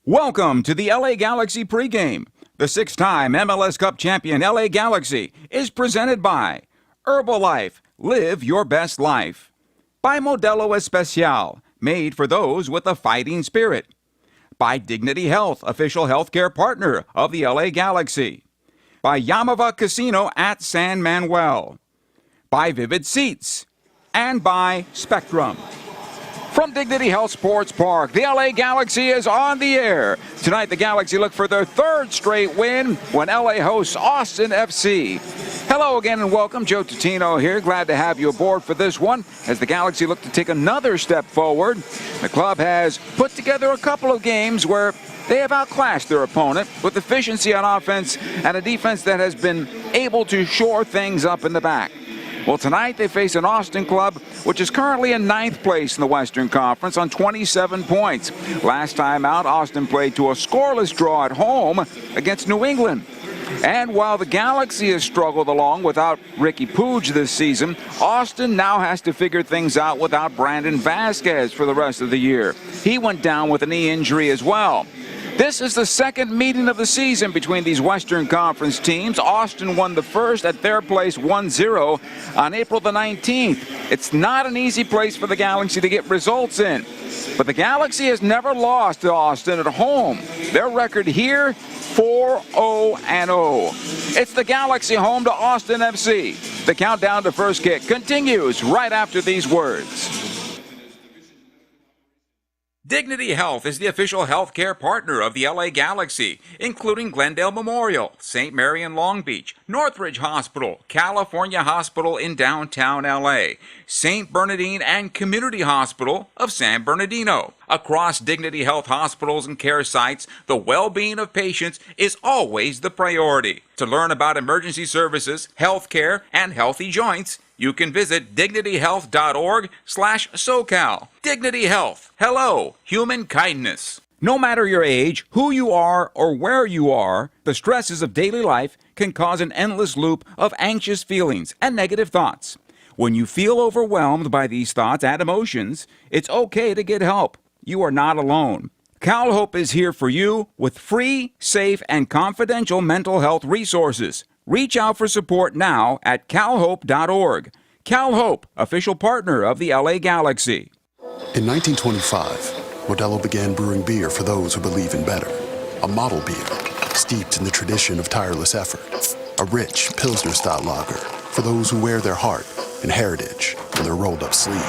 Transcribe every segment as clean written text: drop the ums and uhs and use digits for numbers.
Welcome to the LA Galaxy pregame. The six-time MLS Cup champion LA Galaxy is presented by Herbalife, live your best life. By Modelo Especial, made for those with a fighting spirit. By Dignity Health, official healthcare partner of the LA Galaxy. By Yamava Casino at San Manuel. By Vivid Seats. And by Spectrum. From Dignity Health Sports Park, the LA Galaxy is on the air. Tonight, the Galaxy look for their third straight win when LA hosts Austin FC. Hello again and welcome. Joe Tutino here. Glad to have you aboard for this one as the Galaxy look to take another step forward. The club has put together a couple of games where they have outclassed their opponent with efficiency on offense and a defense that has been able to shore things up in the back. Well, tonight they face an Austin club which is currently in ninth place in the Western Conference on 27 points. Last time out, Austin played to a scoreless draw at home against New England. And while the Galaxy has struggled along without Ricky Puig this season, Austin now has to figure things out without Brandon Vasquez for the rest of the year. He went down with a knee injury as well. This is the second meeting of the season between these Western Conference teams. Austin won the first at their place 1-0 on April the 19th. It's not an easy place for the Galaxy to get results in. But the Galaxy has never lost to Austin at home. Their record here, 4-0-0. It's the Galaxy home to Austin FC. The countdown to first kick continues right after these words. Dignity Health is the official healthcare partner of the LA Galaxy, including Glendale Memorial, St. Mary in Long Beach, Northridge Hospital, California Hospital in downtown LA, St. Bernardine and Community Hospital of San Bernardino. Across Dignity Health hospitals and care sites, the well-being of patients is always the priority. To learn about emergency services, health care, and healthy joints, you can visit dignityhealth.org/SoCal. Dignity Health. Hello, human kindness. No matter your age, who you are, or where you are, the stresses of daily life can cause an endless loop of anxious feelings and negative thoughts. When you feel overwhelmed by these thoughts and emotions, it's okay to get help. You are not alone. CalHope is here for you with free, safe, and confidential mental health resources. Reach out for support now at calhope.org. CalHope, official partner of the LA Galaxy. In 1925, Modelo began brewing beer for those who believe in better. A model beer, steeped in the tradition of tireless effort. A rich Pilsner-style lager for those who wear their heart and heritage on their rolled-up sleeve.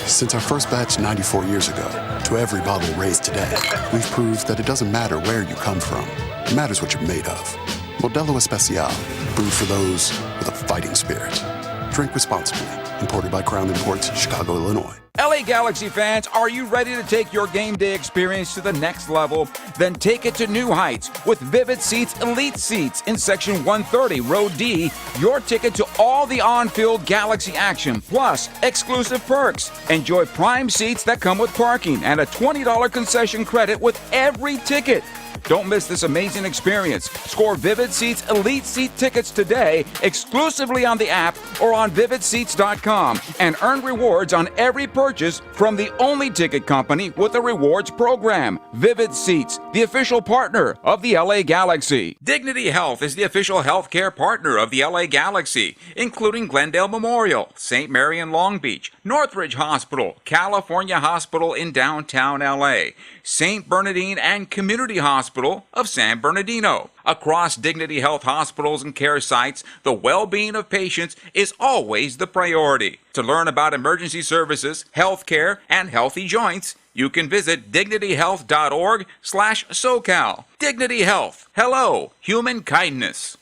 Since our first batch 94 years ago, to every bottle raised today, we've proved that it doesn't matter where you come from. It matters what you're made of. Modelo Especial, brewed for those with a fighting spirit. Drink responsibly. Imported by Crown Imports, Chicago, Illinois. LA Galaxy fans, are you ready to take your game day experience to the next level? Then take it to new heights with Vivid Seats Elite Seats in Section 130, Row D. Your ticket to all the on-field Galaxy action, plus exclusive perks. Enjoy prime seats that come with parking and a $20 concession credit with every ticket. Don't miss this amazing experience. Score Vivid Seats Elite Seat tickets today exclusively on the app or on vividseats.com and earn rewards on every purchase from the only ticket company with a rewards program. Vivid Seats, the official partner of the LA Galaxy. Dignity Health is the official healthcare partner of the LA Galaxy, including Glendale Memorial, St. Mary in Long Beach, Northridge Hospital, California Hospital in downtown LA, St. Bernardine and Community Hospital of San Bernardino. Across Dignity Health hospitals and care sites, the well-being of patients is always the priority. To learn about emergency services, health care, and healthy joints, you can visit dignityhealth.org/SoCal. Dignity Health. Hello, human kindness.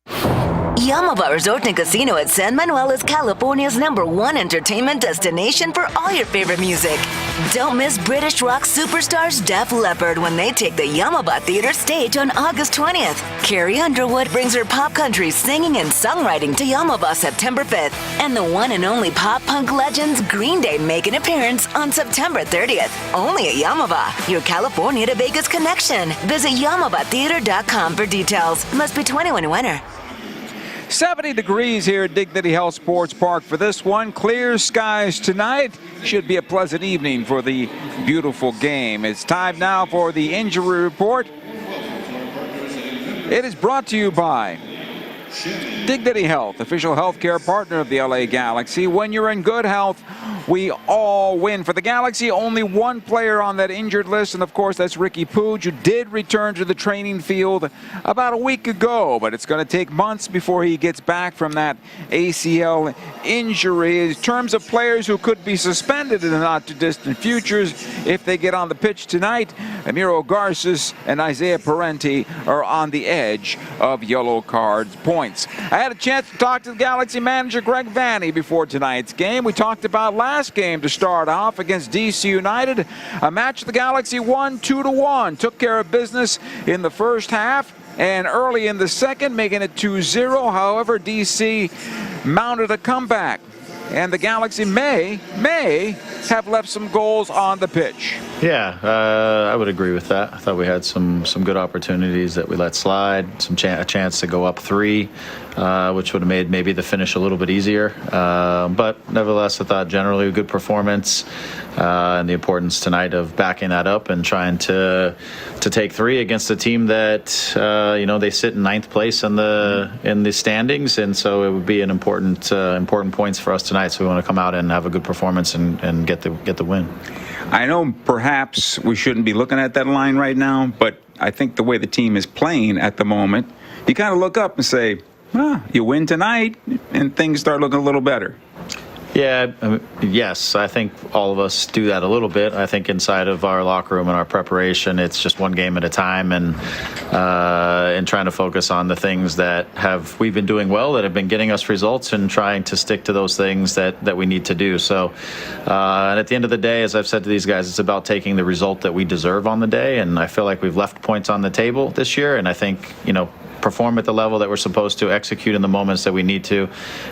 Yamava Resort and Casino at San Manuel is California's #1 entertainment destination for all your favorite music. Don't miss British rock superstars Def Leppard when they take the Yamava Theater stage on August 20th. Carrie Underwood brings her pop country singing and songwriting to Yamava September 5th. And the one and only pop punk legends Green Day make an appearance on September 30th. Only at Yamava, your California to Vegas connection. Visit YamavaTheater.com for details. Must be 21 and winner. 70 degrees here at Dignity Health Sports Park for this one. Clear skies tonight. Should be a pleasant evening for the beautiful game. It's time now for the injury report. It is brought to you by Dignity Health, official healthcare partner of the LA Galaxy. When you're in good health, we all win. For the Galaxy, only one player on that injured list, and of course that's Ricky Puig, who did return to the training field about a week ago, but it's going to take months before he gets back from that ACL injury. In terms of players who could be suspended in the not-too-distant futures if they get on the pitch tonight, Amiro Garces and Isaiah Parenti are on the edge of yellow card points. I had a chance to talk to the Galaxy manager Greg Vanney before tonight's game. We talked about last game to start off against DC United, a match the Galaxy won 2-1, took care of business in the first half and early in the second, making it 2-0. However, DC mounted a comeback, and the Galaxy may have left some goals on the pitch. Yeah, I would agree with that. I thought we had some good opportunities that we let slide, a chance to go up 3, which would have made maybe the finish a little bit easier. But nevertheless, I thought generally a good performance, and the importance tonight of backing that up and trying to take 3 against a team that they sit in 9th place in the standings, and so it would be an important points for us tonight. So we want to come out and have a good performance and get the win. I know perhaps we shouldn't be looking at that line right now, but I think the way the team is playing at the moment, you kind of look up and say, you win tonight, and things start looking a little better. Yeah, yes, I think all of us do that a little bit. I think inside of our locker room and our preparation, it's just one game at a time, and trying to focus on the things that we've been doing well, that have been getting us results, and trying to stick to those things that we need to do. So, and at the end of the day, as I've said to these guys, it's about taking the result that we deserve on the day, and I feel like we've left points on the table this year, and I think, perform at the level that we're supposed to, execute in the moments that we need to,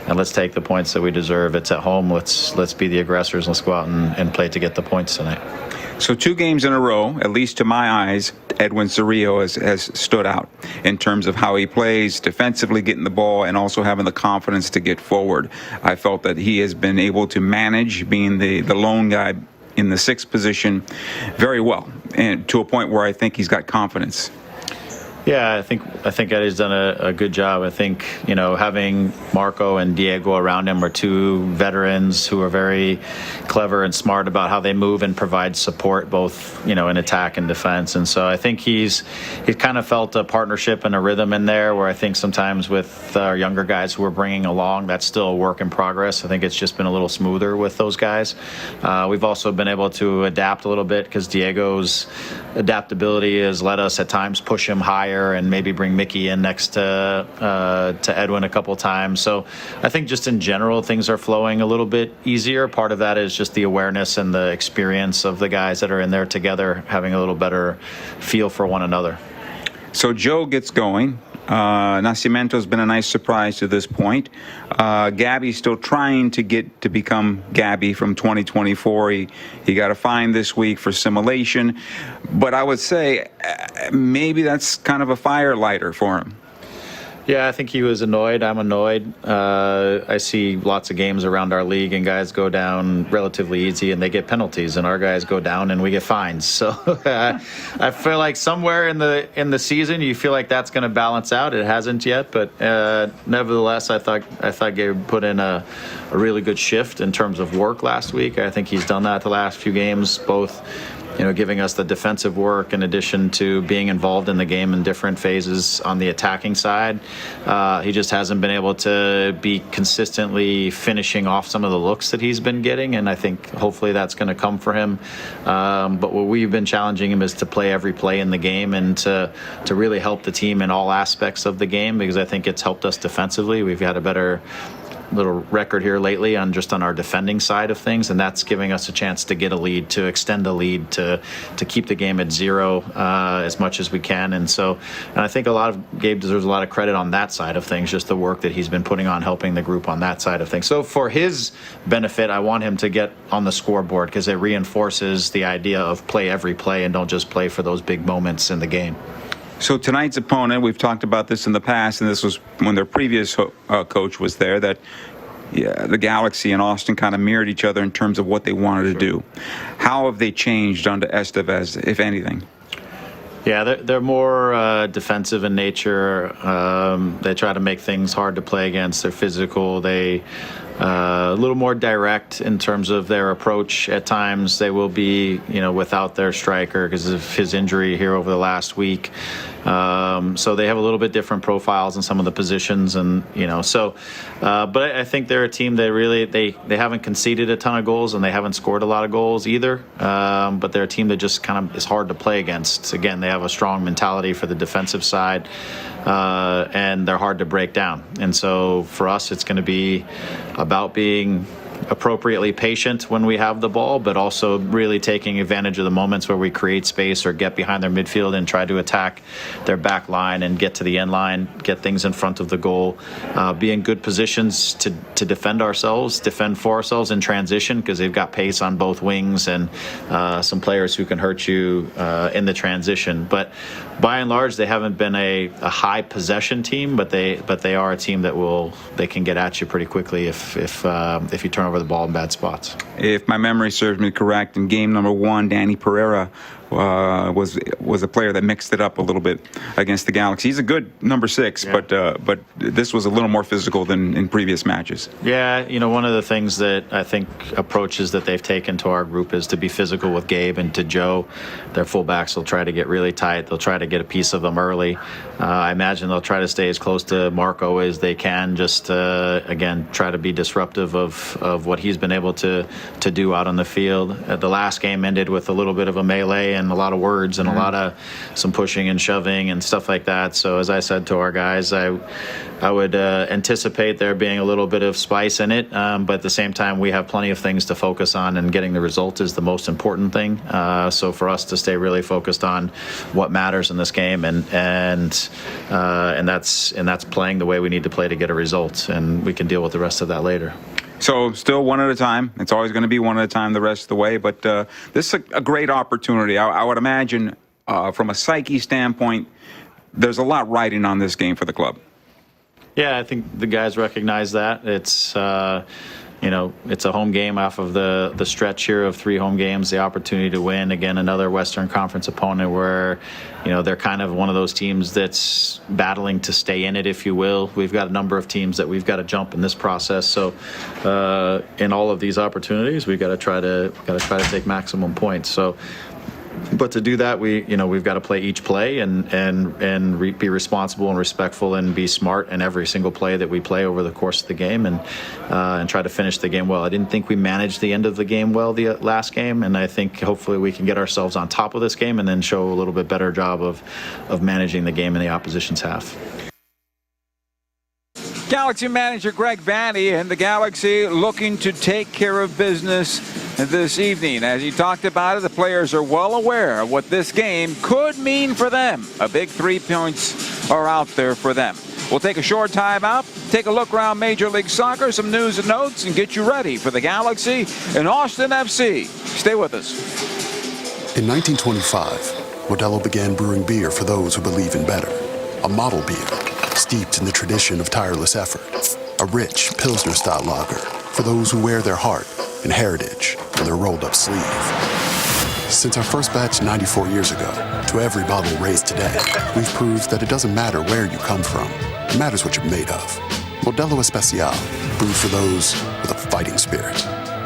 and let's take the points that we deserve. It's at home. Let's be the aggressors. Let's go out and play to get the points tonight. So 2 games in a row, at least to my eyes, Edwin Cerrillo has stood out in terms of how he plays defensively, getting the ball, and also having the confidence to get forward. I felt that he has been able to manage being the lone guy in the 6th position very well, and to a point where I think he's got confidence. Yeah, I think Eddie's done a good job. I think, having Marco and Diego around him are 2 veterans who are very clever and smart about how they move and provide support, both, in attack and defense. And so I think he's kind of felt a partnership and a rhythm in there, where I think sometimes with our younger guys who we're bringing along, that's still a work in progress. I think it's just been a little smoother with those guys. We've also been able to adapt a little bit, because Diego's adaptability has let us at times push him higher and maybe bring Mickey in next to Edwin a couple times. So I think just in general, things are flowing a little bit easier. Part of that is just the awareness and the experience of the guys that are in there together, having a little better feel for one another. So Joe gets going. Nascimento's been a nice surprise to this point. Gabby's still trying to get to become Gabby from 2024. He got a fine this week for simulation, but I would say maybe that's kind of a fire lighter for him. Yeah, I think he was annoyed. I'm annoyed. I see lots of games around our league, and guys go down relatively easy and they get penalties, and our guys go down and we get fines. So I feel like somewhere in the season you feel like that's going to balance out. It hasn't yet, but nevertheless, I thought Gabe put in a really good shift in terms of work last week. I think he's done that the last few games, both giving us the defensive work in addition to being involved in the game in different phases on the attacking side. He just hasn't been able to be consistently finishing off some of the looks that he's been getting, and I think hopefully that's going to come for him. But what we've been challenging him is to play every play in the game and to really help the team in all aspects of the game, because I think it's helped us defensively. We've had a better little record here lately on our defending side of things, and that's giving us a chance to get a lead, to extend the lead, to keep the game at 0 as much as we can. And I think Gabe deserves a lot of credit on that side of things, just the work that he's been putting on helping the group on that side of things. So for his benefit, I want him to get on the scoreboard because it reinforces the idea of play every play and don't just play for those big moments in the game. So tonight's opponent, we've talked about this in the past, and this was when their previous coach was there, that the Galaxy and Austin kind of mirrored each other in terms of what they wanted to do. How have they changed under Estevez, if anything? Yeah, they're more defensive in nature. They try to make things hard to play against. They're physical. They a little more direct in terms of their approach. At times, they will be, without their striker because of his injury here over the last week. So they have a little bit different profiles in some of the positions, and but I think they're a team that really they haven't conceded a ton of goals and they haven't scored a lot of goals either. But they're a team that just kind of is hard to play against. Again, they have a strong mentality for the defensive side. And they're hard to break down. And so for us, it's going to be about being appropriately patient when we have the ball, but also really taking advantage of the moments where we create space or get behind their midfield and try to attack their back line and get to the end line, get things in front of the goal, be in good positions to defend for ourselves in transition, because they've got pace on both wings and some players who can hurt you in the transition. But by and large, they haven't been a high possession team, but they are a team that they can get at you pretty quickly if you turn over the ball in bad spots. If my memory serves me correct, in game number 1, Danny Pereira was a player that mixed it up a little bit against the Galaxy. He's a good number 6, yeah. but this was a little more physical than in previous matches. Yeah, one of the things that I think approaches that they've taken to our group is to be physical with Gabe and to Joe. Their fullbacks will try to get really tight. They'll try to get a piece of them early. I imagine they'll try to stay as close to Marco as they can, just again try to be disruptive of what he's been able to do out on the field. The last game ended with a little bit of a melee and a lot of words and a lot of some pushing and shoving and stuff like that. So as I said to our guys, I would anticipate there being a little bit of spice in it, but at the same time we have plenty of things to focus on, and getting the result is the most important thing. So for us to stay really focused on what matters in this game, and that's playing the way we need to play to get a result, and we can deal with the rest of that later. So still one at a time. It's always going to be one at a time the rest of the way. But this is a great opportunity. I would imagine from a psyche standpoint, there's a lot riding on this game for the club. Yeah, I think the guys recognize that. It's it's a home game off of the stretch here of 3 home games, the opportunity to win. Again, another Western Conference opponent where, they're kind of one of those teams that's battling to stay in it, if you will. We've got a number of teams that we've got to jump in this process. So in all of these opportunities, we've got to try to take maximum points. So, but to do that, we've got to play each play and be responsible and respectful and be smart in every single play that we play over the course of the game, and try to finish the game well. I didn't think we managed the end of the game well the last game, and I think hopefully we can get ourselves on top of this game and then show a little bit better job of managing the game in the opposition's half. Galaxy manager Greg Vanney and the Galaxy looking to take care of business this evening. As he talked about it, the players are well aware of what this game could mean for them. A big 3 points are out there for them. We'll take a short time out, take a look around Major League Soccer, some news and notes, and get you ready for the Galaxy and Austin FC. Stay with us. In 1925, Modelo began brewing beer for those who believe in better. A model beer, steeped in the tradition of tireless effort. A rich Pilsner-style lager for those who wear their heart and heritage on their rolled-up sleeve. Since our first batch 94 years ago, to every bottle raised today, we've proved that it doesn't matter where you come from. It matters what you're made of. Modelo Especial, brewed for those with a fighting spirit.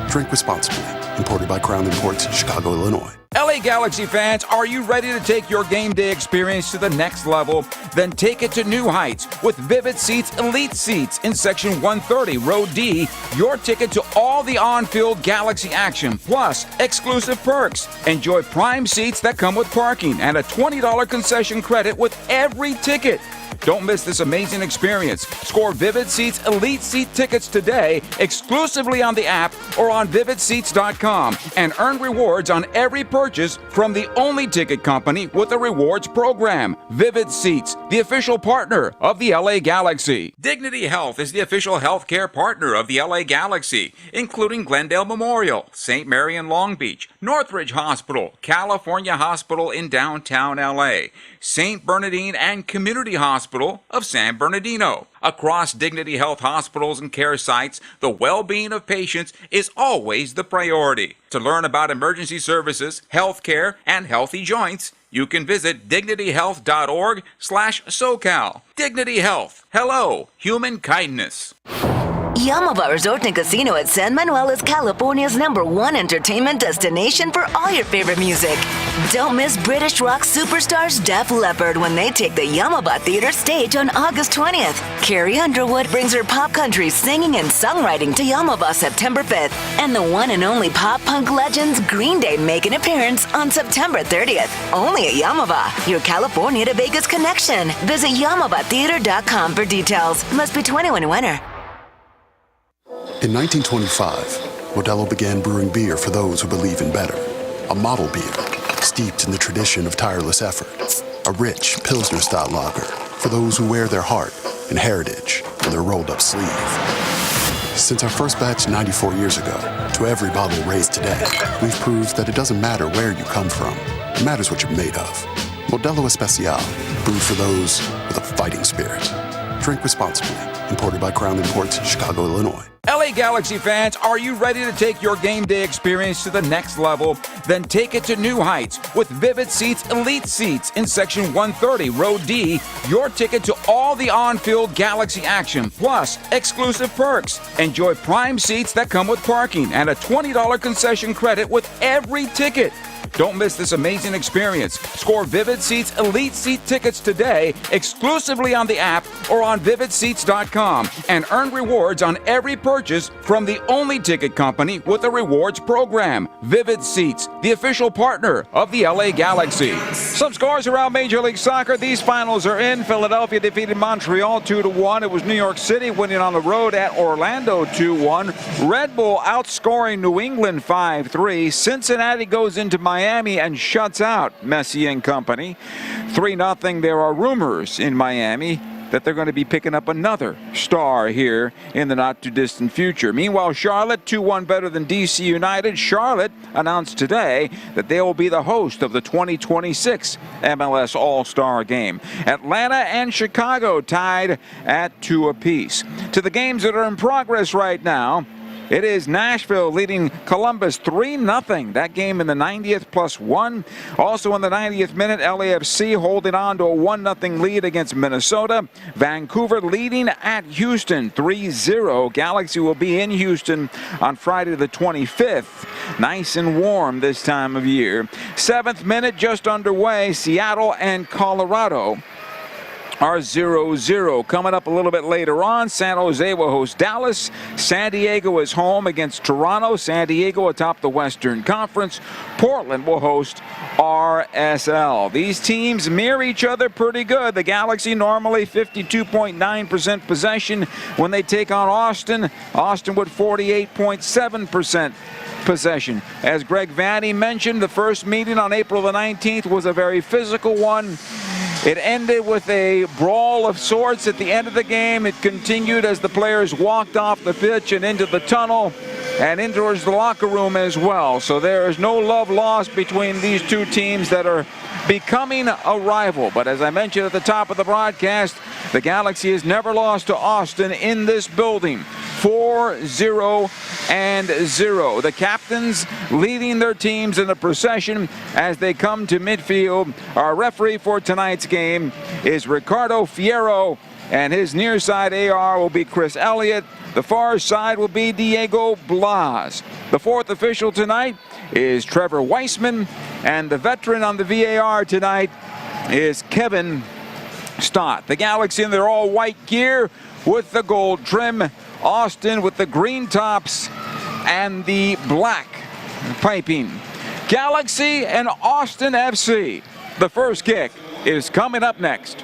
Drink responsibly. Imported by Crown Imports, Chicago, Illinois. LA Galaxy fans, are you ready to take your game day experience to the next level? Then take it to new heights with Vivid Seats Elite Seats in Section 130, Row D. Your ticket to all the on-field Galaxy action, plus exclusive perks. Enjoy prime seats that come with parking and a $20 concession credit with every ticket. Don't miss this amazing experience. Score Vivid Seats Elite Seat tickets today exclusively on the app or on vividseats.com and earn rewards on every purchase from the only ticket company with a rewards program. Vivid Seats, the official partner of the LA Galaxy. Dignity Health is the official healthcare partner of the LA Galaxy, including Glendale Memorial, St. Mary in Long Beach, Northridge Hospital, California Hospital in downtown LA, St. Bernardine and Community Hospital of San Bernardino. Across Dignity Health hospitals and care sites, the well-being of patients is always the priority. To learn about emergency services, health care, and healthy joints, you can visit dignityhealth.org/SoCal. Dignity Health. Hello, human kindness. Yamava Resort and Casino at San Manuel is California's #1 entertainment destination for all your favorite music. Don't miss British rock superstars Def Leppard when they take the Yamava Theater stage on August 20th. Carrie Underwood brings her pop country singing and songwriting to Yamava September 5th. And the one and only pop punk legends Green Day make an appearance on September 30th. Only at Yamava, your California to Vegas connection. Visit YamavaTheater.com for details. Must be 21 and winner. In 1925, Modelo began brewing beer for those who believe in better. A model beer, steeped in the tradition of tireless effort. A rich Pilsner-style lager for those who wear their heart and heritage in their rolled-up sleeve. Since our first batch 94 years ago, to every bottle raised today, we've proved that it doesn't matter where you come from. It matters what you're made of. Modelo Especial, brewed for those with a fighting spirit. Drink responsibly. Imported by Crown Imports, Chicago, Illinois. LA Galaxy fans, are you ready to take your game day experience to the next level? Then take it to new heights with Vivid Seats Elite Seats in Section 130, Row D. Your ticket to all the on-field Galaxy action, plus exclusive perks. Enjoy prime seats that come with parking and a $20 concession credit with every ticket. Don't miss this amazing experience. Score Vivid Seats Elite Seat tickets today exclusively on the app or on vividseats.com and earn rewards on every purchase from the only ticket company with a rewards program. Vivid Seats, the official partner of the LA Galaxy. Some scores around Major League Soccer. These finals are in. Philadelphia defeated Montreal 2-1. It was New York City winning on the road at Orlando 2-1. Red Bull outscoring New England 5-3. Cincinnati goes into Miami and shuts out Messi and company. 3-0. There are rumors in Miami that they're going to be picking up another star here in the not-too-distant future. Meanwhile, Charlotte, 2-1 better than DC United. Charlotte announced today that they will be the host of the 2026 MLS All-Star Game. Atlanta and Chicago tied at 2 apiece. To the games that are in progress right now, it is Nashville leading Columbus 3-0. That game in the 90th +1. Also in the 90th minute, LAFC holding on to a 1-0 lead against Minnesota. Vancouver leading at Houston 3-0. Galaxy will be in Houston on Friday the 25th. Nice and warm this time of year. 7th minute just underway. Seattle and Colorado are 0-0. Coming up a little bit later on, San Jose will host Dallas. San Diego is home against Toronto. San Diego atop the Western Conference. Portland will host RSL. These teams mirror each other pretty good. The Galaxy normally 52.9% possession when they take on Austin. Austin with 48.7% possession. As Greg Vanny mentioned, the first meeting on April the 19th was a very physical one. It ended with a brawl of sorts at the end of the game. It continued as the players walked off the pitch and into the tunnel and into the locker room as well. So there is no love lost between these two teams that are becoming a rival. But as I mentioned at the top of the broadcast, the Galaxy has never lost to Austin in this building. 4-0-0. The captains leading their teams in the procession as they come to midfield. Our referee for tonight's game is Ricardo Fierro, and his near side AR will be Chris Elliott. The far side will be Diego Blas. The fourth official tonight is Trevor Weissman, and the veteran on the VAR tonight is Kevin Stott. The Galaxy in their all-white gear with the gold trim. Austin with the green tops and the black piping. Galaxy and Austin FC. The first kick is coming up next.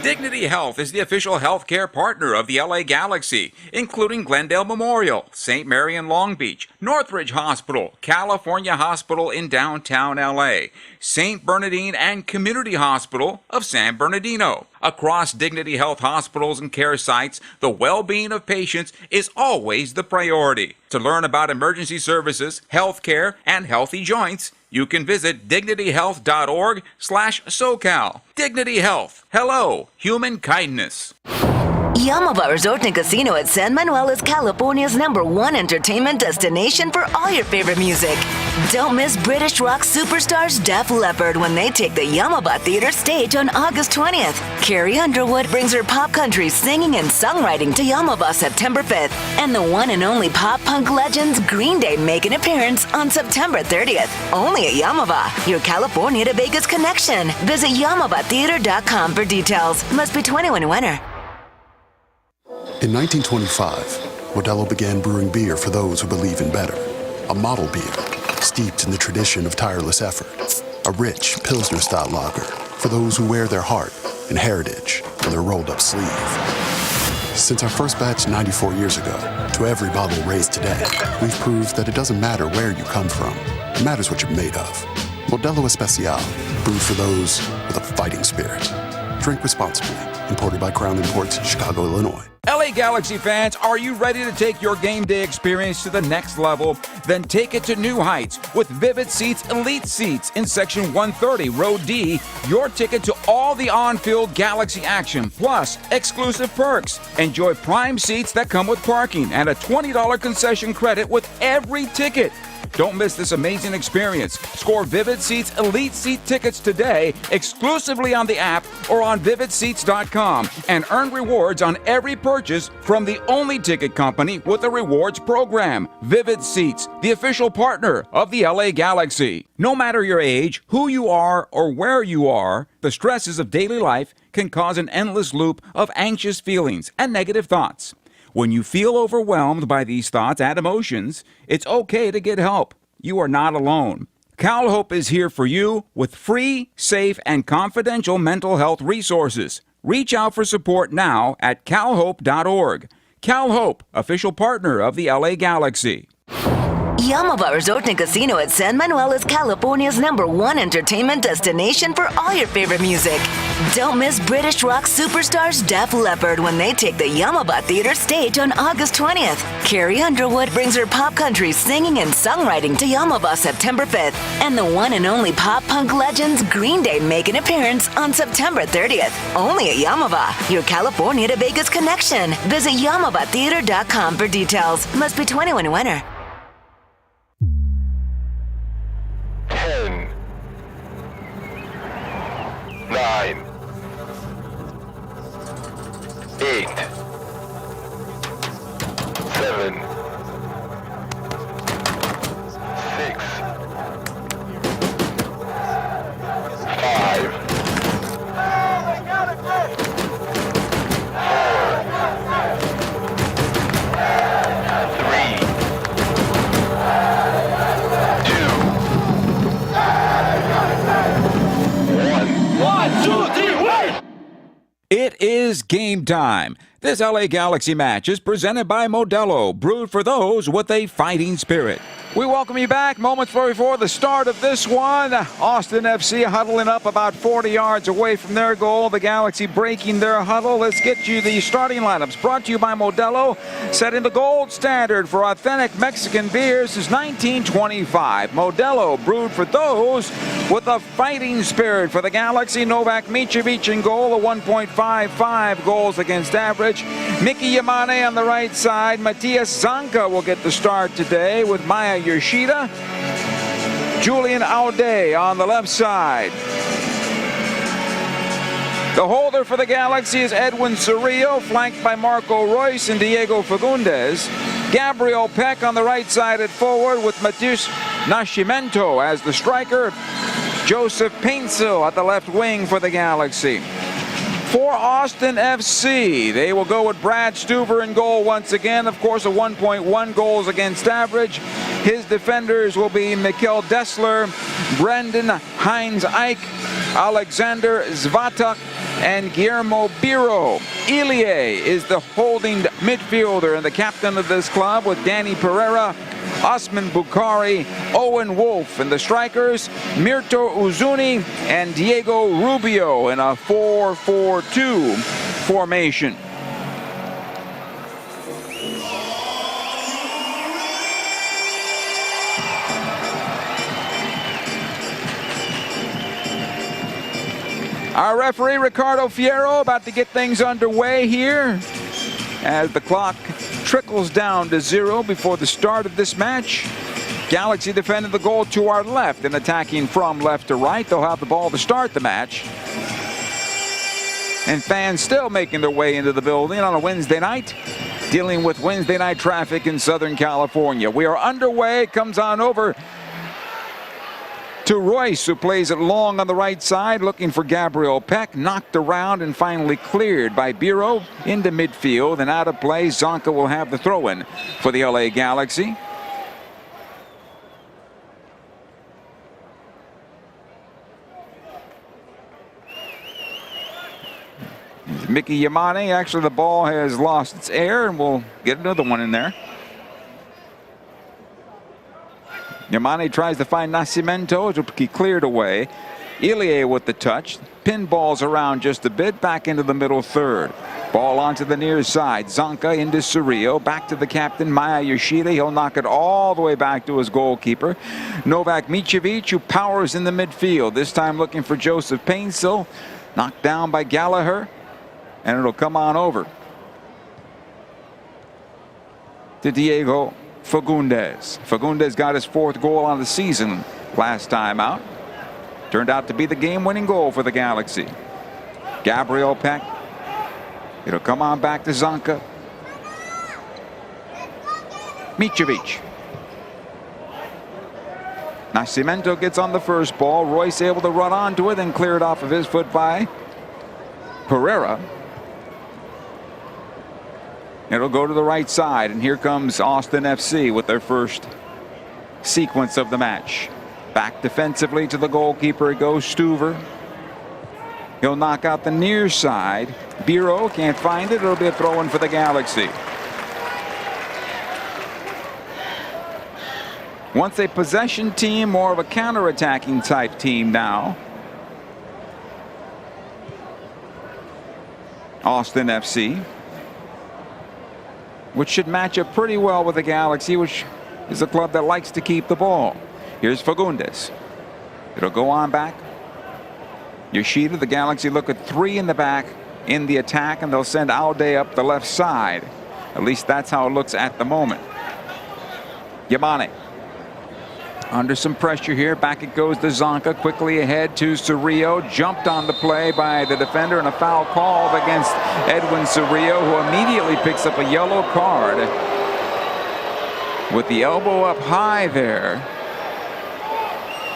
Dignity Health is the official healthcare partner of the LA Galaxy, including Glendale Memorial, St. Mary in Long Beach, Northridge Hospital, California Hospital in downtown LA, St. Bernardine and Community Hospital of San Bernardino. Across Dignity Health hospitals and care sites, the well-being of patients is always the priority. To learn about emergency services, healthcare, and healthy joints, you can visit dignityhealth.org/SoCal. Dignity Health. Hello, human kindness. Yamava Resort and Casino at San Manuel is California's #1 entertainment destination for all your favorite music. Don't miss British rock superstars Def Leppard when they take the Yamava Theater stage on August 20th. Carrie Underwood brings her pop country singing and songwriting to Yamava September 5th. And the one and only pop punk legends Green Day make an appearance on September 30th. Only at Yamava, your California to Vegas connection. Visit YamavaTheater.com for details. Must be 21 and winner. In 1925, Modelo began brewing beer for those who believe in better. A model beer, steeped in the tradition of tireless effort. A rich Pilsner-style lager for those who wear their heart and heritage on their rolled-up sleeve. Since our first batch 94 years ago, to every bottle raised today, we've proved that it doesn't matter where you come from. It matters what you're made of. Modelo Especial, brewed for those with a fighting spirit. Drink responsibly. Imported by Crown Imports, Chicago, Illinois. LA Galaxy fans, are you ready to take your game day experience to the next level? Then take it to new heights with Vivid Seats Elite Seats in Section 130, Row D. Your ticket to all the on-field Galaxy action, plus exclusive perks. Enjoy prime seats that come with parking and a $20 concession credit with every ticket. Don't miss this amazing experience. Score Vivid Seats Elite Seat tickets today, exclusively on the app or on vividseats.com, and earn rewards on every purchase from the only ticket company with a rewards program. Vivid Seats, the official partner of the LA Galaxy. No matter your age, who you are, or where you are, the stresses of daily life can cause an endless loop of anxious feelings and negative thoughts. When you feel overwhelmed by these thoughts and emotions, it's okay to get help. You are not alone. CalHope is here for you with free, safe, and confidential mental health resources. Reach out for support now at calhope.org. CalHope, official partner of the LA Galaxy. Yamava Resort and Casino at San Manuel is California's #1 entertainment destination for all your favorite music. Don't miss British rock superstars Def Leppard when they take the Yamava Theater stage on August 20th. Carrie Underwood brings her pop country singing and songwriting to Yamava September 5th. And the one and only pop punk legends Green Day make an appearance on September 30th. Only at Yamava, your California to Vegas connection. Visit YamavaTheater.com for details. Must be 21 and winner. 10, 9, 8, 7, 6, 5, 4, 3, 2, 1. It is game time. This LA Galaxy match is presented by Modelo, brewed for those with a fighting spirit. We welcome you back moments before the start of this one. Austin FC huddling up about 40 yards away from their goal. The Galaxy breaking their huddle. Let's get you the starting lineups. Brought to you by Modelo, setting the gold standard for authentic Mexican beers since 1925. Modelo, brewed for those with a fighting spirit. For the Galaxy, Novak Mitrovic in goal, a 1.55 goals against average. Mickey Yamane on the right side. Matias Zanca will get the start today with Maya Yoshida. Julian Aude on the left side. The holder for the Galaxy is Edwin Cerrillo, flanked by Marco Royce and Diego Fagundes. Gabriel Peck on the right side at forward with Matheus Nascimento as the striker. Joseph Painsil at the left wing for the Galaxy. For Austin FC, they will go with Brad Stuver in goal once again. Of course, a 1.1 goals against average. His defenders will be Mikkel Dessler, Brendan Heinz-Eich, Alexander Zvatak, and Guillermo Biro. Ilie is the holding midfielder and the captain of this club, with Danny Pereira, Osman Bukhari, Owen Wolf, and the strikers Mirto Uzuni and Diego Rubio in a 4-4-2 formation. Our referee, Ricardo Fierro, about to get things underway here as the clock trickles down to 0 before the start of this match. Galaxy defending the goal to our left and attacking from left to right. They'll have the ball to start the match. And fans still making their way into the building on a Wednesday night, dealing with Wednesday night traffic in Southern California. We are underway. Comes on over to Royce, who plays it long on the right side, looking for Gabriel Peck. Knocked around and finally cleared by Biro into midfield and out of play. Zonka will have the throw-in for the LA Galaxy. Mickey Yamane. Actually, the ball has lost its air, and we'll get another one in there. Yamane tries to find Nascimento. It will be cleared away. Ilie with the touch. Pinballs around just a bit. Back into the middle third. Ball onto the near side. Zonka into Cerrillo. Back to the captain, Maya Yoshida. He'll knock it all the way back to his goalkeeper, Novak Micevic, who powers in the midfield. This time looking for Joseph Painsil. Knocked down by Gallagher. And it'll come on over to Diego Fagundes. Fagundes got his 4th goal on the season last time out. Turned out to be the game-winning goal for the Galaxy. Gabriel Peck. It'll come on back to Zonka. Micevic. Nascimento gets on the first ball. Royce able to run onto it, then cleared off of his foot by Pereira. It'll go to the right side, and here comes Austin FC with their first sequence of the match. Back defensively to the goalkeeper it goes, Stuver. He'll knock out the near side. Biro can't find it. It'll be a throw-in for the Galaxy. Once a possession team, more of a counter-attacking type team now. Austin FC, which should match up pretty well with the Galaxy, which is a club that likes to keep the ball. Here's Fagundes. It'll go on back. Yoshida, the Galaxy look at 3 in the back in the attack, and they'll send Alde up the left side. At least that's how it looks at the moment. Yamane under some pressure here. Back it goes to Zonka. Quickly ahead to Cerrillo. Jumped on the play by the defender, and a foul called against Edwin Cerrillo, who immediately picks up a yellow card with the elbow up high there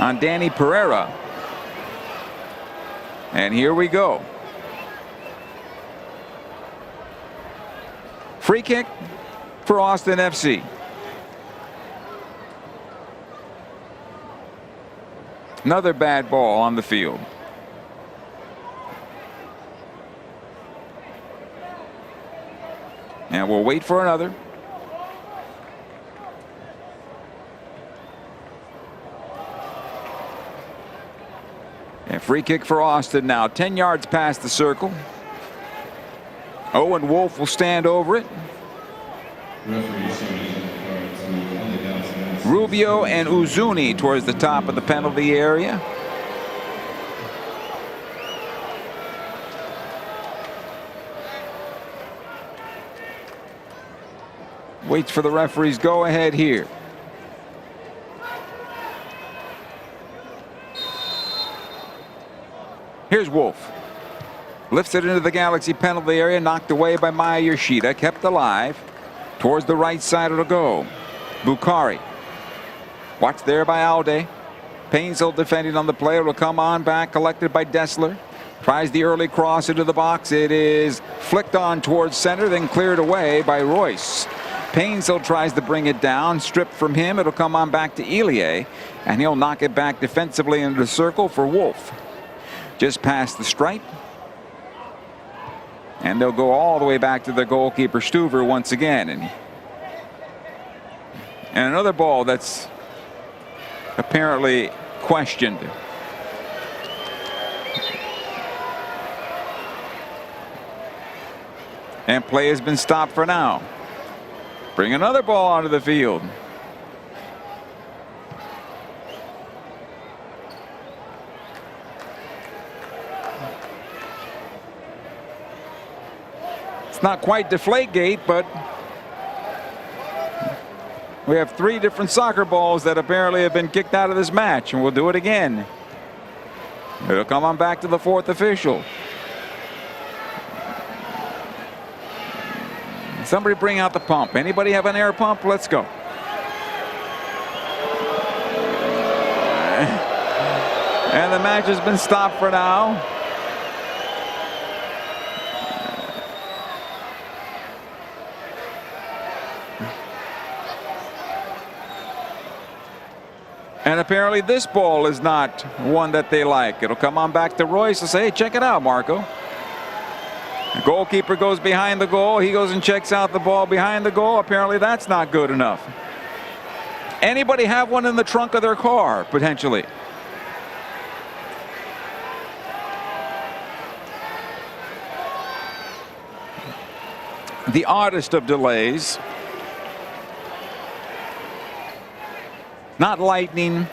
on Danny Pereira. And here we go. Free kick for Austin FC. Another bad ball on the field. And we'll wait for another. And free kick for Austin now. 10 yards past the circle. Owen Wolf will stand over it. Rubio and Uzuni towards the top of the penalty area. Waits for the referee's go ahead here. Here's Wolf. Lifts it into the Galaxy penalty area. Knocked away by Maya Yoshida. Kept alive. Towards the right side it'll go. Bukhari. Watch there by Alde. Painsil defending on the play. Will come on back, collected by Dessler. Tries the early cross into the box. It is flicked on towards center, then cleared away by Royce. Painsil tries to bring it down. Stripped from him. It'll come on back to Elie, and he'll knock it back defensively into the circle for Wolf. Just past the stripe. And they'll go all the way back to the goalkeeper, Stuver, once again. And another ball that's apparently questioned. And play has been stopped for now. Bring another ball onto the field. It's not quite Deflategate, but we have 3 different soccer balls that apparently have been kicked out of this match, and we'll do it again. It'll come on back to the 4th official. Somebody bring out the pump. Anybody have an air pump? Let's go. And the match has been stopped for now. And apparently this ball is not one that they like. It'll come on back to Royce and say, hey, check it out, Marco. The goalkeeper goes behind the goal. He goes and checks out the ball behind the goal. Apparently that's not good enough. Anybody have one in the trunk of their car, potentially? The oddest of delays. Not lightning.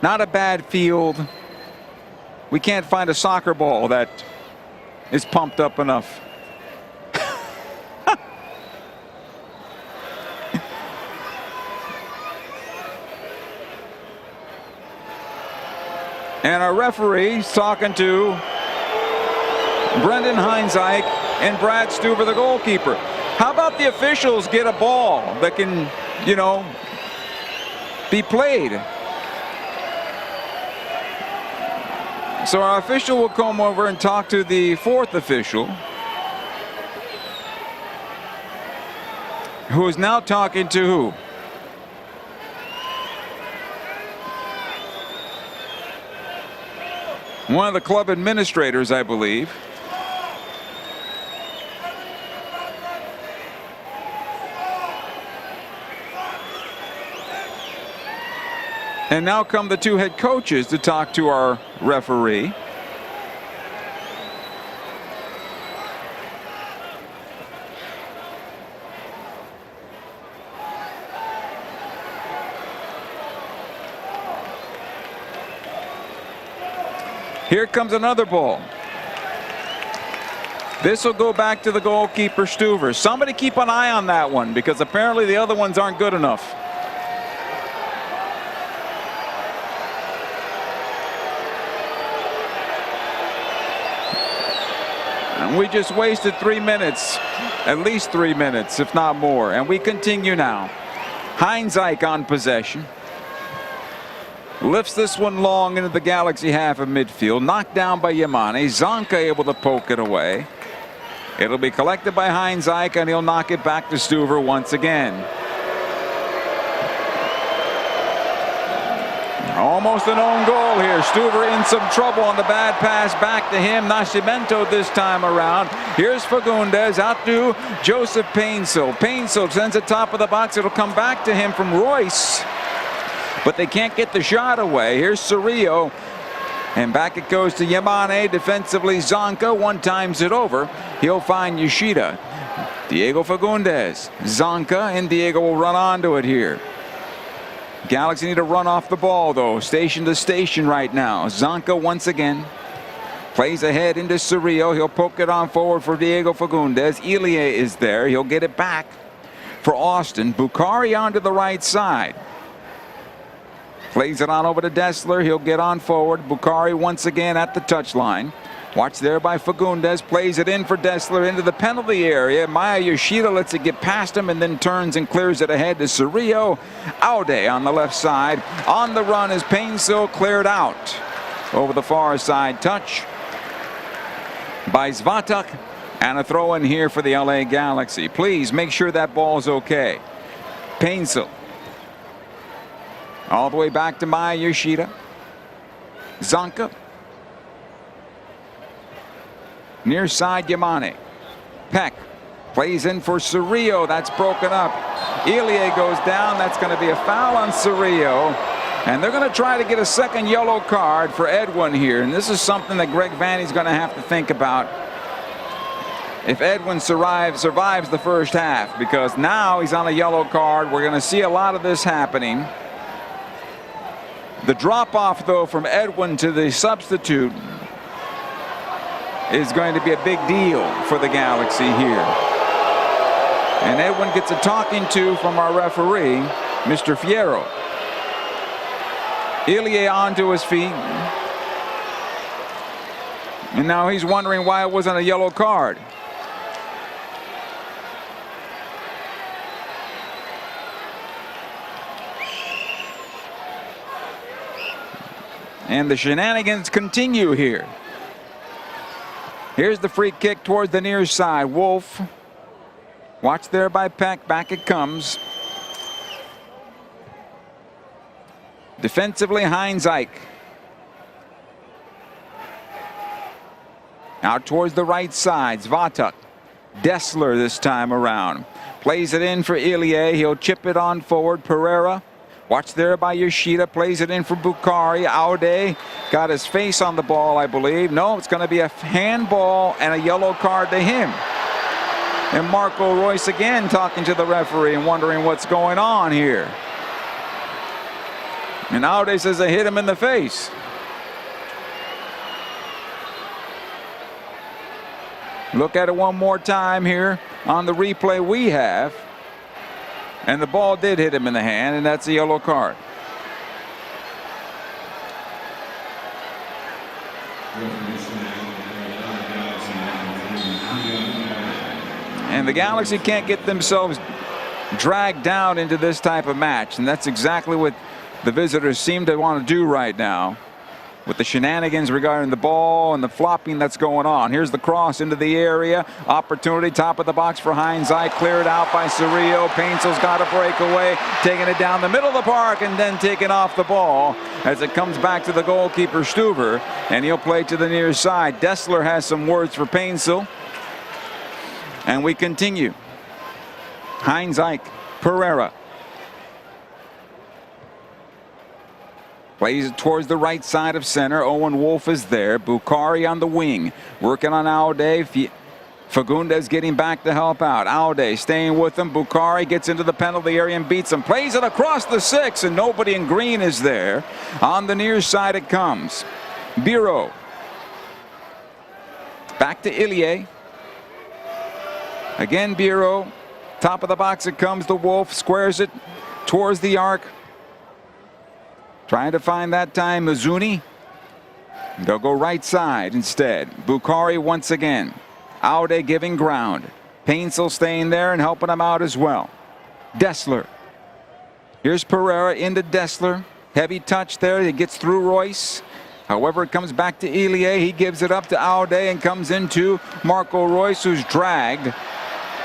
Not a bad field. We can't find a soccer ball that is pumped up enough. And our referee's talking to Brendan Heinzike and Brad Stuver, the goalkeeper. How about the officials get a ball that can, you know, be played? So our official will come over and talk to the 4th official, who is now talking to who? One of the club administrators, I believe. And now come the 2 head coaches to talk to our referee. Here comes another ball. This will go back to the goalkeeper, Stuver. Somebody keep an eye on that one, because apparently the other ones aren't good enough. And we just wasted 3 minutes, at least 3 minutes, if not more. And we continue now. Heinzike on possession. Lifts this one long into the Galaxy half of midfield. Knocked down by Yamane. Zonka able to poke it away. It'll be collected by Heinzike, and he'll knock it back to Stuver once again. Almost an own goal here. Stuver in some trouble on the bad pass back to him. Nascimento this time around. Here's Fagundes out to Joseph Painsil. Painsil sends it top of the box. It'll come back to him from Royce, but they can't get the shot away. Here's Cerrillo, and back it goes to Yamane. Defensively, Zonka one times it over. He'll find Yoshida. Diego Fagundes. Zonka, and Diego will run onto it here. Galaxy need to run off the ball, though. Station to station right now. Zonka once again plays ahead into Cerrillo. He'll poke it on forward for Diego Fagundes. Elie is there. He'll get it back for Austin. Bukhari onto the right side. Plays it on over to Dessler. He'll get on forward. Bukhari once again at the touchline. Watch there by Fagundes, plays it in for Dessler into the penalty area. Maya Yoshida lets it get past him and then turns and clears it ahead to Cerrillo. Aude on the left side. On the run is Painsil, cleared out. Over the far side, touch by Zvatak, and a throw in here for the LA Galaxy. Please make sure that ball's okay. Painsil. All the way back to Maya Yoshida. Zonka. Near side, Yamane. Peck plays in for Cerrillo. That's broken up. Ilie goes down. That's going to be a foul on Cerrillo. And they're going to try to get a second yellow card for Edwin here. And this is something that Greg Vanney's going to have to think about if Edwin survives the first half, because now he's on a yellow card. We're going to see a lot of this happening. The drop-off, though, from Edwin to the substitute is going to be a big deal for the Galaxy here. And Edwin gets a talking to from our referee, Mr. Fierro. Ilie onto his feet. And now he's wondering why it wasn't a yellow card. And the shenanigans continue here. Here's the free kick towards the near side. Wolf. Watch there by Peck. Back it comes. Defensively, Heinz Ike. Out towards the right side. Zvatak. Dessler this time around. Plays it in for Ilie. He'll chip it on forward. Pereira. Watch there by Yoshida. Plays it in for Bukhari. Aude got his face on the ball, I believe. No, it's going to be a handball and a yellow card to him. And Marco Royce again talking to the referee and wondering what's going on here. And Aude says they hit him in the face. Look at it one more time here on the replay we have. And the ball did hit him in the hand, and that's a yellow card. And the Galaxy can't get themselves dragged down into this type of match, and that's exactly what the visitors seem to want to do right now, with the shenanigans regarding the ball and the flopping that's going on. Here's the cross into the area. Opportunity, top of the box for Heinz Ike. Cleared out by Cerrillo. Painsil's got a breakaway. Taking it down the middle of the park and then taking off the ball as it comes back to the goalkeeper, Stuver. And he'll play to the near side. Dessler has some words for Painsil. And we continue. Heinz Ike. Pereira. Plays it towards the right side of center. Owen Wolf is there. Bukhari on the wing. Working on Aude. Fagundes getting back to help out. Aude staying with him. Bukhari gets into the penalty area and beats him. Plays it across the 6, and nobody in green is there. On the near side it comes. Biro. Back to Ilie. Again Biro. Top of the box it comes. The Wolf squares it towards the arc. Trying to find that time Mizuni. They'll go right side instead. Bukhari once again. Aude giving ground. Painsil staying there and helping him out as well. Dessler. Here's Pereira into Dessler. Heavy touch there. He gets through Royce. However, it comes back to Ilie. He gives it up to Aude and comes into Marco Royce, who's dragged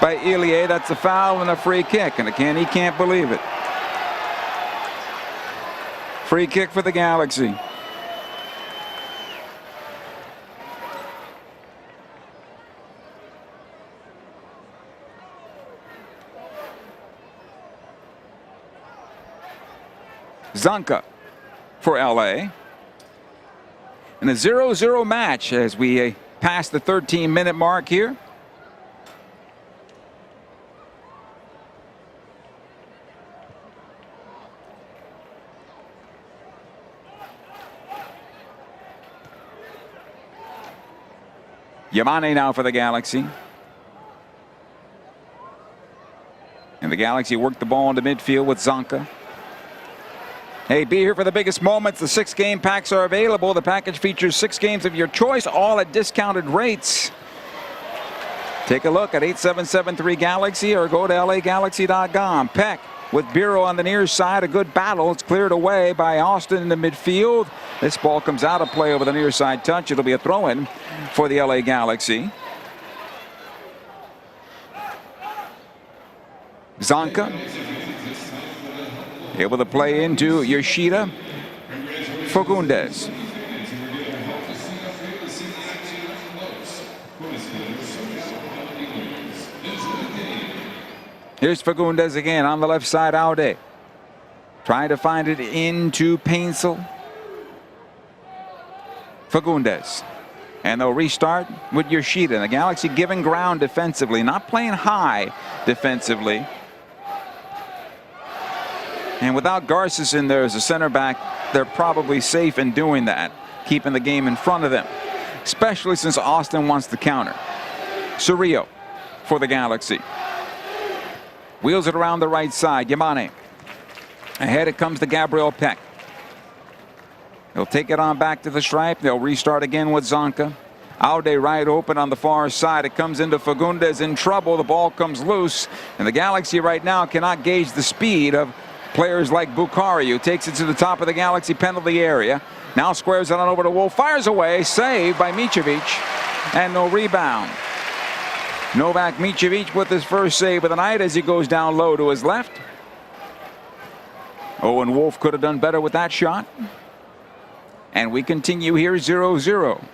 by Ilie. That's a foul and a free kick. And again, he can't believe it. Free kick for the Galaxy. Zonka for LA. And a 0-0 match as we pass the 13-minute mark here. Yamane now for the Galaxy. And the Galaxy work the ball into midfield with Zonka. Hey, be here for the biggest moments. The 6-game packs are available. The package features 6 games of your choice, all at discounted rates. Take a look at 8773-GALAXY or go to lagalaxy.com. Peck with Bureau on the near side. A good battle. It's cleared away by Austin in the midfield. This ball comes out of play over the near side touch. It'll be a throw-in for the LA Galaxy. Zonka able to play into Yoshida. Fagundes. Here's Fagundes again on the left side. Aude trying to find it into Painsil. Fagundes. And they'll restart with Yoshida. The Galaxy giving ground defensively, not playing high defensively. And without Garces in there as a center back, they're probably safe in doing that, keeping the game in front of them, especially since Austin wants to counter. Cerrillo for the Galaxy. Wheels it around the right side. Yamane. Ahead it comes to Gabriel Peck. He'll take it on back to the stripe. They'll restart again with Zonka. Aude right open on the far side. It comes into Fagundes in trouble. The ball comes loose. And the Galaxy right now cannot gauge the speed of players like Bukhari, who takes it to the top of the Galaxy penalty area. Now squares it on over to Wolf. Fires away. Saved by Micevic. And no rebound. Novak Micevic with his first save of the night as he goes down low to his left. Owen Wolf could have done better with that shot. And we continue here 0-0.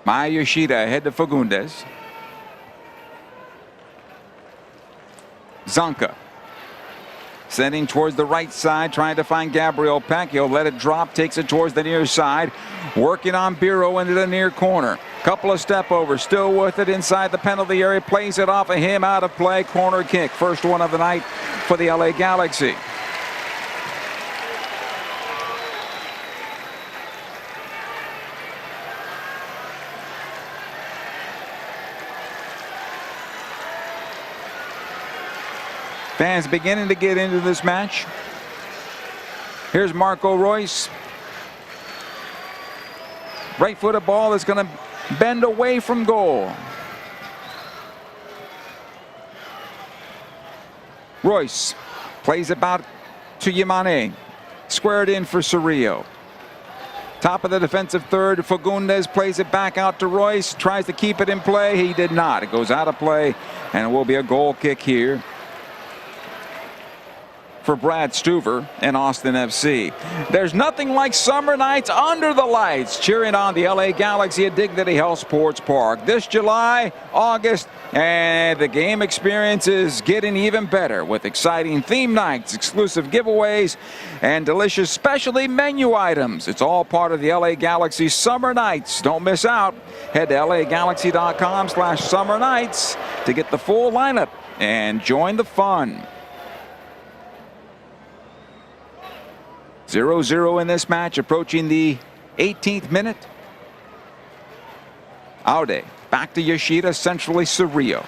Maya Yoshida ahead to Fagundes. Zonka sending towards the right side, trying to find Gabriel Peck. He'll let it drop, takes it towards the near side, working on Bureau into the near corner. Couple of step overs, still with it inside the penalty area, plays it off of him, out of play, corner kick. First one of the night for the LA Galaxy. Fans beginning to get into this match. Here's Marco Reus. Right-footed ball is going to bend away from goal. Reus plays it back to Yamane. Squared in for Cerrillo. Top of the defensive third. Fagundes plays it back out to Reus. Tries to keep it in play. He did not. It goes out of play, and it will be a goal kick here for Brad Stuver and Austin FC. There's nothing like summer nights under the lights, cheering on the LA Galaxy at Dignity Health Sports Park. This July, August, and the game experience is getting even better with exciting theme nights, exclusive giveaways, and delicious specialty menu items. It's all part of the LA Galaxy Summer Nights. Don't miss out. Head to lagalaxy.com/summer nights to get the full lineup and join the fun. 0-0 in this match, approaching the 18th minute. Aude back to Yoshida, centrally Cerrillo.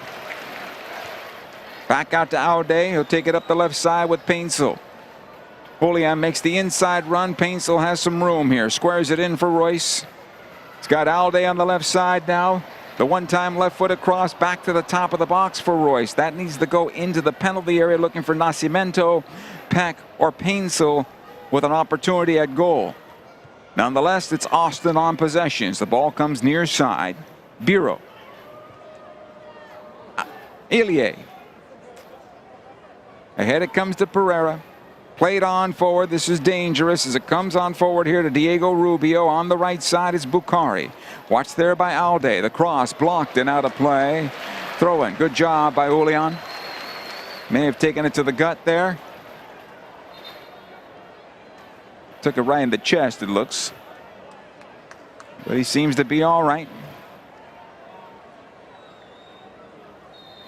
Back out to Aude. He'll take it up the left side with Painsil. Julian makes the inside run. Painsil has some room here. Squares it in for Reus. He's got Aude on the left side now. The one-time left-footed cross back to the top of the box for Reus. That needs to go into the penalty area, looking for Nascimento, Peck, or Painsil with an opportunity at goal. Nonetheless, it's Austin on possessions. The ball comes near side. Bureau. Ilie. Ahead it comes to Pereira. Played on forward. This is dangerous as it comes on forward here to Diego Rubio. On the right side is Bukhari. Watched there by Aude. The cross blocked and out of play. Throw in. Good job by Julian. May have taken it to the gut there. Took it right in the chest, it looks. But he seems to be all right.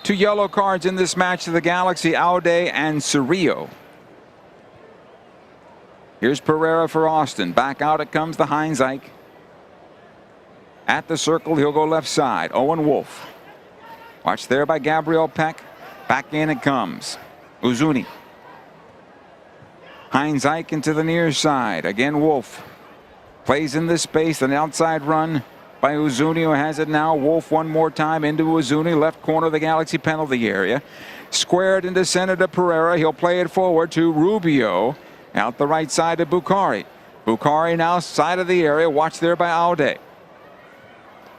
2 yellow cards in this match to the Galaxy, Aude and Cerrillo. Here's Pereira for Austin. Back out it comes to Heinzike. At the circle, he'll go left side. Owen Wolf. Watched there by Gabriel Peck. Back in it comes. Uzuni. Heinz Ike into the near side. Again, Wolf. Plays in this space. An outside run by Uzuni, who has it now. Wolf one more time into Uzuni. Left corner of the Galaxy penalty area. Squared into center to Pereira. He'll play it forward to Rubio. Out the right side to Bukhari. Bukhari now side of the area. Watched there by Aude.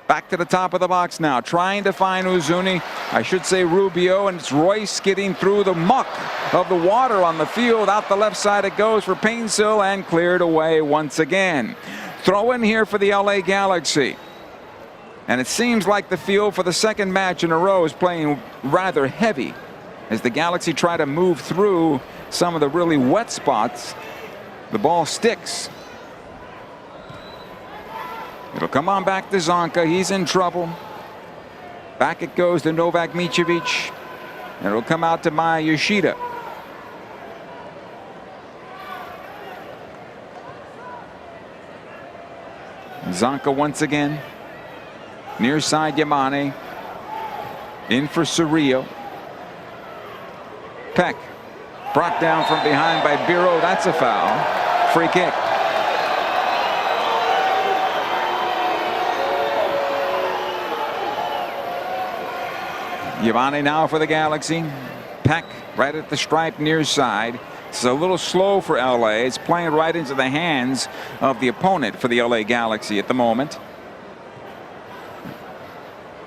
Back to the top of the box now. Trying to find Uzuni. I should say Rubio. And it's Royce getting through the muck of the water on the field. Out the left side it goes for Painsil and cleared away once again. Throw in here for the LA Galaxy. And it seems like the field for the second match in a row is playing rather heavy as the Galaxy try to move through some of the really wet spots. The ball sticks. It'll come on back to Zonka. He's in trouble. Back it goes to Novak Micevic. And it'll come out to Maya Yoshida. Zonka once again. Near side Yamane. In for Cerrillo. Peck. Brought down from behind by Biro. That's a foul. Free kick. Yamane now for the Galaxy. Peck right at the stripe near side. It's a little slow for LA. It's playing right into the hands of the opponent for the LA Galaxy at the moment.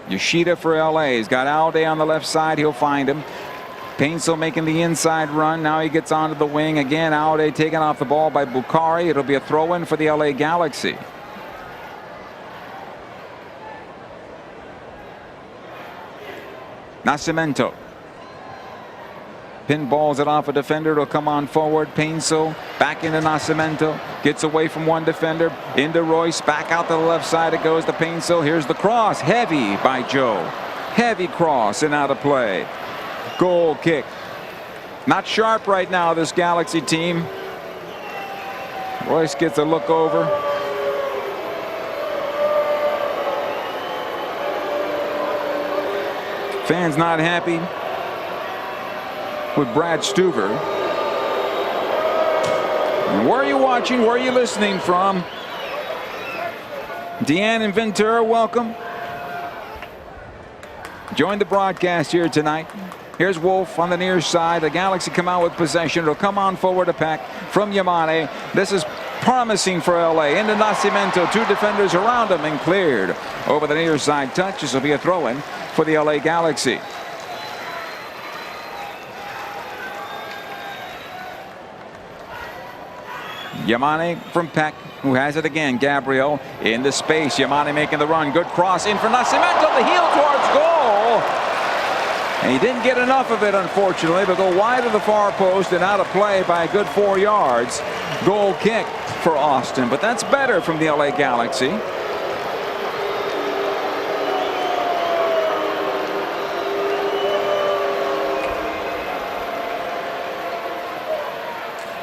Yoshida for LA. He's got Alde on the left side. He'll find him. Painsil making the inside run. Now he gets onto the wing. Again, Alde taken off the ball by Bukhari. It'll be a throw-in for the LA Galaxy. Nascimento. Pinballs it off a defender. It'll come on forward. Painsil back into Nascimento. Gets away from one defender. Into Royce. Back out to the left side. It goes to Painsil. Here's the cross. Heavy by Joe. Heavy cross and out of play. Goal kick. Not sharp right now, this Galaxy team. Royce gets a look over. Fans not happy with Brad Stuver. And where are you watching? Where are you listening from? Deanne and Ventura, welcome. Join the broadcast here tonight. Here's Wolf on the near side. The Galaxy come out with possession. It'll come on forward to Peck from Yamane. This is promising for LA. Into Nascimento. Two defenders around him and cleared. Over the near side touch. This will be a throw-in for the LA Galaxy. Yamane from Peck, who has it again. Gabriel in the space. Yamane making the run. Good cross in for Nascimento. The heel towards goal. And he didn't get enough of it, unfortunately, but go wide of the far post and out of play by a good 4 yards. Goal kick for Austin, but that's better from the LA Galaxy.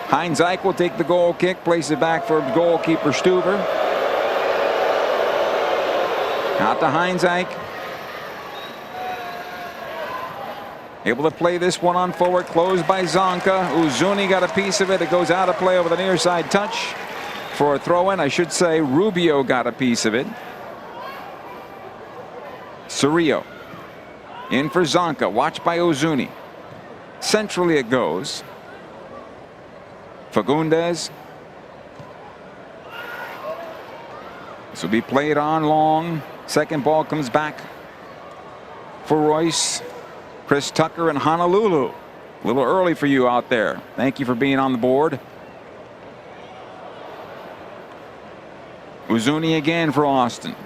Heinz Ike will take the goal kick, place it back for goalkeeper Stuver. Out to Heinz Ike. Able to play this one on forward, closed by Zonka. Uzuni got a piece of it. It goes out of play over the near side touch for a throw-in. I should say Rubio got a piece of it. Cerrillo in for Zonka. Watched by Uzuni. Centrally it goes. Fagundes. This will be played on long. Second ball comes back for Royce. Chris Tucker in Honolulu. A little early for you out there. Thank you for being on the board. Uzuni again for Austin.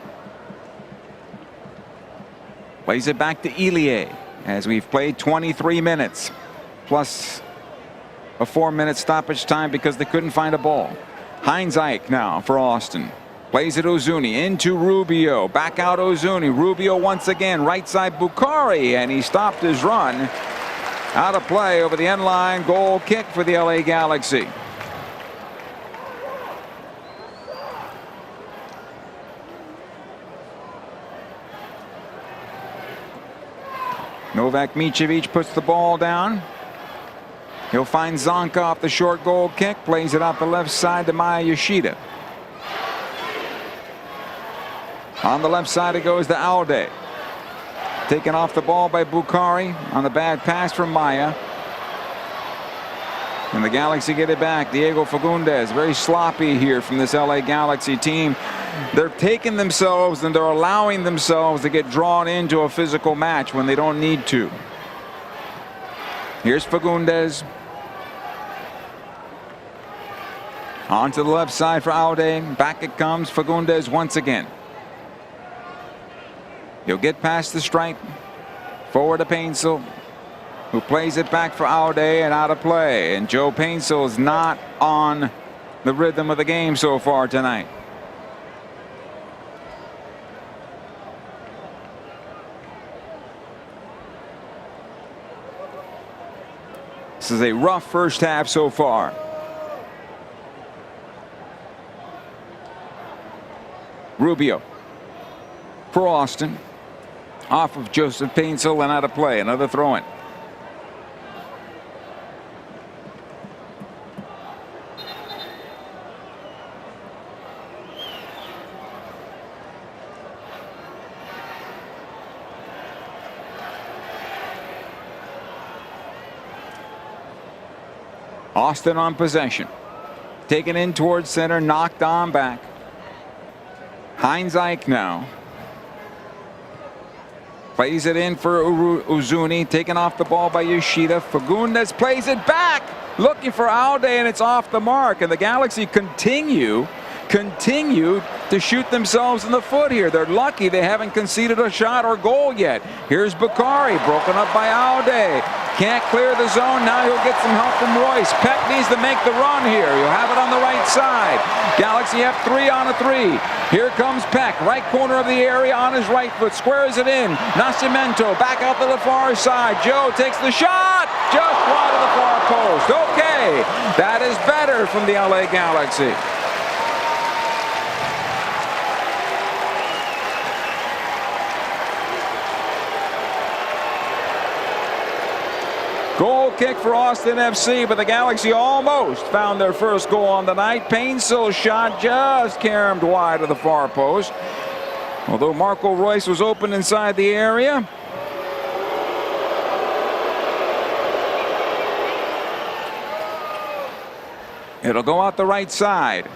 Plays it back to Ilie as we've played 23 minutes. Plus a 4-minute stoppage time because they couldn't find a ball. Heinz Ike now for Austin. Plays it Uzuni into Rubio. Back out Uzuni. Rubio once again. Right side Bukhari. And he stopped his run. Out of play over the end line. Goal kick for the LA Galaxy. Novak Micevic puts the ball down. He'll find Zonka off the short goal kick, plays it out the left side to Maya Yoshida. On the left side it goes to Alde. Taken off the ball by Bukhari on the bad pass from Maya. And the Galaxy get it back. Diego Fagundes, very sloppy here from this LA Galaxy team. They're taking themselves and they're allowing themselves to get drawn into a physical match when they don't need to. Here's Fagundes. On to the left side for Alde. Back it comes. Fagundes once again. He'll get past the stripe. Forward to Painsil, who plays it back for Alde and out of play. And Joe Painsil is not on the rhythm of the game so far tonight. This is a rough first half so far. Rubio for Austin. Off of Joseph Painsil and out of play. Another throw-in. Austin on possession. Taken in towards center, knocked on back. Heinz Ike now. Plays it in for Uzuni. Taken off the ball by Yoshida. Fagundes plays it back. Looking for Alde, and it's off the mark. And the Galaxy continue to shoot themselves in the foot here. They're lucky they haven't conceded a shot or goal yet. Here's Bukhari, broken up by Alde. Can't clear the zone. Now he'll get some help from Royce. Peck needs to make the run here. He'll have it on the right side. Galaxy have 3 on a 3. Here comes Peck, right corner of the area on his right foot. Squares it in. Nascimento back out to the far side. Joe takes the shot. Just wide of the far post. Okay, that is better from the LA Galaxy. Goal kick for Austin FC, but the Galaxy almost found their first goal on the night. Painsil's shot just caromed wide of the far post. Although Marco Royce was open inside the area. It'll go out the right side.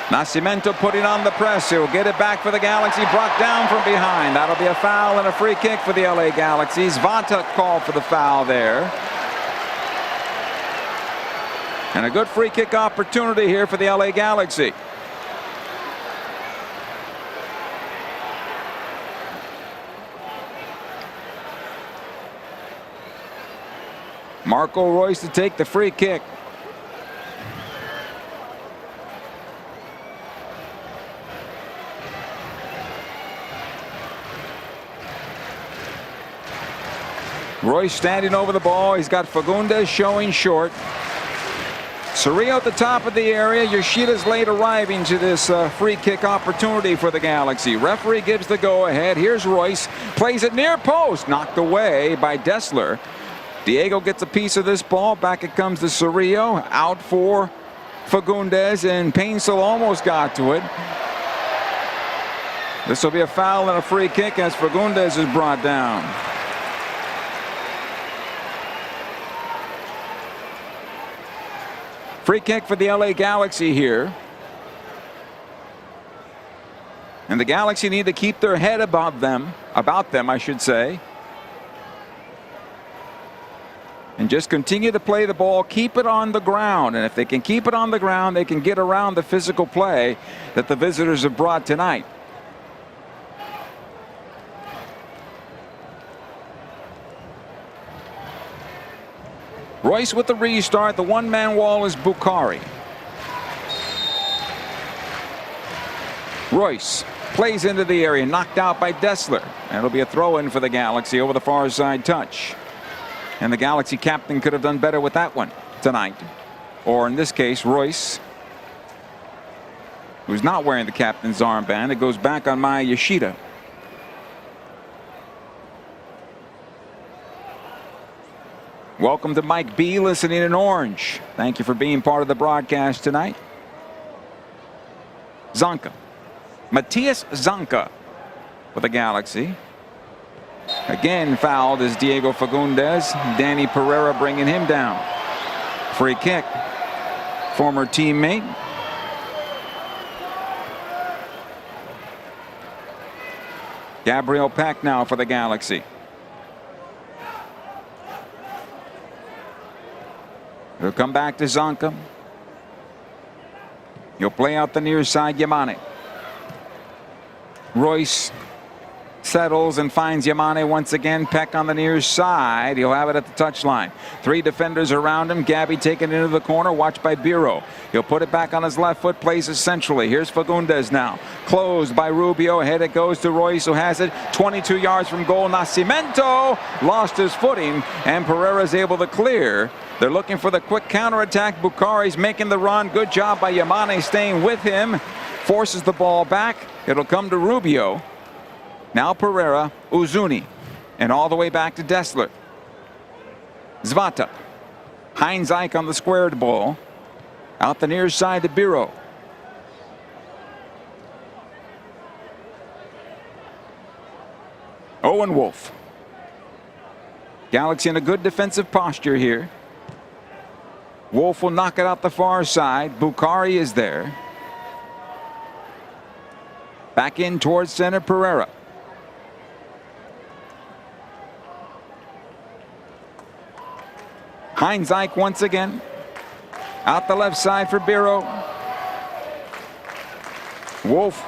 Nascimento putting on the press. He'll get it back for the Galaxy. Brought down from behind. That'll be a foul and a free kick for the LA Galaxy. Zvanta called for the foul there. And a good free kick opportunity here for the LA Galaxy. Marco Royce to take the free kick. Royce standing over the ball. He's got Fagundes showing short. Cerrillo at the top of the area. Yoshida's late arriving to this free kick opportunity for the Galaxy. Referee gives the go-ahead. Here's Royce. Plays it near post. Knocked away by Dessler. Diego gets a piece of this ball. Back it comes to Cerrillo. Out for Fagundes, and Painsil almost got to it. This will be a foul and a free kick as Fagundes is brought down. Free kick for the LA Galaxy here. And the Galaxy need to keep their head about them, I should say. And just continue to play the ball, keep it on the ground. And if they can keep it on the ground, they can get around the physical play that the visitors have brought tonight. Royce with the restart. The one-man wall is Bukhari. Royce plays into the area, knocked out by Dessler. And it'll be a throw-in for the Galaxy over the far side touch. And the Galaxy captain could have done better with that one tonight. Or in this case, Royce, who's not wearing the captain's armband. It goes back on Maya Yoshida. Welcome to Mike B. listening in Orange. Thank you for being part of the broadcast tonight. Zonka. Matthias Zonka for the Galaxy. Again fouled is Diego Fagundes. Danny Pereira bringing him down. Free kick. Former teammate. Gabriel Peck now for the Galaxy. He'll come back to Zonka. He'll play out the near side, Yamane. Royce settles and finds Yamane once again. Peck on the near side. He'll have it at the touchline. 3 defenders around him. Gabby taken into the corner. Watched by Biro. He'll put it back on his left foot. Plays it centrally. Here's Fagundes now. Closed by Rubio. Ahead it goes to Royce, who has it 22 yards from goal. Nascimento lost his footing, and Pereira's able to clear. They're looking for the quick counterattack. Bukhari's making the run. Good job by Yamane staying with him. Forces the ball back. It'll come to Rubio. Now Pereira, Uzuni, and all the way back to Dessler. Zvata. Heinz Ike on the squared ball. Out the near side to Biro. Owen Wolf. Galaxy in a good defensive posture here. Wolf will knock it out the far side. Bukhari is there. Back in towards center, Pereira. Heinz Ike once again. Out the left side for Biro. Wolf.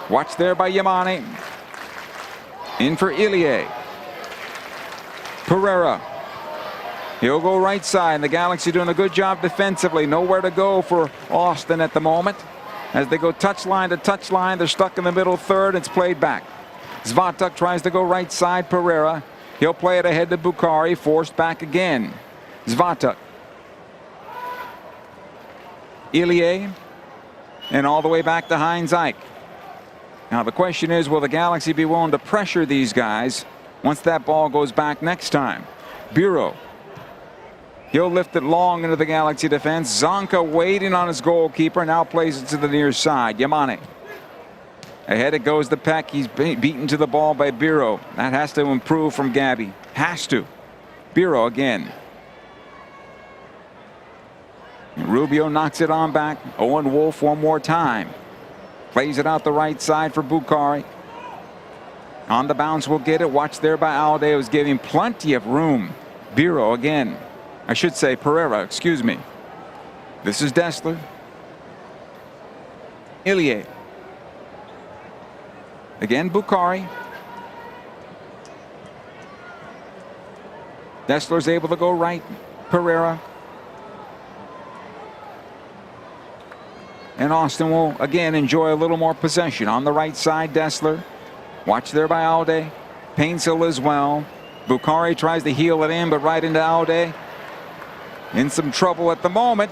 Watched there by Yamane. In for Ilie. Pereira. He'll go right side. The Galaxy doing a good job defensively. Nowhere to go for Austin at the moment. As they go touchline to touchline, they're stuck in the middle third. It's played back. Zvatuk tries to go right side. Pereira. He'll play it ahead to Bukhari. Forced back again. Zvatuk. Ilie. And all the way back to Heinz Ike. Now the question is, will the Galaxy be willing to pressure these guys once that ball goes back next time? Biro. He'll lift it long into the Galaxy defense. Zonka waiting on his goalkeeper. Now plays it to the near side. Yamane. Ahead it goes to Peck. He's beaten to the ball by Biro. That has to improve from Gabby. Has to. Biro again. Rubio knocks it on back. Owen Wolf one more time. Plays it out the right side for Bukhari. On the bounce will get it. Watched there by Alde. It was giving plenty of room. Biro again. I should say Pereira, excuse me. This is Dessler. Ilie. Again Bukhari. Dessler's able to go right. Pereira. And Austin will again enjoy a little more possession. On the right side, Dessler. Watch there by Alde. Painsil as well. Bukhari tries to heel it in, but right into Alde. In some trouble at the moment.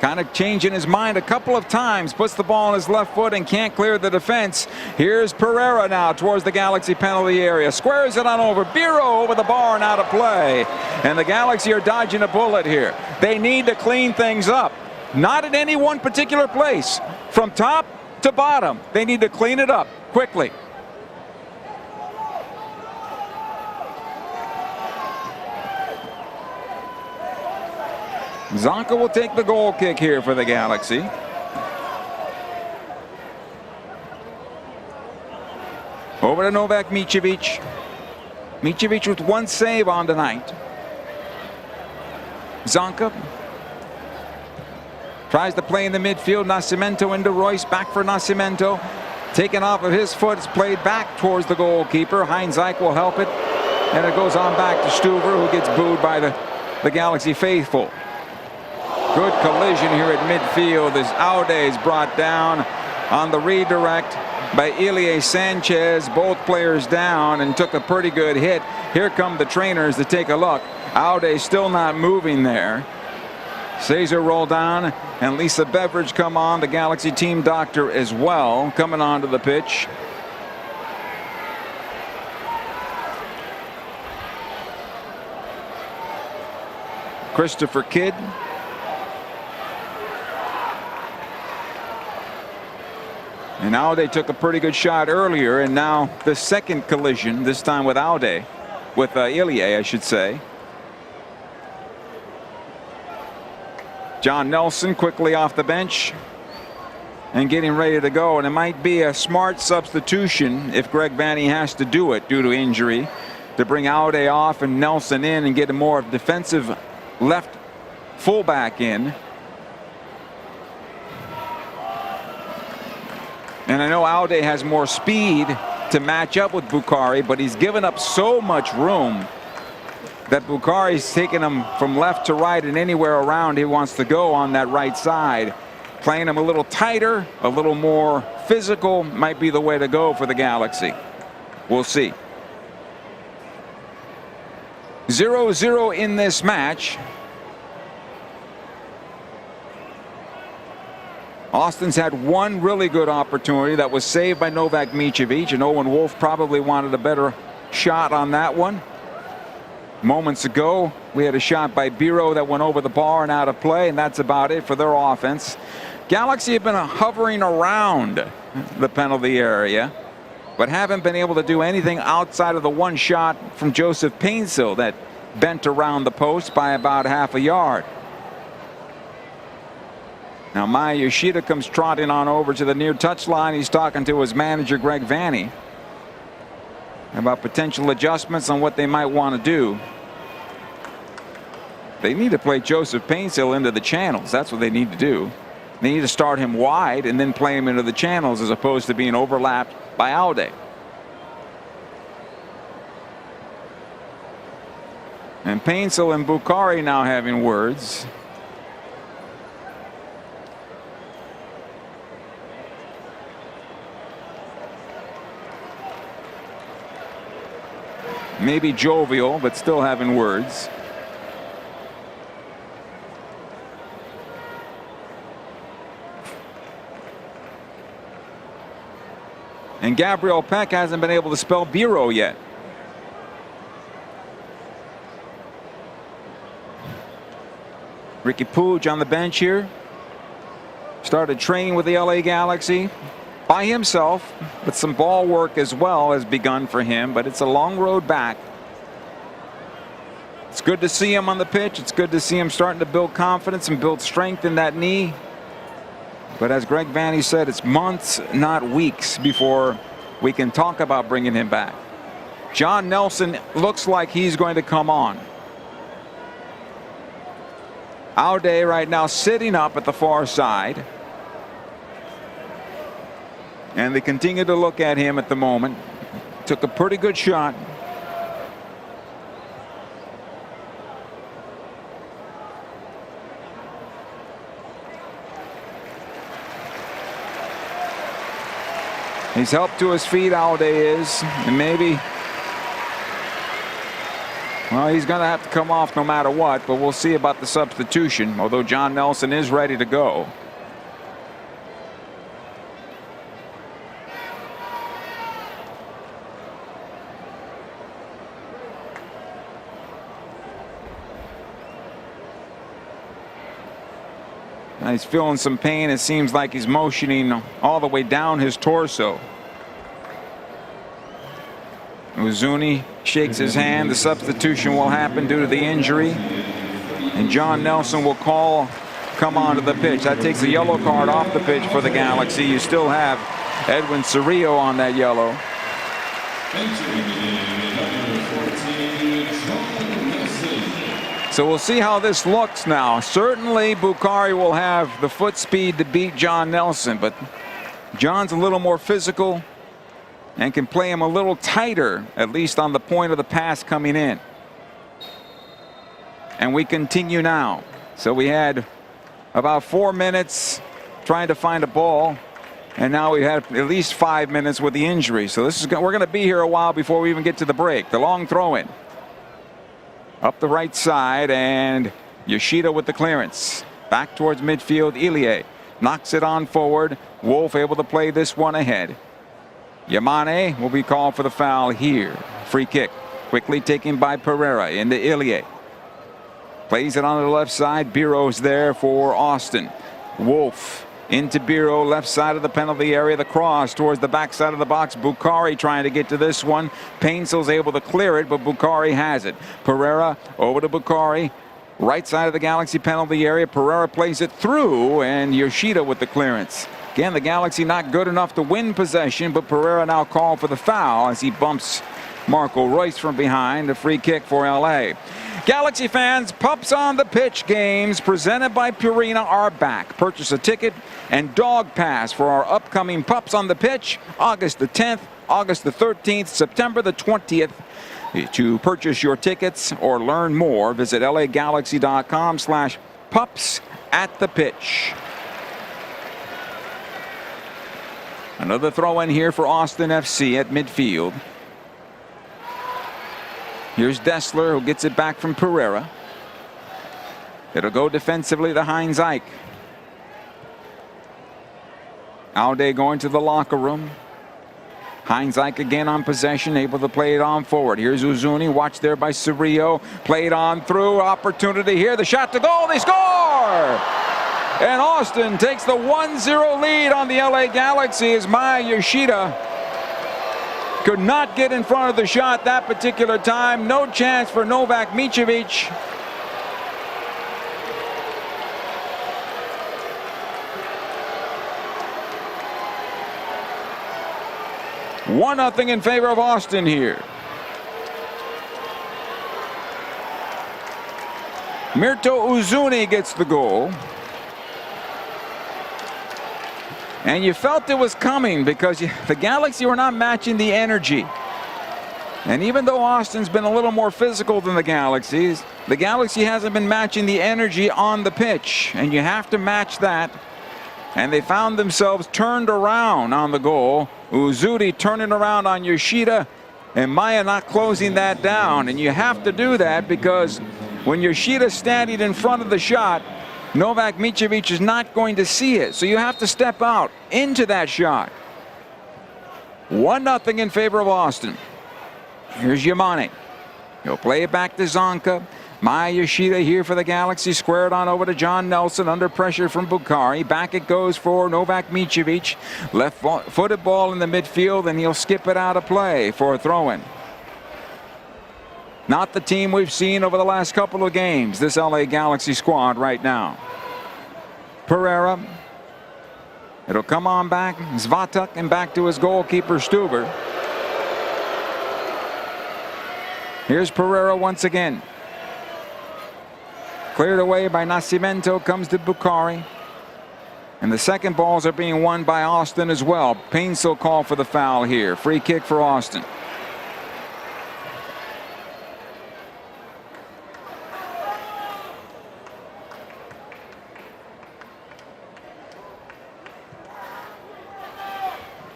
Kind of changing his mind a couple of times. Puts the ball on his left foot and can't clear the defense. Here's Pereira now towards the Galaxy penalty area. Squares it on over. Biro over the bar and out of play. And the Galaxy are dodging a bullet here. They need to clean things up. Not in any one particular place. From top to bottom, they need to clean it up quickly. Zonka will take the goal kick here for the Galaxy. Over to Novak Micevic. Micevic with one save on tonight. Zonka tries to play in the midfield. Nascimento into Royce. Back for Nascimento. Taken off of his foot. It's played back towards the goalkeeper. Heinz Ike will help it. And it goes on back to Stuver, who gets booed by the Galaxy faithful. Good collision here at midfield as Aude is brought down on the redirect by Ilie Sanchez. Both players down and took a pretty good hit. Here come the trainers to take a look. Aude still not moving there. Cesar rolled down and Lisa Beveridge come on, the Galaxy team doctor as well, coming onto the pitch. Christopher Kidd. And Aude took a pretty good shot earlier, and now the second collision, this time with Aude, with Ilie, I should say. John Nelson quickly off the bench and getting ready to go, and it might be a smart substitution if Greg Vanney has to do it due to injury, to bring Aude off and Nelson in and get a more defensive left fullback in. And I know Aude has more speed to match up with Bukhari, but he's given up so much room that Bukhari's taking him from left to right and anywhere around he wants to go on that right side. Playing him a little tighter, a little more physical might be the way to go for the Galaxy. We'll see. 0-0 in this match. Austin's had one really good opportunity that was saved by Novak Micevic, and Owen Wolf probably wanted a better shot on that one. Moments ago, we had a shot by Biro that went over the bar and out of play, and that's about it for their offense. Galaxy have been hovering around the penalty area, but haven't been able to do anything outside of the one shot from Joseph Painsil that bent around the post by about half a yard. Now Maya Yoshida comes trotting on over to the near touchline. He's talking to his manager Greg Vanney about potential adjustments on what they might want to do. They need to play Joseph Painsil into the channels. That's what they need to do. They need to start him wide and then play him into the channels as opposed to being overlapped by Aude. And Painsil and Bukhari now having words. Maybe jovial, but still having words. And Gabriel Peck hasn't been able to spell Biro yet. Ricky Puig on the bench here. Started training with the LA Galaxy by himself, but some ball work as well has begun for him, but it's a long road back. It's good to see him on the pitch. It's good to see him starting to build confidence and build strength in that knee. But as Greg Vanney said, it's months, not weeks, before we can talk about bringing him back. John Nelson looks like he's going to come on. Aude right now sitting up at the far side. And they continue to look at him at the moment. Took a pretty good shot. He's helped to his feet, Aude is. And maybe, well, he's going to have to come off no matter what, but we'll see about the substitution, although John Nelson is ready to go. He's feeling some pain. It seems like he's motioning all the way down his torso. Uzuni shakes his hand. The substitution will happen due to the injury. And John Nelson will come onto the pitch. That takes a yellow card off the pitch for the Galaxy. You still have Edwin Cerrillo on that yellow. So we'll see how this looks now. Certainly Bukhari will have the foot speed to beat John Nelson, but John's a little more physical and can play him a little tighter, at least on the point of the pass coming in. And we continue now. So we had about 4 minutes trying to find a ball, and now we had at least 5 minutes with the injury. So we're going to be here a while before we even get to the break. The long throw in. Up the right side, and Yoshida with the clearance. Back towards midfield, Ilie knocks it on forward. Wolf able to play this one ahead. Yamane will be called for the foul here. Free kick quickly taken by Pereira into Ilie. Plays it on the left side. Biro's there for Austin. Wolf into Biro, left side of the penalty area. The cross towards the backside of the box. Bukhari trying to get to this one. Painsel's able to clear it, but Bukhari has it. Pereira over to Bukhari. Right side of the Galaxy penalty area. Pereira plays it through, and Yoshida with the clearance. Again, the Galaxy not good enough to win possession, but Pereira now called for the foul as he bumps Marco Royce from behind. A free kick for LA. Galaxy fans, Pups on the Pitch games presented by Purina are back. Purchase a ticket and dog pass for our upcoming Pups on the Pitch, August the 10th, August the 13th, September the 20th. To purchase your tickets or learn more, visit lagalaxy.com/pups at the pitch. Another throw in here for Austin FC at midfield. Here's Dessler, who gets it back from Pereira. It'll go defensively to Heinz Ike. Aude going to the locker room. Heinz Ike again on possession, able to play it on forward. Here's Uzuni, watched there by Cerrillo. Played on through, opportunity here. The shot to goal, they score! And Austin takes the 1-0 lead on the LA Galaxy as Maya Yoshida could not get in front of the shot that particular time. No chance for Novak Micevic. One nothing in favor of Austin here. Mirto Uzuni gets the goal. And you felt it was coming because the Galaxy were not matching the energy. And even though Austin's been a little more physical than the Galaxy hasn't been matching the energy on the pitch. And you have to match that. And they found themselves turned around on the goal. Uzuni turning around on Yoshida, and Maya not closing that down. And you have to do that because when Yoshida's standing in front of the shot, Novak Micevic is not going to see it. So you have to step out into that shot. 1-0 in favor of Austin. Here's Yamane. He'll play it back to Zonka. Maya Yoshida here for the Galaxy, squared on over to John Nelson, under pressure from Bukhari. Back it goes for Novak Micevic. Left-footed ball in the midfield, and he'll skip it out of play for a throw-in. Not the team we've seen over the last couple of games, this LA Galaxy squad right now. Pereira. It'll come on back. Zvatak, and back to his goalkeeper, Stuber. Here's Pereira once again. Cleared away by Nascimento, comes to Bukhari. And the second balls are being won by Austin as well. Painsil call for the foul here. Free kick for Austin.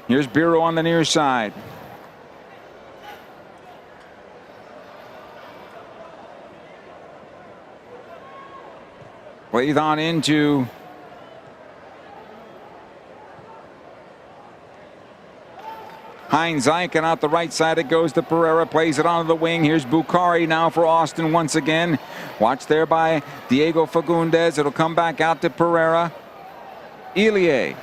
Here's Biro on the near side. Plays on into Heinz Ike, and out the right side it goes to Pereira. Plays it onto the wing. Here's Bukhari now for Austin once again. Watched there by Diego Fagundes. It'll come back out to Pereira. Ilie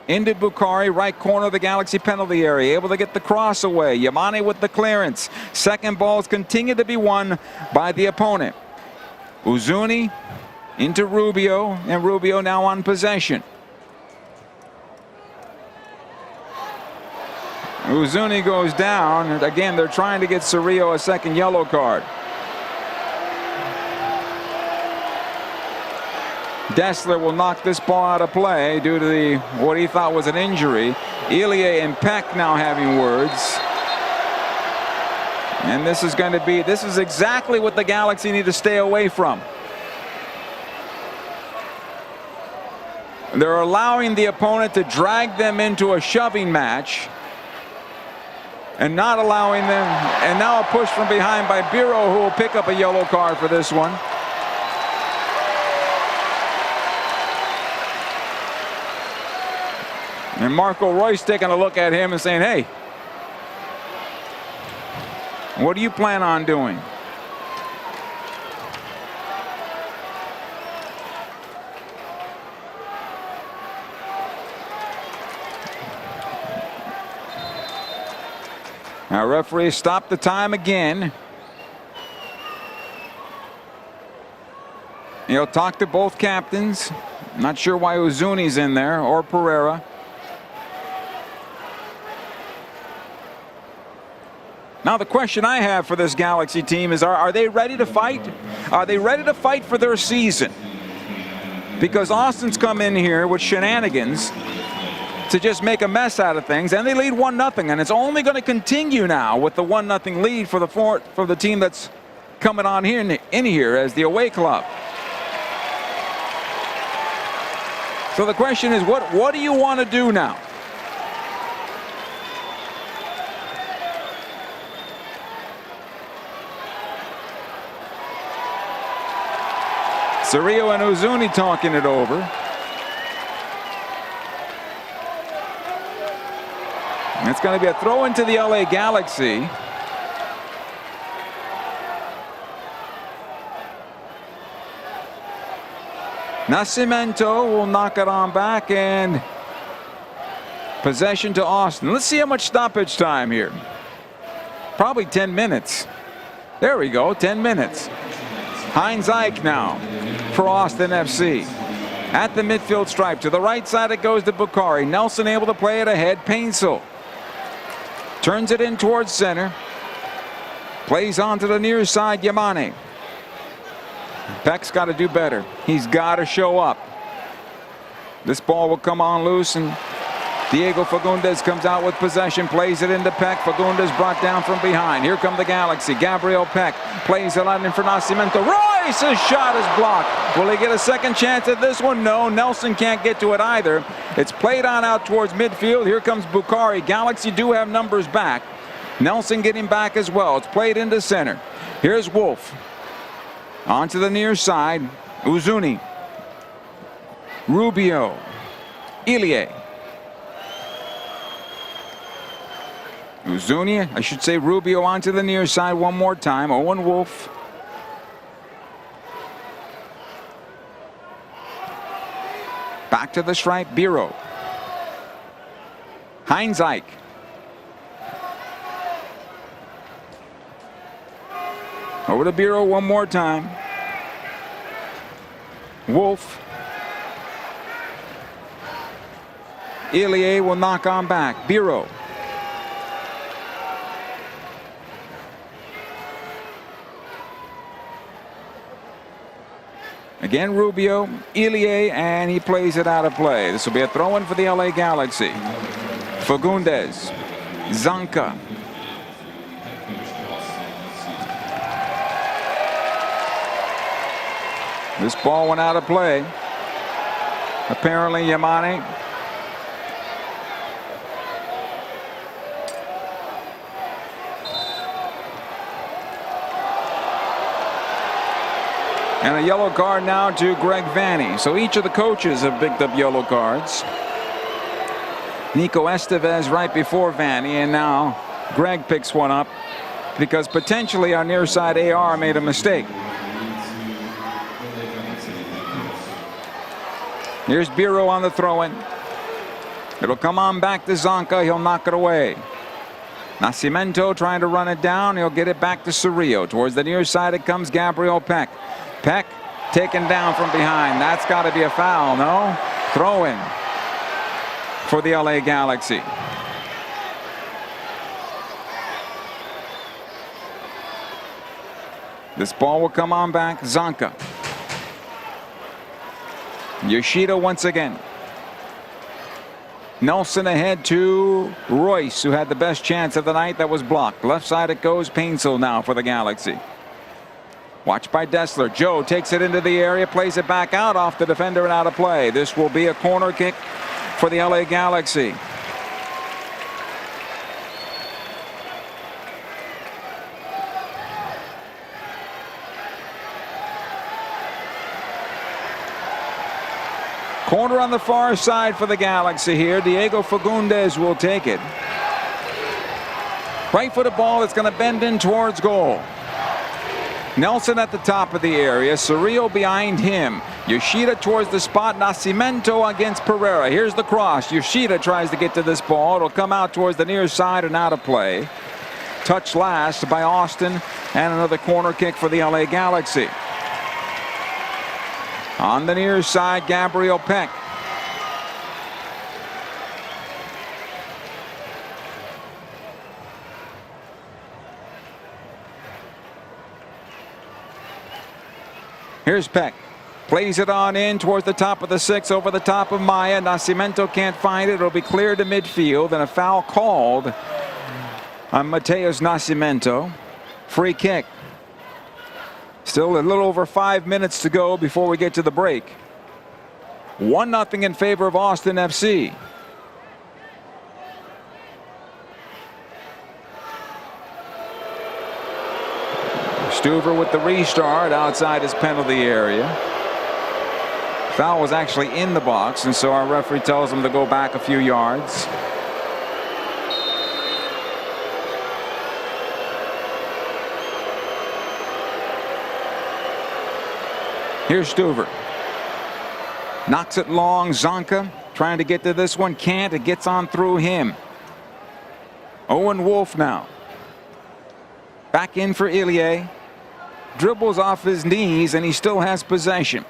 into Bukhari, right corner of the Galaxy penalty area, able to get the cross away. Yamane with the clearance. Second balls continue to be won by the opponent. Uzuni into Rubio, and Rubio now on possession. Uzuni goes down, and again they're trying to get Cerrillo a second yellow card. Dessler will knock this ball out of play due to what he thought was an injury. Ilie and Peck now having words. And this is exactly what the Galaxy need to stay away from. They're allowing the opponent to drag them into a shoving match and not allowing them, and now a push from behind by Biro, who will pick up a yellow card for this one. And Marco Royce taking a look at him and saying, hey, what do you plan on doing? Our referee stopped the time again. He'll talk to both captains. Not sure why Uzuni's in there or Pereira. Now the question I have for this Galaxy team is, are they ready to fight? Are they ready to fight for their season? Because Austin's come in here with shenanigans to just make a mess out of things, and they lead 1-0, and it's only going to continue now with the 1-0 lead for the team that's coming on here in here as the away club. So the question is, what do you want to do now? Cerrillo and Uzuni talking it over. And it's going to be a throw into the LA Galaxy. Nascimento will knock it on back, and possession to Austin. Let's see how much stoppage time here. Probably 10 minutes. There we go, 10 minutes. Heinz Ike now for Austin FC. At the midfield stripe. To the right side it goes to Bukhari. Nelson able to play it ahead. Painsil turns it in towards center. Plays on to the near side. Yamane. Peck's got to do better. He's got to show up. This ball will come on loose, and Diego Fagundes comes out with possession, plays it into Peck. Fagundes brought down from behind. Here come the Galaxy. Gabriel Peck plays it out in for Nascimento. Royce's shot is blocked. Will he get a second chance at this one? No, Nelson can't get to it either. It's played on out towards midfield. Here comes Bukhari. Galaxy do have numbers back. Nelson getting back as well. It's played into center. Here's Wolf. Onto the near side. Uzuni. Rubio. Ilie. Uzuni, I should say Rubio onto the near side one more time. Owen Wolf. Back to the stripe, Biro. Heinz Ike. Over to Biro one more time. Wolf. Ilie will knock on back. Biro. Again, Rubio, Ilie, and he plays it out of play. This will be a throw-in for the LA Galaxy. Fagundes, Zanka. This ball went out of play. Apparently, Yamane. And a yellow card now to Greg Vanny. So each of the coaches have picked up yellow cards. Nico Estevez right before Vanny, and now Greg picks one up because potentially our near side AR made a mistake. Here's Biro on the throw-in. It'll come on back to Zanka. He'll knock it away. Nascimento trying to run it down. He'll get it back to Cerrillo. Towards the near side it comes Gabriel Peck. Peck taken down from behind. That's got to be a foul, no? Throw-in for the LA Galaxy. This ball will come on back. Zanka. Yoshida once again. Nelson ahead to Royce, who had the best chance of the night. That was blocked. Left side it goes. Painsil now for the Galaxy. Watched by Dessler. Joe takes it into the area, plays it back out off the defender and out of play. This will be a corner kick for the LA Galaxy. Corner on the far side for the Galaxy here. Diego Fagundes will take it. Right footed ball. It's going to bend in towards goal. Nelson at the top of the area. Cerrillo behind him. Yoshida towards the spot. Nascimento against Pereira. Here's the cross. Yoshida tries to get to this ball. It'll come out towards the near side and out of play. touched last by Austin, and another corner kick for the LA Galaxy. On the near side, Gabriel Peck. Here's Peck. Plays it on in towards the top of the 6, over the top of Maya. Nascimento can't find it. It'll be cleared to midfield, and a foul called on Mateus Nascimento. Free kick. Still a little over 5 minutes to go before we get to the break. 1-0 in favor of Austin FC. Stuver with the restart outside his penalty area. Foul was actually in the box, and so our referee tells him to go back a few yards. Here's Stuver. Knocks it long. Zonka trying to get to this one. Can't. It gets on through him. Owen Wolf now. Back in for Ilie. Dribbles off his knees, and he still has possession.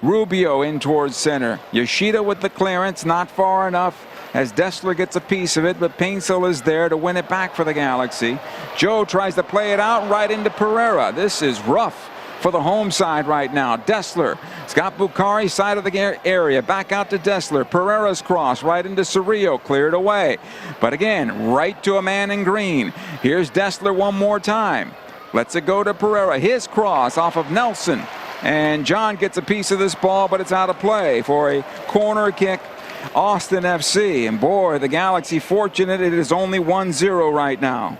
Rubio in towards center. Yoshida with the clearance, not far enough as Dessler gets a piece of it, but Painsil is there to win it back for the Galaxy. Joe tries to play it out right into Pereira. This is rough for the home side right now. Dessler. Scott Bukhari, side of the area. Back out to Dessler. Pereira's cross right into Cerrillo. Cleared away. But again, right to a man in green. Here's Dessler one more time. Lets it go to Pereira. His cross off of Nelson. And John gets a piece of this ball, but it's out of play for a corner kick. Austin FC. And boy, the Galaxy fortunate it is only 1-0 right now.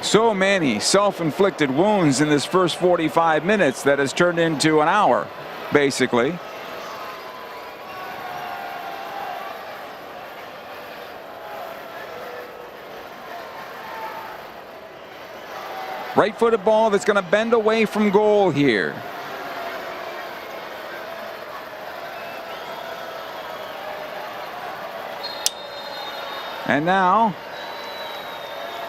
So many self-inflicted wounds in this first 45 minutes that has turned into an hour, basically. Right-footed ball that's going to bend away from goal here. And now,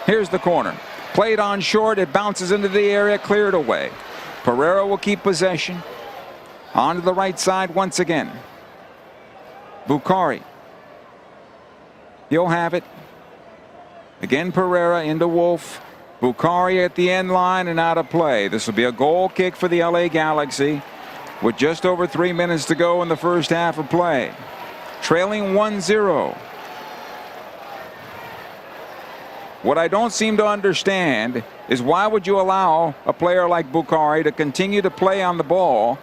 here's the corner. Played on short, it bounces into the area, cleared away. Pereira will keep possession. On to the right side once again. Bukhari. He'll have it. Again Pereira into Wolf. Bukhari at the end line and out of play. This will be a goal kick for the LA Galaxy with just over 3 minutes to go in the first half of play. Trailing 1-0. What I don't seem to understand is why would you allow a player like Bukhari to continue to play on the ball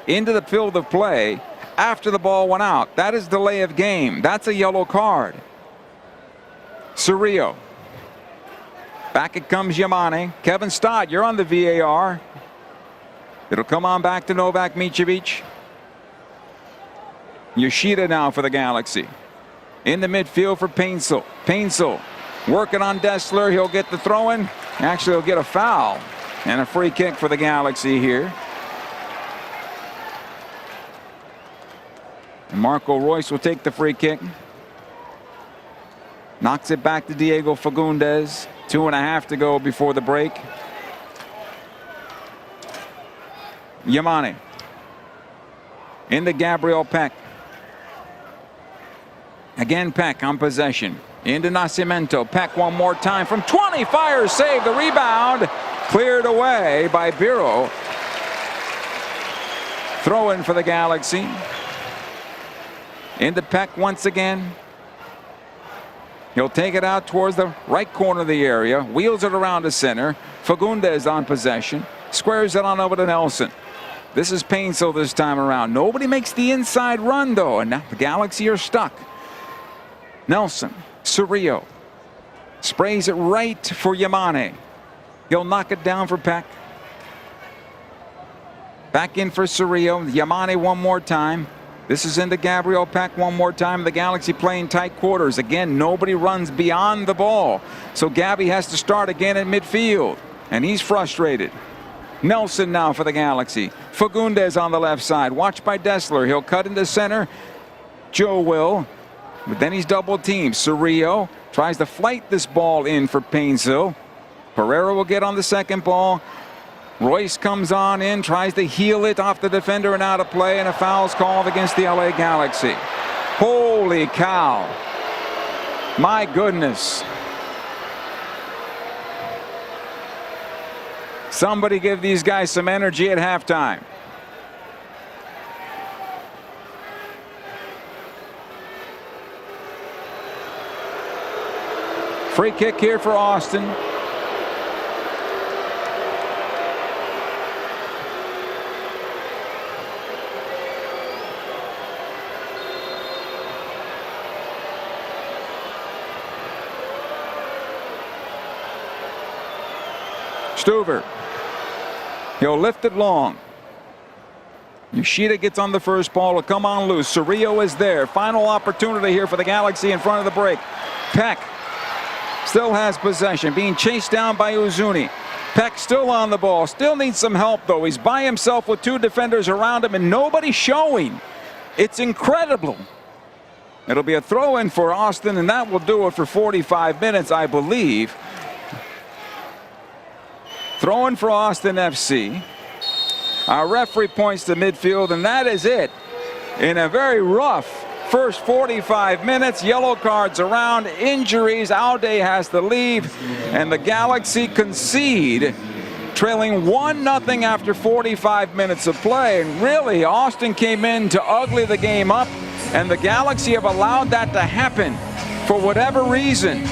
into the field of play after the ball went out? That is delay of game. That's a yellow card. Cerrillo. Back it comes Yamane. Kevin Stott, you're on the VAR. It'll come on back to Novak Micevic. Yoshida now for the Galaxy. In the midfield for Painsil. Painsil working on Dessler. He'll get the throw in. Actually, he'll get a foul. And a free kick for the Galaxy here. And Marco Royce will take the free kick. Knocks it back to Diego Fagundes. 2.5 to go before the break. Yamane. Into Gabriel Peck. Again Peck on possession. Into Nascimento. Peck one more time from 20. Fires save. The rebound. Cleared away by Biro. Throw in for the Galaxy. Into Peck once again. He'll take it out towards the right corner of the area. Wheels it around to center. Fagundes on possession. Squares it on over to Nelson. This is Painsil this time around. Nobody makes the inside run though. And now the Galaxy are stuck. Nelson. Cerrillo. Sprays it right for Yamane. He'll knock it down for Peck. Back in for Cerrillo. Yamane one more time. This is into Gabriel Peck one more time. The Galaxy playing tight quarters. Again, nobody runs beyond the ball. So Gabby has to start again in midfield. And he's frustrated. Nelson now for the Galaxy. Fagundes on the left side. Watched by Dessler. He'll cut into center. Joe will. but then he's double teamed. Cerrillo tries to flight this ball in for Painsil. Pereira will get on the second ball. Royce comes on in, tries to heel it off the defender and out of play, and a foul's called against the LA Galaxy. Holy cow. My goodness. Somebody give these guys some energy at halftime. Free kick here for Austin. Stuver. He'll lift it long. Yoshida gets on the first ball to come on loose. Cerrillo is there. Final opportunity here for the Galaxy in front of the break. Peck still has possession, being chased down by Uzuni. Peck still on the ball. Still needs some help, though. He's by himself with two defenders around him and nobody showing. It's incredible. It'll be a throw-in for Austin, and that will do it for 45 minutes, I believe. Throw-in for Austin FC. Our referee points to midfield, and that is it. In a very rough first 45 minutes, yellow cards around, injuries, Aude has to leave, and the Galaxy concede, trailing 1-0 after 45 minutes of play. And really, Austin came in to ugly the game up, and the Galaxy have allowed that to happen for whatever reason.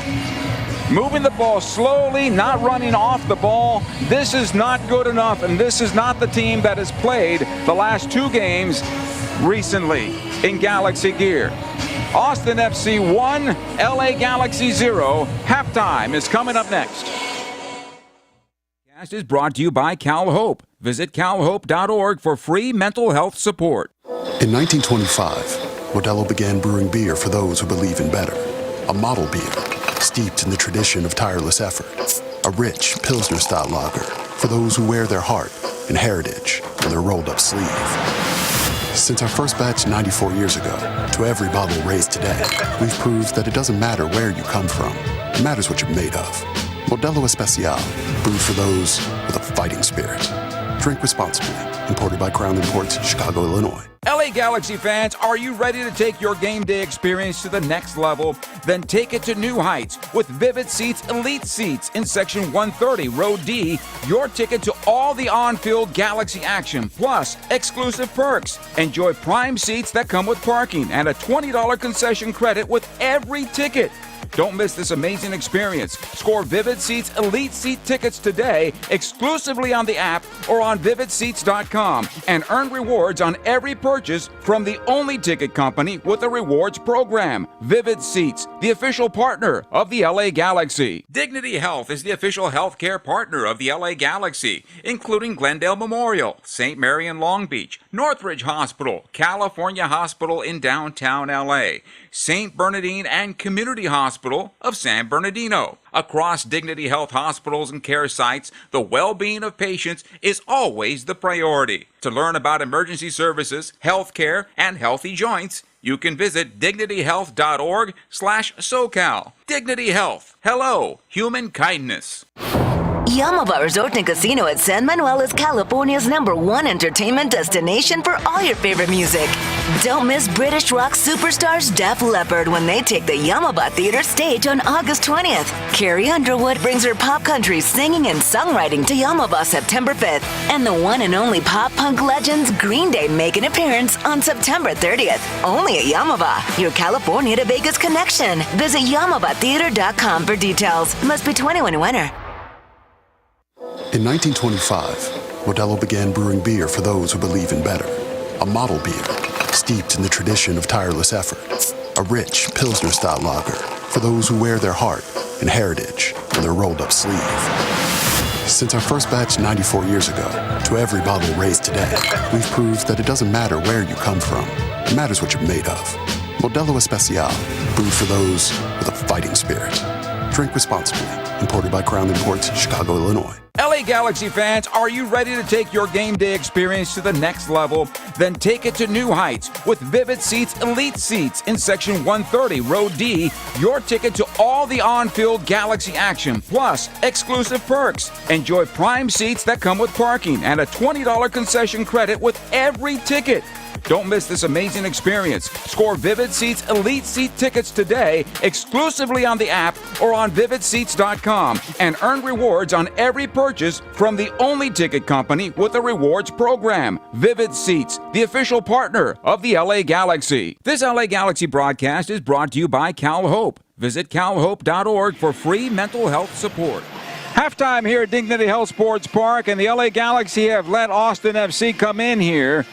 Moving the ball slowly, not running off the ball. This is not good enough, and this is not the team that has played the last two games recently in Galaxy gear. Austin FC 1, LA Galaxy 0. Halftime is coming up next. Cast is brought to you by Cal Hope. Visit calhope.org for free mental health support. In 1925, Modelo began brewing beer for those who believe in better. A model beer, steeped in the tradition of tireless effort. A rich Pilsner-style lager for those who wear their heart and heritage on their rolled-up sleeve. Since our first batch 94 years ago, to every bottle raised today, we've proved that it doesn't matter where you come from. It matters what you're made of. Modelo Especial, brewed for those with a fighting spirit. Drink responsibly. Imported by Crown Imports, Chicago, Illinois. LA Galaxy fans, are you ready to take your game day experience to the next level? Then take it to new heights with Vivid Seats Elite Seats in Section 130, Row D. Your ticket to all the on-field Galaxy action, plus exclusive perks. Enjoy prime seats that come with parking and a $20 concession credit with every ticket. Don't miss this amazing experience. Score Vivid Seats Elite Seat tickets today exclusively on the app or on vividseats.com and earn rewards on every purchase from the only ticket company with a rewards program. Vivid Seats, the official partner of the LA Galaxy. Dignity Health is the official healthcare partner of the LA Galaxy, including Glendale Memorial, St. Mary in Long Beach, Northridge Hospital, California Hospital in downtown LA, St. Bernardine and Community Hospital of San Bernardino. Across Dignity Health hospitals and care sites, the well-being of patients is always the priority. To learn about emergency services, health care, and healthy joints, you can visit dignityhealth.org/SoCal. Dignity Health. Hello, human kindness. Yamava Resort and Casino at San Manuel is California's #1 entertainment destination for all your favorite music. Don't miss British rock superstars Def Leppard when they take the Yamava Theater stage on August 20th. Carrie Underwood brings her pop country singing and songwriting to Yamava September 5th. And the one and only pop punk legends Green Day make an appearance on September 30th. Only at Yamava, your California to Vegas connection. Visit YamavaTheater.com for details. Must be 21 and winner. In 1925, Modelo began brewing beer for those who believe in better. A model beer, steeped in the tradition of tireless effort. A rich Pilsner-style lager for those who wear their heart and heritage on their rolled-up sleeve. Since our first batch 94 years ago, to every bottle raised today, we've proved that it doesn't matter where you come from. It matters what you're made of. Modelo Especial, brewed for those with a fighting spirit. Drink responsibly. Imported by Crown Imports, Chicago, Illinois. LA LA Galaxy fans, are you ready to take your game day experience to the next level? Then take it to new heights with Vivid Seats Elite Seats in Section 130, Row D. Your ticket to all the on-field Galaxy action, plus exclusive perks. Enjoy prime seats that come with parking and a $20 concession credit with every ticket. Don't miss this amazing experience. Score Vivid Seats Elite Seat tickets today exclusively on the app or on vividseats.com and earn rewards on every purchase from the only ticket company with a rewards program. Vivid Seats, the official partner of the LA Galaxy. This LA Galaxy broadcast is brought to you by Cal Hope. Visit calhope.org for free mental health support. Halftime here at Dignity Health Sports Park, and the LA Galaxy have let Austin FC come in here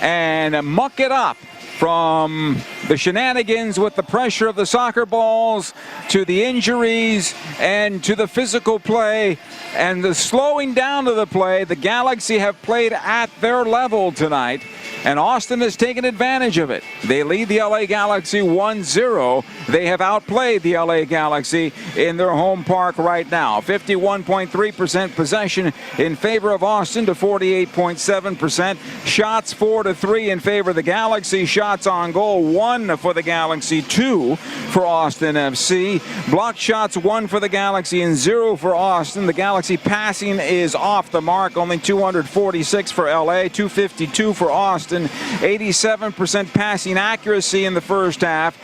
and muck it up, from the shenanigans with the pressure of the soccer balls to the injuries and to the physical play and the slowing down of the play. The Galaxy have played at their level tonight, and Austin has taken advantage of it. They lead the LA Galaxy 1-0. They have outplayed the LA Galaxy in their home park right now. 51.3% possession in favor of Austin to 48.7%. Shots 4-3 in favor of the Galaxy. Shots on goal 1 for the Galaxy, 2 for Austin FC. Blocked shots 1 for the Galaxy and 0 for Austin. The Galaxy passing is off the mark, only 246 for LA, 252 for Austin. 87% passing accuracy in the first half.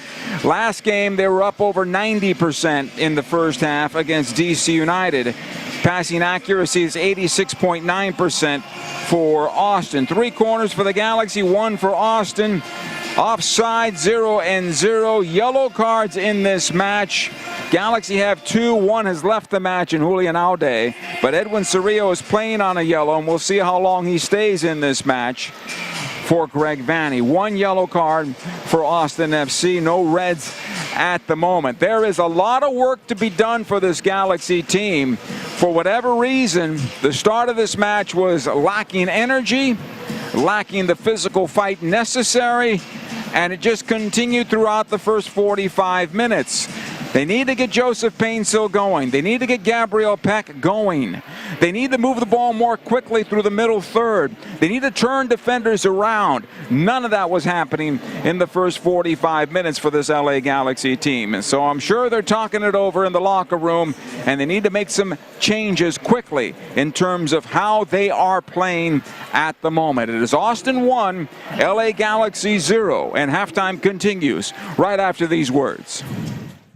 Last game they were up over 90% in the first half against DC United. Passing accuracy is 86.9% for Austin. 3 corners for the Galaxy, 1 for Austin. Offside, 0-0. Yellow cards in this match. Galaxy have 2. 1 has left the match in Julian Aude. But Edwin Cerrillo is playing on a yellow, and we'll see how long he stays in this match for Greg Vanny. 1 yellow card for Austin FC. No reds at the moment. There is a lot of work to be done for this Galaxy team. For whatever reason, the start of this match was lacking energy, lacking the physical fight necessary, and it just continued throughout the first 45 minutes. They need to get Joseph Painsil going. They need to get Gabriel Peck going. They need to move the ball more quickly through the middle third. They need to turn defenders around. None of that was happening in the first 45 minutes for this LA Galaxy team. And so I'm sure they're talking it over in the locker room, and they need to make some changes quickly in terms of how they are playing at the moment. It is Austin 1, LA Galaxy 0, and halftime continues right after these words.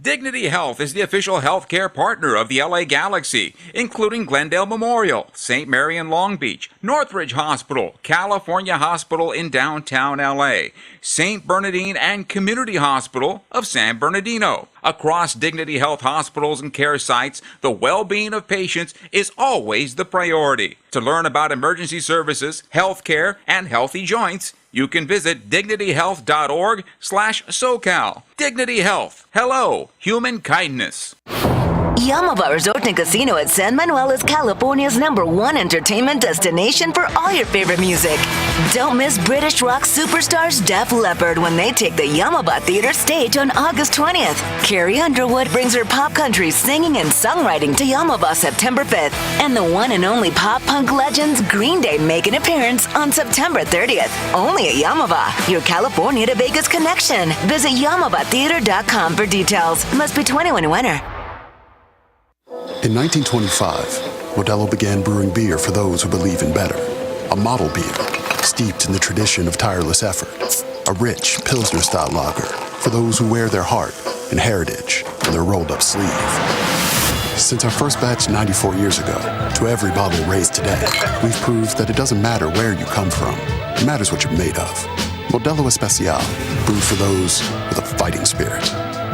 Dignity Health is the official healthcare partner of the LA Galaxy, including Glendale Memorial, St. Mary in Long Beach, Northridge Hospital, California Hospital in downtown LA, St. Bernardine and Community Hospital of San Bernardino. Across Dignity Health hospitals and care sites, the well-being of patients is always the priority. To learn about emergency services, healthcare, and healthy joints, you can visit dignityhealth.org/SoCal. Dignity Health. Hello, human kindness. Yamava Resort and Casino at San Manuel is California's #1 entertainment destination for all your favorite music. Don't miss British rock superstars Def Leppard when they take the Yamava Theater stage on August 20th. Carrie Underwood brings her pop country singing and songwriting to Yamava September 5th. And the one and only pop punk legends Green Day make an appearance on September 30th. Only at Yamava, your California to Vegas connection. Visit YamavaTheater.com for details. Must be 21 and winner. In 1925, Modelo began brewing beer for those who believe in better. A model beer, steeped in the tradition of tireless effort. A rich Pilsner-style lager for those who wear their heart and heritage on their rolled-up sleeve. Since our first batch 94 years ago, to every bottle raised today, we've proved that it doesn't matter where you come from. It matters what you're made of. Modelo Especial, brewed for those with a fighting spirit.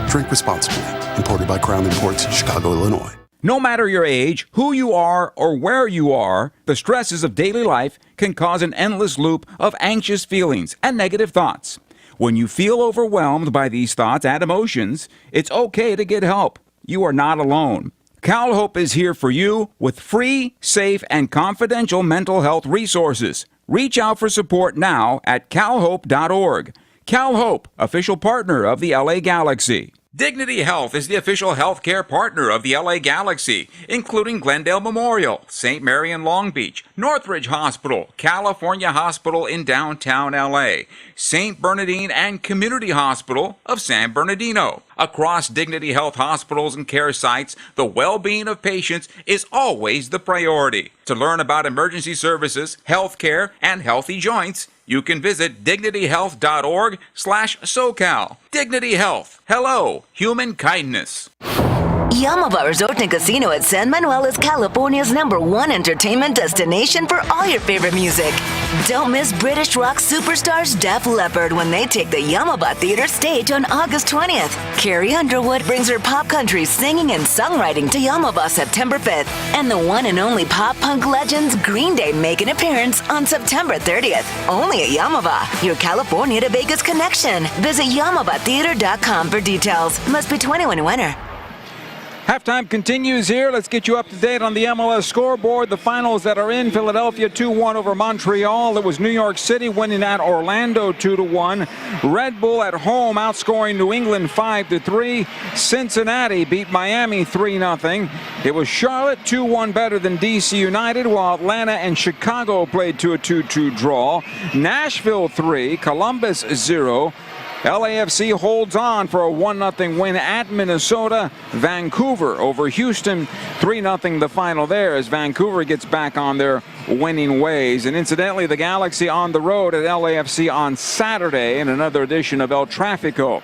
Drink responsibly. Imported by Crown Imports, Chicago, Illinois. No matter your age, who you are, or where you are, the stresses of daily life can cause an endless loop of anxious feelings and negative thoughts. When you feel overwhelmed by these thoughts and emotions, it's okay to get help. You are not alone. Cal Hope is here for you with free, safe, and confidential mental health resources. Reach out for support now at calhope.org. Cal Hope, official partner of the LA Galaxy. Dignity Health is the official healthcare partner of the LA Galaxy, including Glendale Memorial, St. Mary in Long Beach, Northridge Hospital, California Hospital in downtown LA, St. Bernardine and Community Hospital of San Bernardino. Across Dignity Health hospitals and care sites, the well-being of patients is always the priority. To learn about emergency services, healthcare, and healthy joints, you can visit dignityhealth.org/SoCal. Dignity Health. Hello, human kindness. Yamava Resort and Casino at San Manuel is California's #1 entertainment destination for all your favorite music. Don't miss British rock superstars Def Leppard when they take the Yamava Theater stage on August 20th. Carrie Underwood brings her pop country singing and songwriting to Yamava September 5th. And the one and only pop punk legends Green Day make an appearance on September 30th. Only at Yamava, your California to Vegas connection. Visit YamavaTheater.com for details. Must be 21 and winner. Halftime continues here. Let's get you up to date on the MLS scoreboard. The finals that are in: Philadelphia 2-1 over Montreal. It was New York City winning at Orlando 2-1. Red Bull at home outscoring New England 5-3. Cincinnati beat Miami 3-0. It was Charlotte 2-1 better than DC United, while Atlanta and Chicago played to a 2-2 draw. Nashville 3, Columbus 0. LAFC holds on for a 1-0 win at Minnesota. Vancouver over Houston, 3-0 the final there as Vancouver gets back on their winning ways. And incidentally, the Galaxy on the road at LAFC on Saturday in another edition of El Tráfico.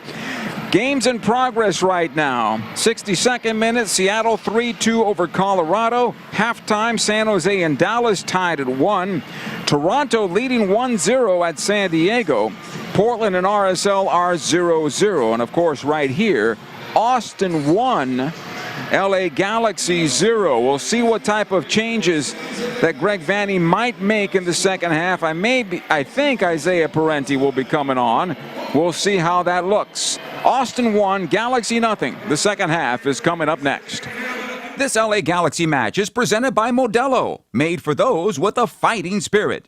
Games in progress right now. 62nd minute, Seattle 3-2 over Colorado. Halftime, San Jose and Dallas tied at 1. Toronto leading 1-0 at San Diego. Portland and RSL are 0-0. And of course, right here, Austin 1, LA Galaxy 0. We'll see what type of changes that Greg Vanney might make in the second half. I think Isaiah Parenti will be coming on. We'll see how that looks. Austin 1, Galaxy 0. The second half is coming up next. This LA Galaxy match is presented by Modelo, made for those with a fighting spirit.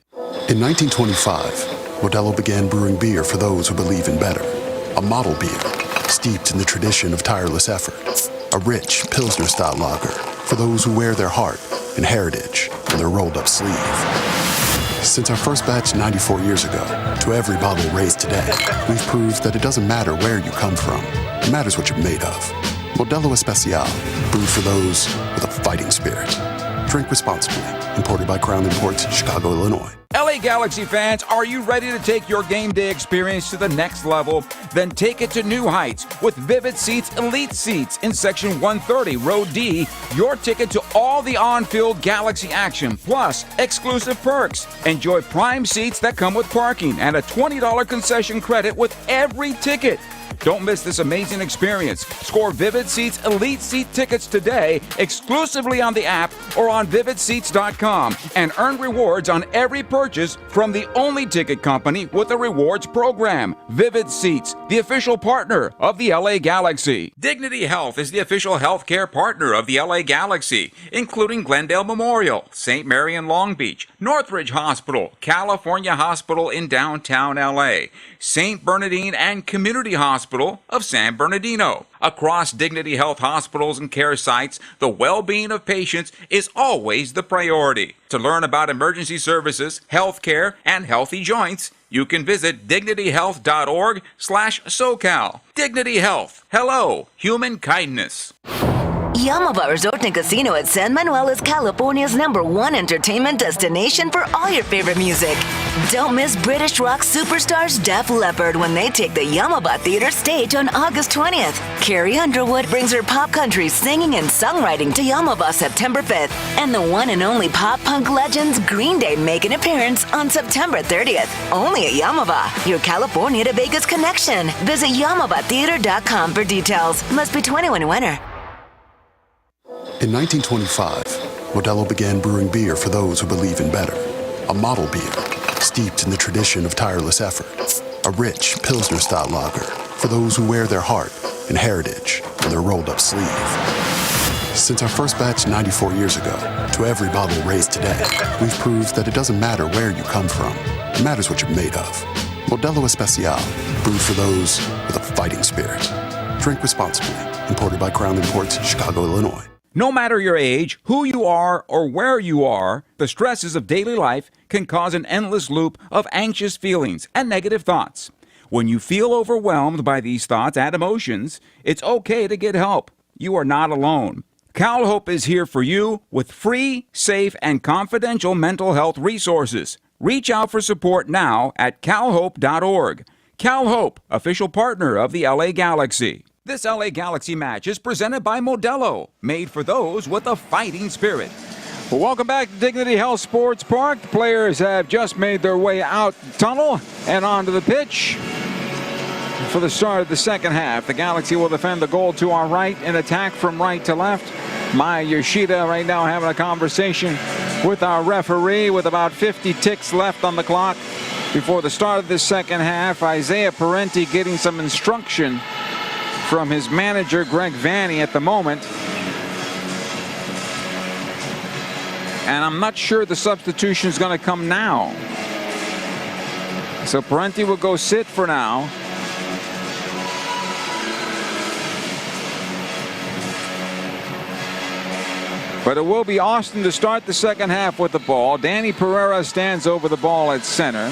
In 1925, Modelo began brewing beer for those who believe in better. A model beer, steeped in the tradition of tireless effort. A rich Pilsner-style lager for those who wear their heart and heritage on their rolled-up sleeve. Since our first batch 94 years ago, to every bottle raised today, we've proved that it doesn't matter where you come from. It matters what you're made of. Modelo Especial, brewed for those with a fighting spirit. Drink responsibly. Imported by Crown Imports, Chicago, Illinois. LA Galaxy fans, are you ready to take your game day experience to the next level? Then take it to new heights with Vivid Seats Elite Seats in Section 130, Row D. Your ticket to all the on-field Galaxy action, plus exclusive perks. Enjoy prime seats that come with parking and a $20 concession credit with every ticket. Don't miss this amazing experience. Score Vivid Seats Elite Seat tickets today exclusively on the app or on vividseats.com and earn rewards on every purchase from the only ticket company with a rewards program. Vivid Seats, the official partner of the LA Galaxy. Dignity Health is the official healthcare partner of the LA Galaxy, including Glendale Memorial, St. Mary in Long Beach, Northridge Hospital, California Hospital in downtown LA, St. Bernardine and Community Hospital of San Bernardino. Across Dignity Health hospitals and care sites, the well-being of patients is always the priority. To learn about emergency services, healthcare, and healthy joints, you can visit dignityhealth.org/SoCal. Dignity Health. Hello, human kindness. Yamava Resort and Casino at San Manuel is California's #1 entertainment destination for all your favorite music. Don't miss British rock superstars Def Leppard when they take the Yamava Theater stage on August 20th. Carrie Underwood brings her pop country singing and songwriting to Yamava September 5th. And the one and only pop punk legends Green Day make an appearance on September 30th. Only at Yamava, your California to Vegas connection. Visit YamavaTheater.com for details. Must be 21 and winner. In 1925, Modelo began brewing beer for those who believe in better. A model beer, steeped in the tradition of tireless effort. A rich Pilsner-style lager for those who wear their heart and heritage on their rolled-up sleeve. Since our first batch 94 years ago, to every bottle raised today, we've proved that it doesn't matter where you come from. It matters what you're made of. Modelo Especial, brewed for those with a fighting spirit. Drink responsibly. Imported by Crown Imports, Chicago, Illinois. No matter your age, who you are, or where you are, the stresses of daily life can cause an endless loop of anxious feelings and negative thoughts. When you feel overwhelmed by these thoughts and emotions, it's okay to get help. You are not alone. CalHope is here for you with free, safe, and confidential mental health resources. Reach out for support now at calhope.org. CalHope, official partner of the LA Galaxy. This LA Galaxy match is presented by Modelo, made for those with a fighting spirit. Well, welcome back to Dignity Health Sports Park. The players have just made their way out the tunnel and onto the pitch for the start of the second half. The Galaxy will defend the goal to our right and attack from right to left. Maya Yoshida right now having a conversation with our referee with about 50 ticks left on the clock before the start of the second half. Isaiah Parenti getting some instruction from his manager, Greg Vanny, at the moment. And I'm not sure the substitution is going to come now. So Parenti will go sit for now. But it will be Austin to start the second half with the ball. Danny Pereira stands over the ball at center.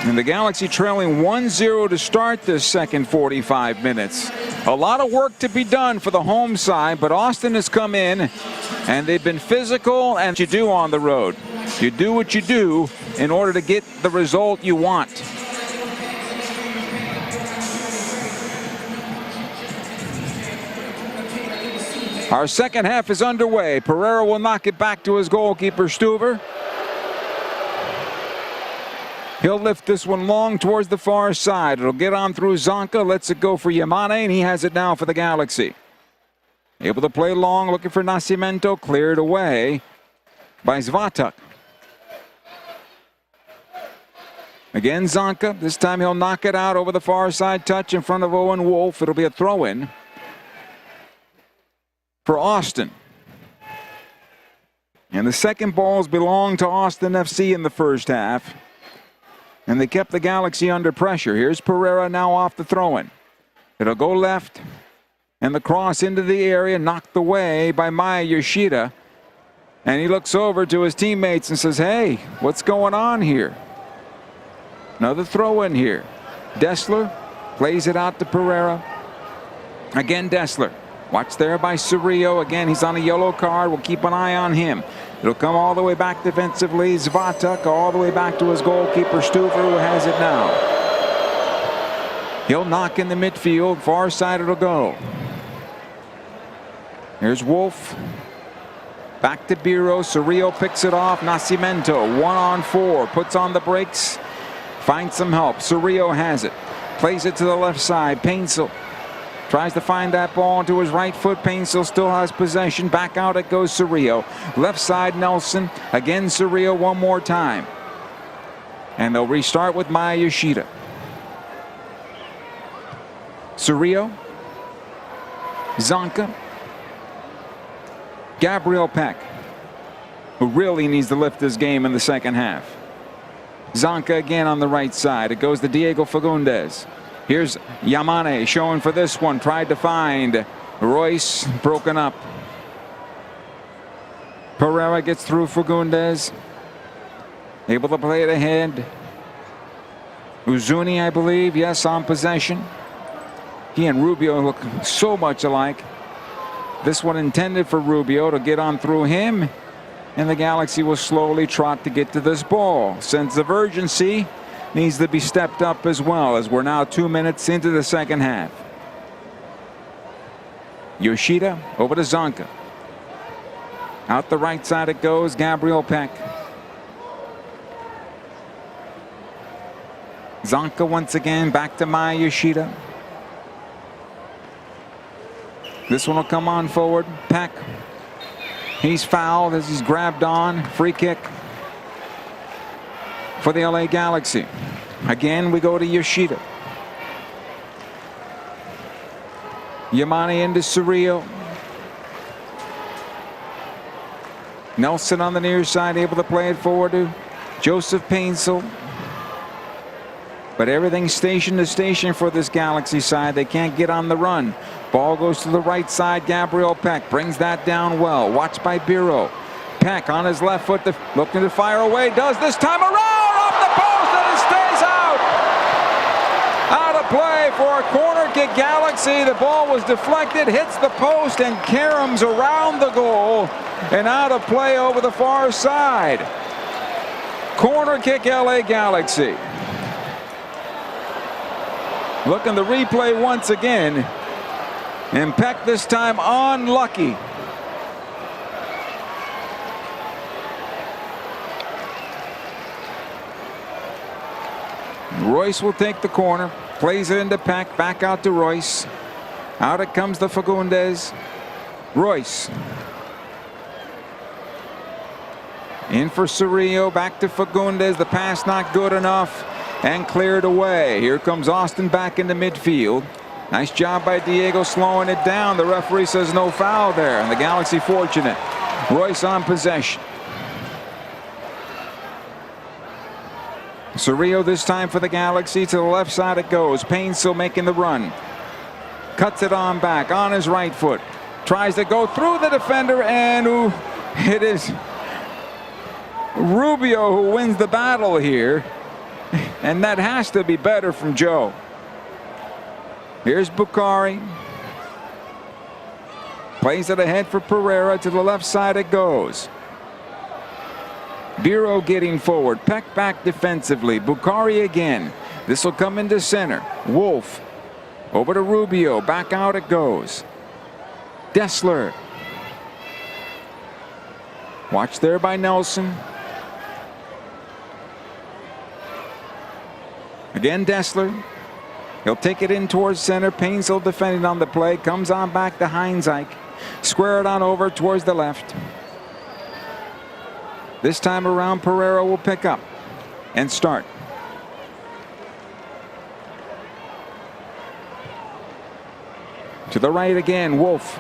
And the Galaxy trailing 1-0 to start this second 45 minutes. A lot of work to be done for the home side, but Austin has come in and they've been physical, and you do on the road. You do what you do in order to get the result you want. Our second half is underway. Pereira will knock it back to his goalkeeper, Stuver. He'll lift this one long towards the far side. It'll get on through Zonka, lets it go for Yamane, and he has it now for the Galaxy. Able to play long, looking for Nascimento, cleared away by Zvatak. Again, Zonka. This time he'll knock it out over the far side touch in front of Owen Wolf. It'll be a throw-in for Austin. And the second balls belong to Austin FC in the first half. And they kept the Galaxy under pressure. Here's Pereira now off the throw-in. It'll go left. And the cross into the area, knocked away by Maya Yoshida. And he looks over to his teammates and says, hey, what's going on here? Another throw-in here. Dessler plays it out to Pereira. Again, Dessler. Watch there by Cerrillo. Again, he's on a yellow card. We'll keep an eye on him. It'll come all the way back defensively. Zvatak all the way back to his goalkeeper, Stuver, who has it now. He'll knock in the midfield. Far side it'll go. Here's Wolf. Back to Biro. Cerrillo picks it off. Nascimento, 1-on-4. Puts on the brakes. Finds some help. Cerrillo has it. Plays it to the left side. Painsil tries to find that ball into his right foot. Painsil still has possession. Back out it goes Cerrillo. Left side Nelson. Again Cerrillo one more time. And they'll restart with Maya Yoshida. Cerrillo. Zonka. Gabriel Peck, who really needs to lift this game in the second half. Zonka again on the right side. It goes to Diego Fagundes. Here's Yamane showing for this one. Tried to find Royce, broken up. Pereira gets through Fagundes. Able to play it ahead. Uzuni, I believe, yes, on possession. He and Rubio look so much alike. This one intended for Rubio to get on through him. And the Galaxy will slowly trot to get to this ball. Sense of urgency needs to be stepped up as well, as we're now 2 minutes into the second half. Yoshida over to Zonka. Out the right side it goes. Gabriel Peck. Zonka once again back to Maya Yoshida. This one will come on forward. Peck. He's fouled as he's grabbed on. Free kick for the LA Galaxy. Again, we go to Yoshida. Yamane into Cerrillo. Nelson on the near side, able to play it forward to Joseph Painsel. But everything's station to station for this Galaxy side. They can't get on the run. Ball goes to the right side. Gabriel Peck brings that down well. Watched by Biro. Peck on his left foot, looking to fire away. Does this time around off the post, and it stays out. Out of play for a corner kick. Galaxy. The ball was deflected, hits the post, and caroms around the goal. And out of play over the far side. Corner kick, LA Galaxy. Looking the replay once again. And Peck this time unlucky. Royce will take the corner. Plays it into Peck. Back out to Royce. Out it comes to Fagundes. Royce. In for Cerrillo. Back to Fagundes. The pass not good enough. And cleared away. Here comes Austin back into midfield. Nice job by Diego slowing it down. The referee says no foul there. And the Galaxy fortunate. Royce on possession. Cerrillo this time for the Galaxy. To the left side it goes. Painsel making the run. Cuts it on back on his right foot. Tries to go through the defender, and it is Rubio who wins the battle here. And that has to be better from Joe. Here's Bukhari. Plays it ahead for Pereira. To the left side it goes. Biro getting forward. Peck back defensively. Bukhari again. This will come into center. Wolf. Over to Rubio. Back out it goes. Dessler. Watch there by Nelson. Again Dessler. He'll take it in towards center. Painsel defending on the play. Comes on back to Heinzike. Square it on over towards the left. This time around Pereira will pick up and start. To the right again, Wolf.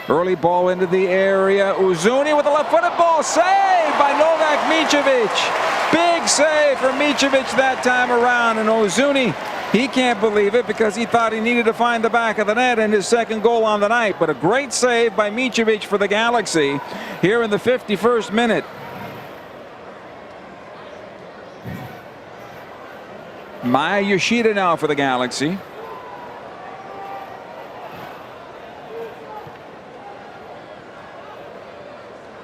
Early ball into the area. Uzuni with a left-footed ball. Saved by Novak Micevic. Big save for Micevic that time around. And Uzuni, he can't believe it because he thought he needed to find the back of the net in his second goal on the night. But a great save by Micevic for the Galaxy here in the 51st minute. Maya Yoshida now for the Galaxy.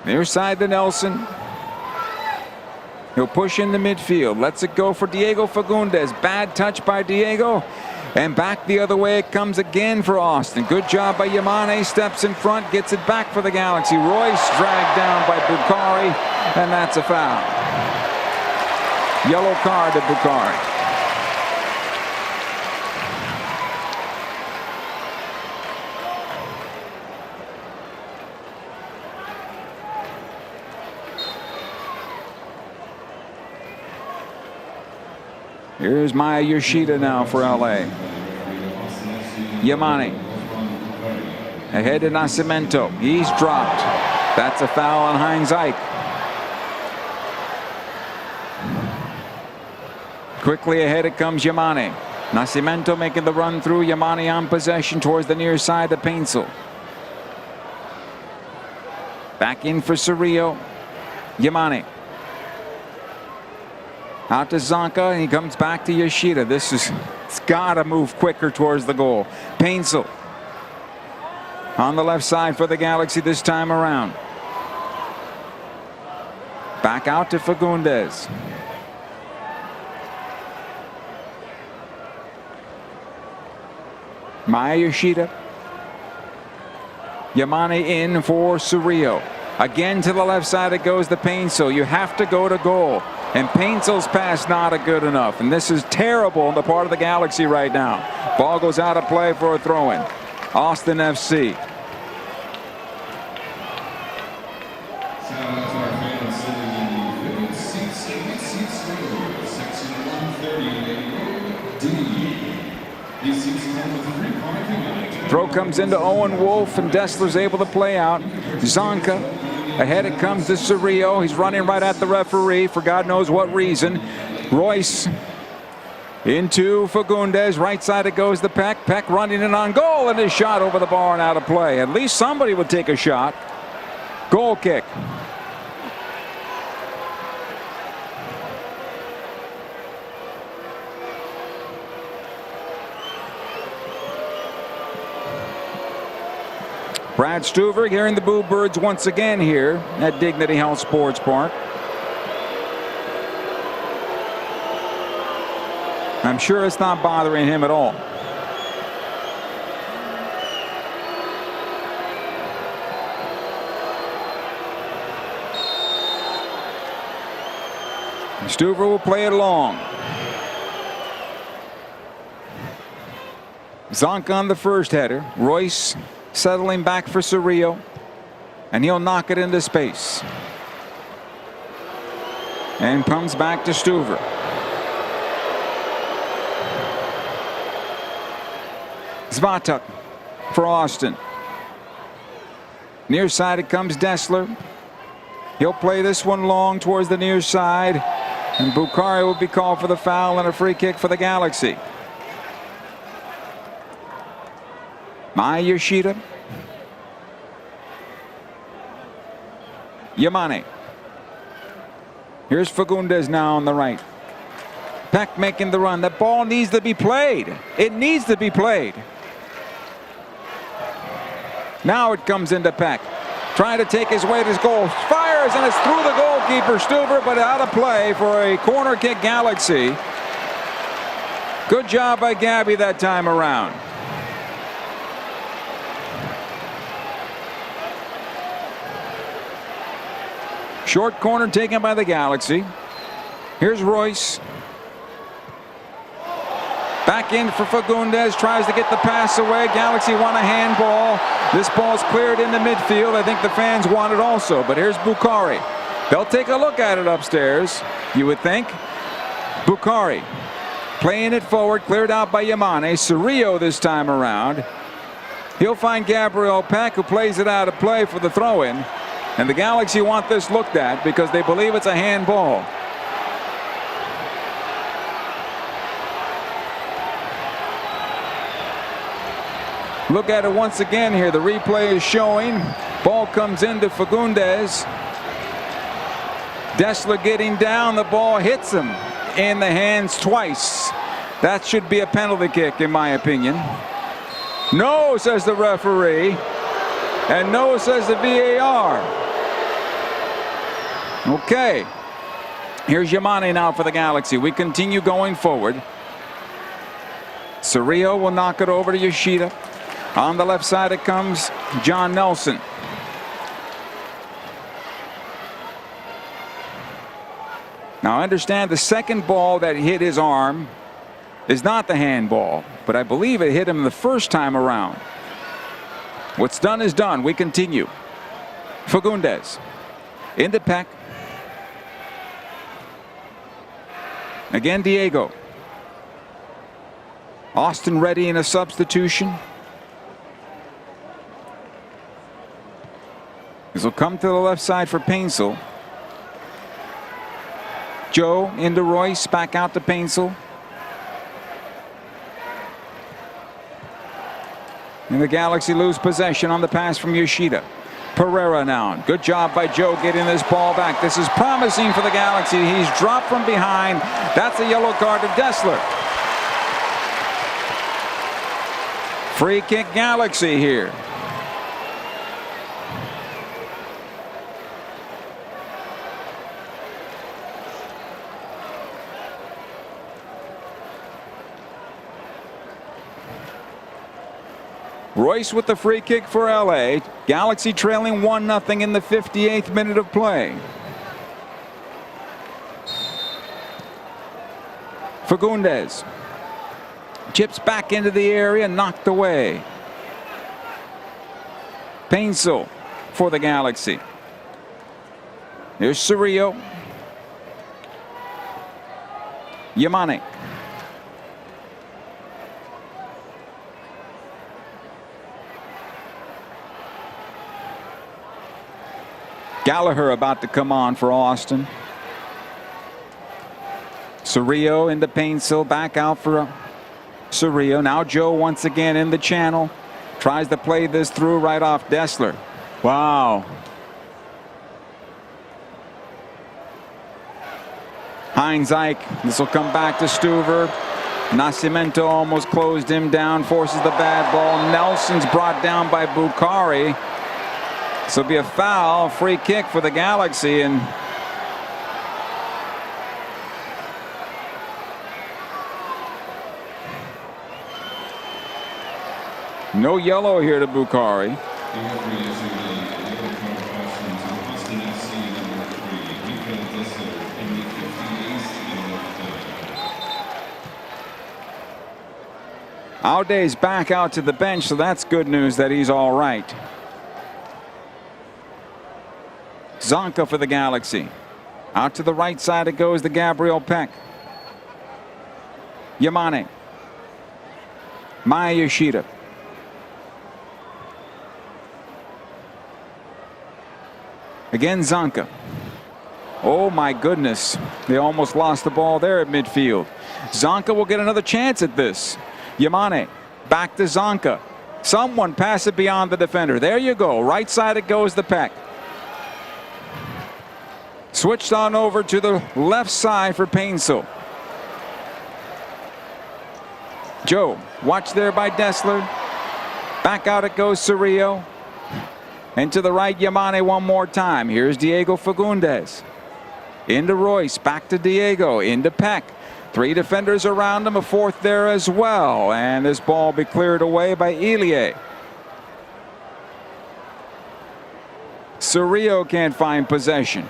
Near side to Nelson. He'll push into midfield. Lets it go for Diego Fagundes. Bad touch by Diego. And back the other way it comes again for Austin. Good job by Yamane. Steps in front. Gets it back for the Galaxy. Royce dragged down by Bukhari. And that's a foul. Yellow card to Bukhari. Here's Maya Yoshida now for LA. Yamane. Ahead to Nascimento. He's dropped. That's a foul on Heinzike. Quickly ahead it comes Yamane. Nascimento making the run through. Yamane on possession towards the near side to Painsel. Back in for Cerrillo. Yamane. Out to Zonka, and he comes back to Yoshida. It's got to move quicker towards the goal. Painsel on the left side for the Galaxy this time around. Back out to Fagundes. Maya Yoshida. Yamane in for Cerrillo. Again to the left side it goes to Painsel. You have to go to goal. And Painsel's pass not good enough. And this is terrible on the part of the Galaxy right now. Ball goes out of play for a throw-in. Austin FC. Throw comes into Owen Wolf, and Dessler's able to play out. Zonka Ahead it comes to Cerrillo. He's running right at the referee for God knows what reason. Royce into Fagundes. Right side it goes to Peck. Peck running in on goal, and his shot over the bar and out of play. At least somebody would take a shot. Goal kick. Brad Stuver hearing the Boo Birds once again here at Dignity Health Sports Park. I'm sure it's not bothering him at all. Stuver will play it long. Zonka on the first header. Royce settling back for Cerrillo, and he'll knock it into space. And comes back to Stuver. Zvatak for Austin. Near side it comes Dessler. He'll play this one long towards the near side, and Bukhari will be called for the foul and a free kick for the Galaxy. Mai Yoshida. Yamane. Here's Fagundes now on the right. Peck making the run. That ball needs to be played. It needs to be played. Now it comes into Peck. Trying to take his way to his goal. Fires, and it's through the goalkeeper, Stuver, but out of play for a corner kick Galaxy. Good job by Gabby that time around. Short corner taken by the Galaxy. Here's Royce. Back in for Fagundes. Tries to get the pass away. Galaxy want a handball. This ball's cleared into midfield. I think the fans want it also. But here's Bukhari. They'll take a look at it upstairs, you would think. Bukhari playing it forward. Cleared out by Yamane. Cerrillo this time around. He'll find Gabriel Peck, who plays it out of play for the throw-in. And the Galaxy want this looked at because they believe it's a handball. Look at it once again here. The replay is showing. Ball comes into Fagundes. Dessler getting down. The ball hits him in the hands twice. That should be a penalty kick, in my opinion. No, says the referee. And no, says the VAR. Okay. Here's Yamane now for the Galaxy. We continue going forward. Cerrillo will knock it over to Yoshida. On the left side it comes John Nelson. Now understand the second ball that hit his arm is not the handball, but I believe it hit him the first time around. What's done is done. We continue. Fagundes into Peck. Again Diego. Austin ready in a substitution. This will come to the left side for Painsel. Joe into Royce, back out to Painsel. And the Galaxy lose possession on the pass from Yoshida. Pereira now. Good job by Joe getting this ball back. This is promising for the Galaxy. He's dropped from behind. That's a yellow card to Dessler. Free kick Galaxy here. Royce with the free kick for LA. Galaxy trailing 1-0 in the 58th minute of play. Fagundes chips back into the area, knocked away. Painsel for the Galaxy. Here's Cerrillo. Yamane. Gallagher about to come on for Austin. Cerrillo into Paintsill, back out for Cerrillo. Now Joe once again in the channel. Tries to play this through right off Dessler. Wow. Heinz-Ike. This will come back to Stuver. Nascimento almost closed him down. Forces the bad ball. Nelson's brought down by Bukhari. This will be a foul. Free kick for the Galaxy. And no yellow here to Bukhari. Aude's back out to the bench, so that's good news that he's all right. Zonka for the Galaxy. Out to the right side it goes to Gabriel Peck. Yamane. Maya Yoshida. Again Zonka. Oh my goodness. They almost lost the ball there at midfield. Zonka will get another chance at this. Yamane. Back to Zonka. Someone pass it beyond the defender. There you go. Right side it goes to Peck. Switched on over to the left side for Paintsill. Joe. Watch there by Dessler. Back out it goes Cerrillo. And to the right, Yamane one more time. Here's Diego Fagundes. Into Royce. Back to Diego. Into Peck. Three defenders around him. A fourth there as well. And this ball will be cleared away by Ilie. Cerrillo can't find possession.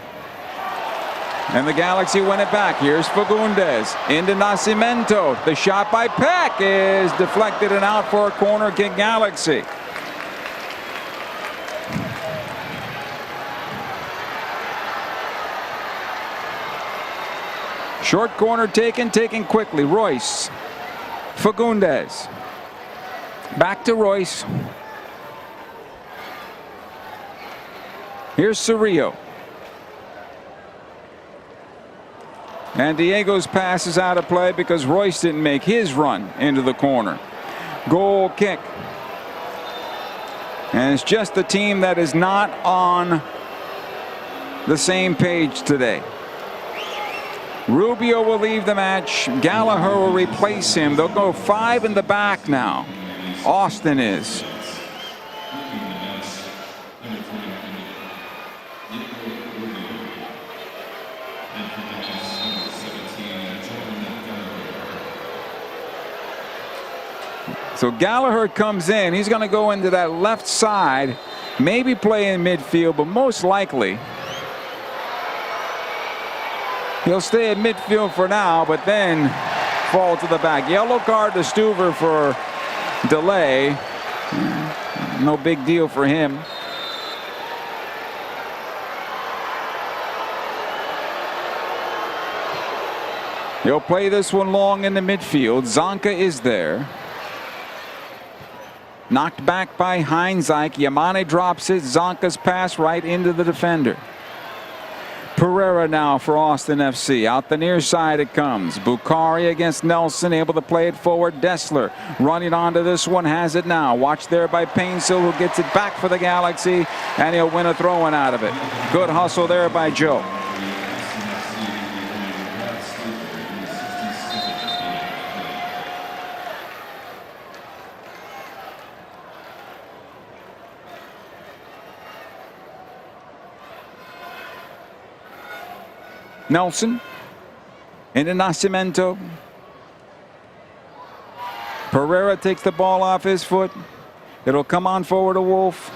And the Galaxy win it back. Here's Fagundes. Into Nascimento. The shot by Peck is deflected and out for a corner kick Galaxy. Short corner taken quickly. Royce. Fagundes. Back to Royce. Here's Cerrillo. And Diego's pass is out of play because Royce didn't make his run into the corner. Goal kick. And it's just the team that is not on the same page today. Rubio will leave the match. Gallagher will replace him. They'll go 5 in the back now. Austin is. So Gallagher comes in. He's going to go into that left side, maybe play in midfield, but most likely he'll stay at midfield for now, but then fall to the back. Yellow card to Stuver for delay. No big deal for him. He'll play this one long in the midfield. Zonka is there. Knocked back by Heinz-Ike. Yamane drops it. Zonka's pass right into the defender. Pereira now for Austin FC. Out the near side it comes. Bukhari against Nelson, able to play it forward. Dessler running onto this one, has it now. Watch there by Paintsill, who gets it back for the Galaxy, and he'll win a throw-in out of it. Good hustle there by Joe. Nelson into Nascimento. Pereira takes the ball off his foot. It'll come on forward to Wolf.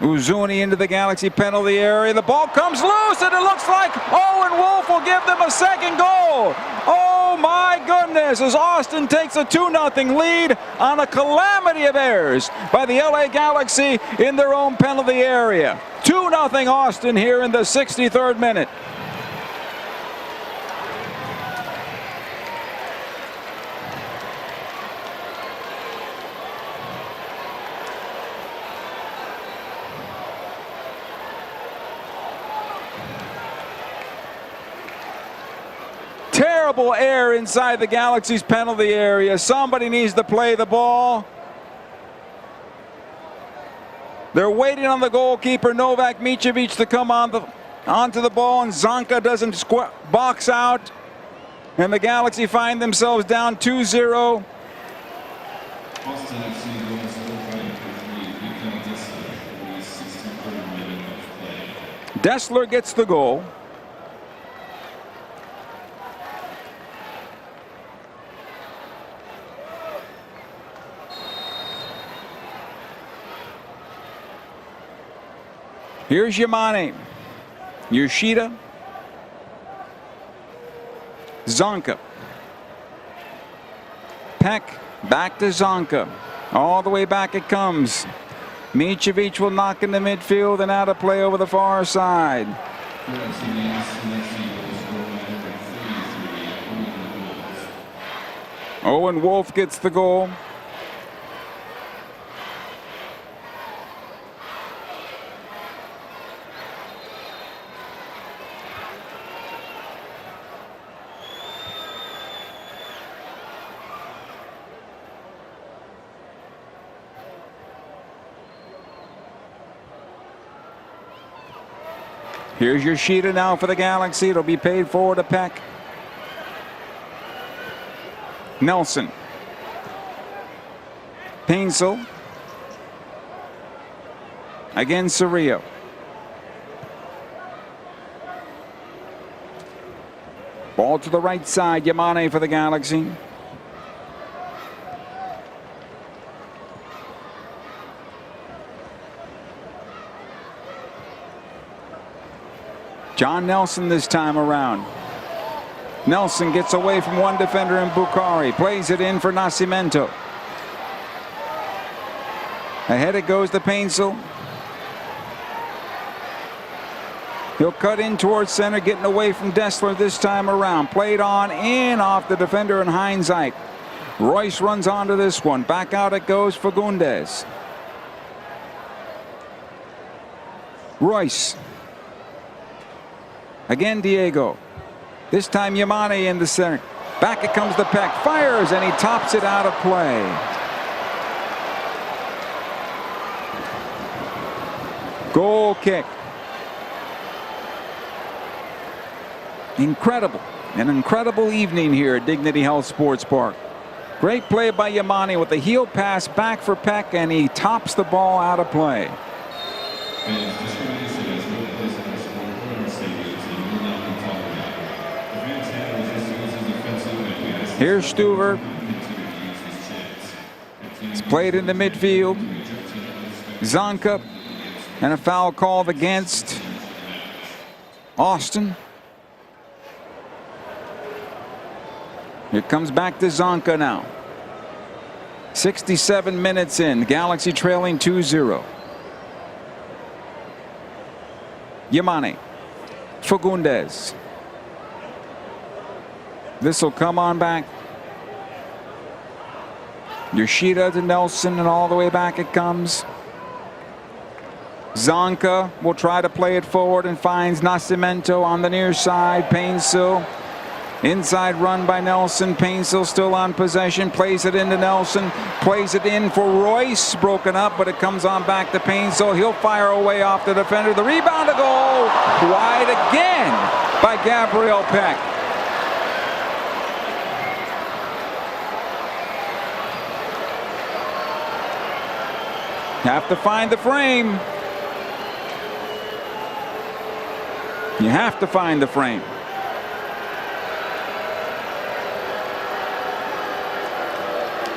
Uzuni into the Galaxy penalty area. The ball comes loose and it looks like Owen Wolf will give them a second goal. Oh my goodness, as Austin takes a 2-0 lead on a calamity of errors by the LA Galaxy in their own penalty area. 2-0 Austin here in the 63rd minute. terrible air inside the Galaxy's penalty area. Somebody needs to play the ball. They're waiting on the goalkeeper, Novak Micevic, to come onto the ball, and Zonka doesn't box out. And the Galaxy find themselves down 2-0. Dessler gets the goal. Here's Yamane, Yoshida, Zonka, Peck, back to Zonka. All the way back it comes. Micevic will knock into midfield and out of play over the far side. Owen Wolf gets the goal. Here's Yoshida now for the Galaxy. It'll be paid forward to Peck. Nelson. Painsel. Again, Cerrillo. Ball to the right side. Yamane for the Galaxy. John Nelson this time around. Nelson gets away from one defender in Bukhari. Plays it in for Nascimento. Ahead it goes to Painsel. He'll cut in towards center, getting away from Dessler this time around. Played on in off the defender in hindsight. Royce runs onto this one. Back out it goes for Fagundes. Royce. Again, Diego. This time Yamane in the center. Back it comes to Peck. Fires, and he tops it out of play. Goal kick. Incredible. An incredible evening here at Dignity Health Sports Park. Great play by Yamane with the heel pass back for Peck, and he tops the ball out of play. Here's Stuver. It's played in the midfield. Zonka, and a foul called against Austin. It comes back to Zonka now. 67 minutes in. Galaxy trailing 2-0. Yamane. Fagundes. This will come on back. Yoshida to Nelson, and all the way back it comes. Zonka will try to play it forward and finds Nascimento on the near side. Painsel. Inside run by Nelson. Painsel still on possession. Plays it into Nelson. Plays it in for Royce. Broken up, but it comes on back to Painsel. He'll fire away off the defender. The rebound to goal. Wide again by Gabriel Peck. Have to find the frame. You have to find the frame.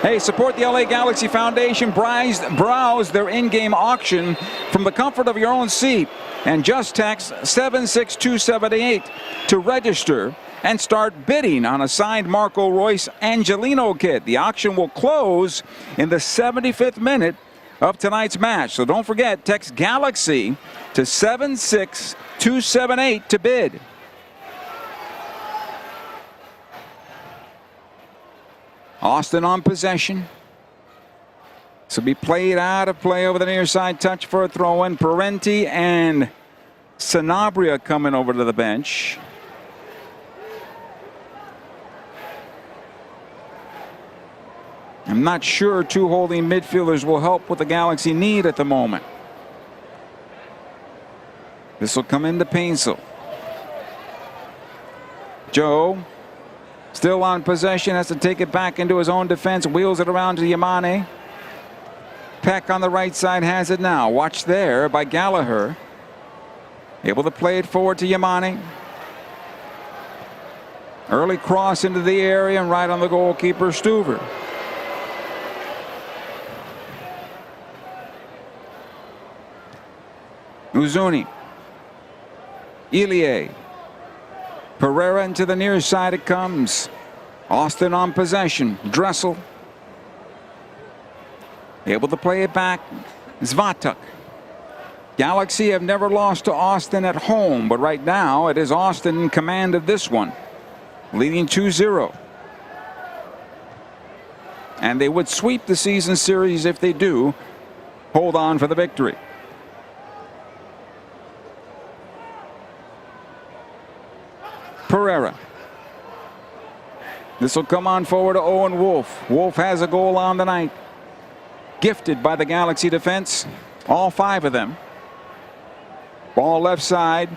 Hey, support the LA Galaxy Foundation. Browse their in-game auction from the comfort of your own seat. And just text 76278 to register and start bidding on a signed Marco Royce Angelino kit. The auction will close in the 75th minute of tonight's match. So don't forget, text Galaxy to 76278 to bid. Austin on possession. This will be played out of play over the near side. Touch for a throw in. Parenti and Sanabria coming over to the bench. I'm not sure two holding midfielders will help what the Galaxy need at the moment. This will come into Painsel. Joe, still on possession, has to take it back into his own defense, wheels it around to Yamane. Peck on the right side has it now. Watch there by Gallagher. Able to play it forward to Yamane. Early cross into the area and right on the goalkeeper, Stuver. Uzuni. Ilie. Pereira into the near side it comes. Austin on possession. Dressel. Able to play it back. Zvatuk. Galaxy have never lost to Austin at home, but right now it is Austin in command of this one, leading 2-0. And they would sweep the season series if they do hold on for the victory. Pereira. This will come on forward to Owen Wolf. Wolf has a goal on the night. Gifted by the Galaxy defense. All 5 of them. Ball left side.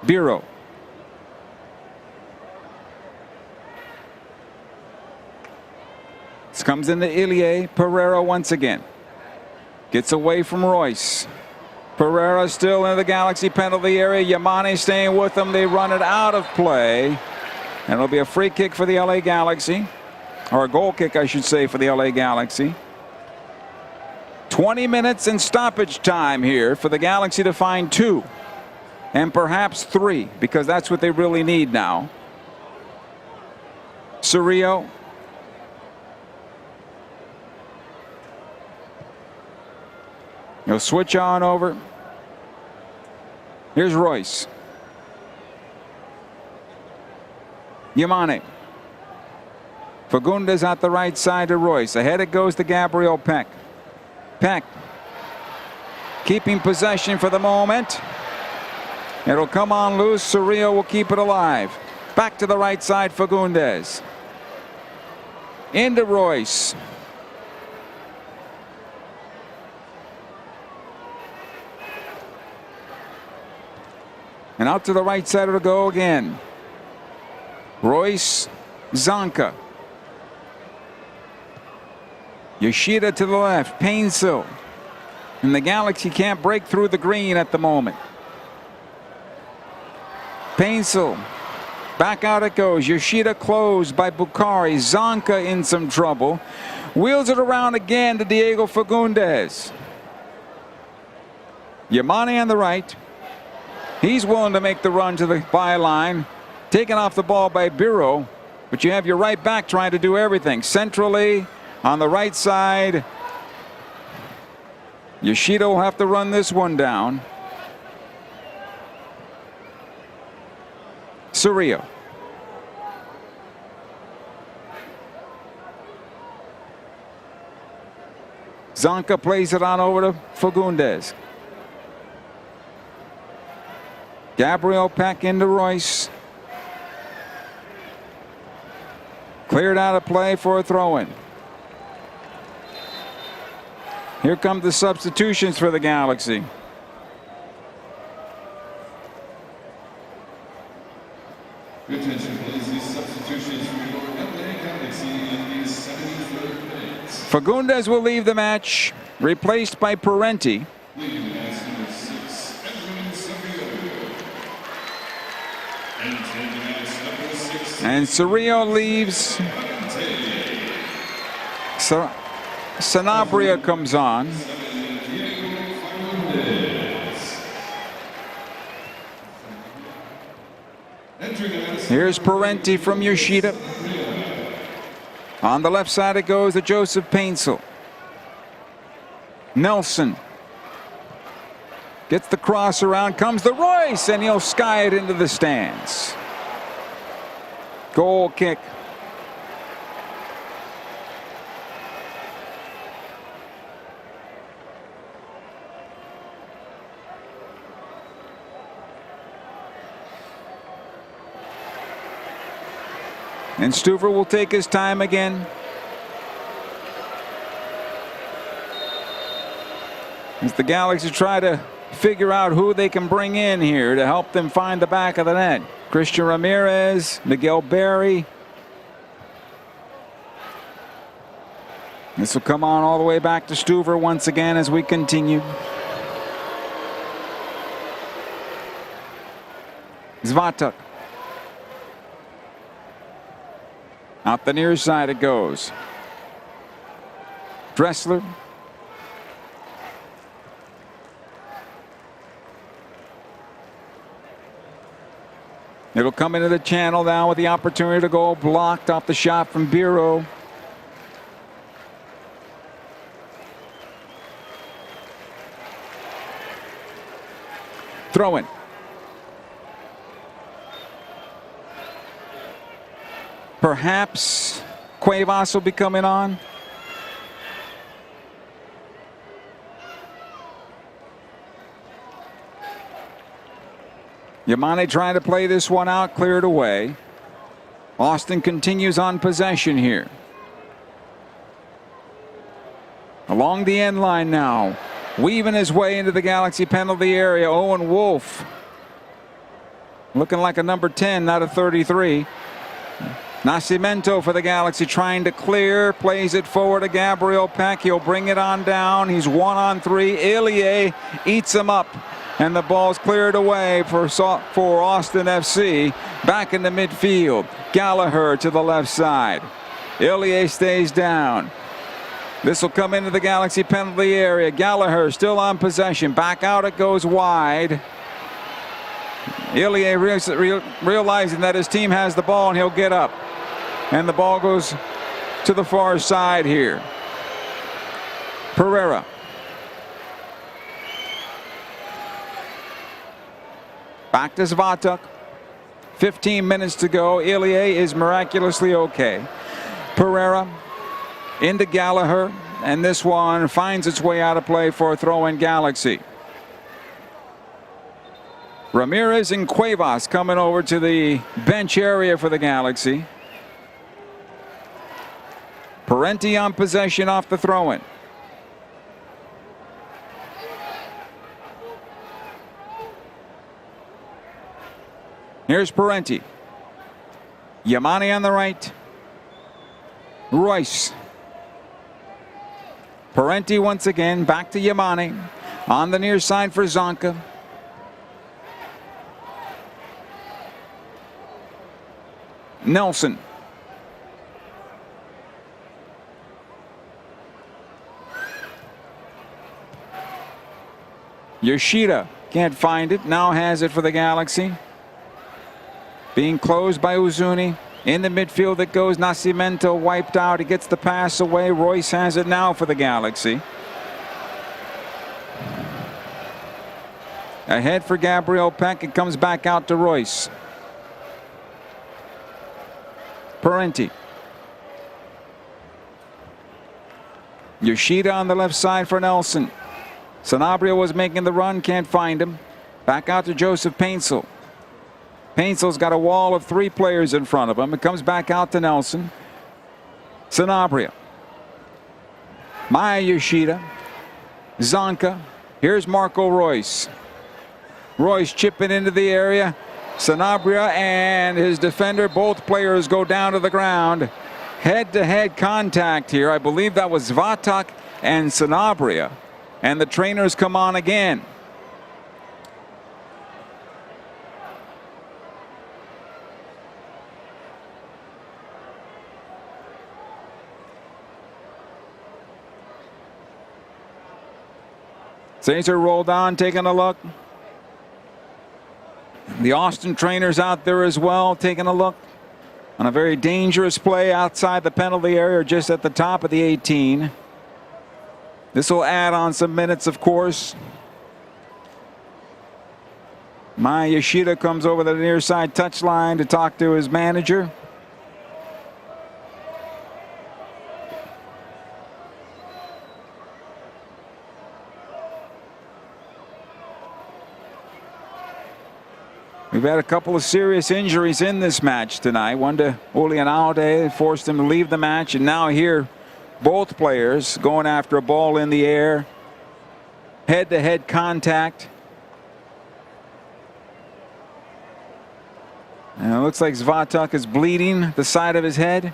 Biro. This comes into Ilie. Pereira once again. Gets away from Royce. Pereira still in the Galaxy penalty area. Yamane staying with them. They run it out of play. And it'll be a free kick for the LA Galaxy. Or a goal kick, I should say, for the LA Galaxy. 20 minutes in stoppage time here for the Galaxy to find 2. And perhaps 3, because that's what they really need now. Cerrillo. He'll switch on over. Here's Royce. Yamane. Fagundes at the right side to Royce. Ahead it goes to Gabriel Peck. Peck keeping possession for the moment. It'll come on loose. Cerrillo will keep it alive. Back to the right side, Fagundes. Into Royce. And out to the right side it'll go again. Royce, Zonka. Yoshida to the left, Painsel. And the Galaxy can't break through the green at the moment. Painsel. Back out it goes. Yoshida closed by Bukhari. Zonka in some trouble. Wheels it around again to Diego Fagundes. Yamane on the right. He's willing to make the run to the byline. Taken off the ball by Biro. But you have your right back trying to do everything. Centrally. On the right side, Yoshida will have to run this one down. Cerrillo. Zonka plays it on over to Fagundes. Gabriel Peck into Royce. Cleared out of play for a throw-in. Here come the substitutions for the Galaxy. Attention, please. These substitutions for your LA Galaxy in the 73rd minute. Fagundes will leave the match, replaced by Parenti. Leading the match number 6, Edwin Cerrillo. Entering the match number 6. And Cerrillo leaves. Sanabria comes on. Here's Parenti from Yoshida. On the left side it goes to Joseph Painsel. Nelson gets the cross around, comes the Royce, and he'll sky it into the stands. Goal kick. And Stuver will take his time again. As the Galaxy try to figure out who they can bring in here to help them find the back of the net. Christian Ramirez, Miguel Berry. This will come on all the way back to Stuver once again as we continue. Zvatak. Out the near side it goes. Dressler. It'll come into the channel now with the opportunity to go blocked off the shot from Biro. Throw in. Perhaps Cuevas will be coming on. Yamane trying to play this one out, cleared away. Austin continues on possession here. Along the end line now, weaving his way into the Galaxy penalty area. Owen Wolf looking like a number 10, not a 33. Nascimento for the Galaxy trying to clear, plays it forward to Gabriel Peck. He'll bring it on down. He's 1-on-3. Ilie eats him up, and the ball's cleared away for Austin FC. Back in the midfield. Gallagher to the left side. Ilie stays down. This will come into the Galaxy penalty area. Gallagher still on possession. Back out it goes wide. Ilie realizing that his team has the ball, and he'll get up. And the ball goes to the far side here. Pereira. Back to Zvatak. 15 minutes to go. Ilie is miraculously okay. Pereira into Gallagher. And this one finds its way out of play for a throw-in Galaxy. Ramirez and Cuevas coming over to the bench area for the Galaxy. Parenti on possession off the throw-in. Here's Parenti. Yamane on the right. Royce. Parenti once again back to Yamane. On the near side for Zonka. Nelson. Yoshida can't find it. Now has it for the Galaxy. Being closed by Uzuni. In the midfield it goes. Nascimento wiped out. He gets the pass away. Royce has it now for the Galaxy. Ahead for Gabriel Peck. It comes back out to Royce. Parenti. Yoshida on the left side for Nelson. Sanabria was making the run, can't find him. Back out to Joseph Paintsel. Painsel's got a wall of 3 players in front of him. It comes back out to Nelson. Sanabria. Maya Yoshida. Zonka. Here's Marco Royce. Royce chipping into the area. Sanabria and his defender, both players go down to the ground. Head-to-head contact here. I believe that was Zvatak and Sanabria. And the trainers come on again. Caesar rolled on, taking a look. The Austin trainers out there as well, taking a look on a very dangerous play outside the penalty area, just at the top of the 18. This will add on some minutes, of course. Maya Yoshida comes over the near side touchline to talk to his manager. We've had a couple of serious injuries in this match tonight. One to Julian Alde, forced him to leave the match. And now here, both players going after a ball in the air. Head-to-head contact. And it looks like Svatak is bleeding the side of his head.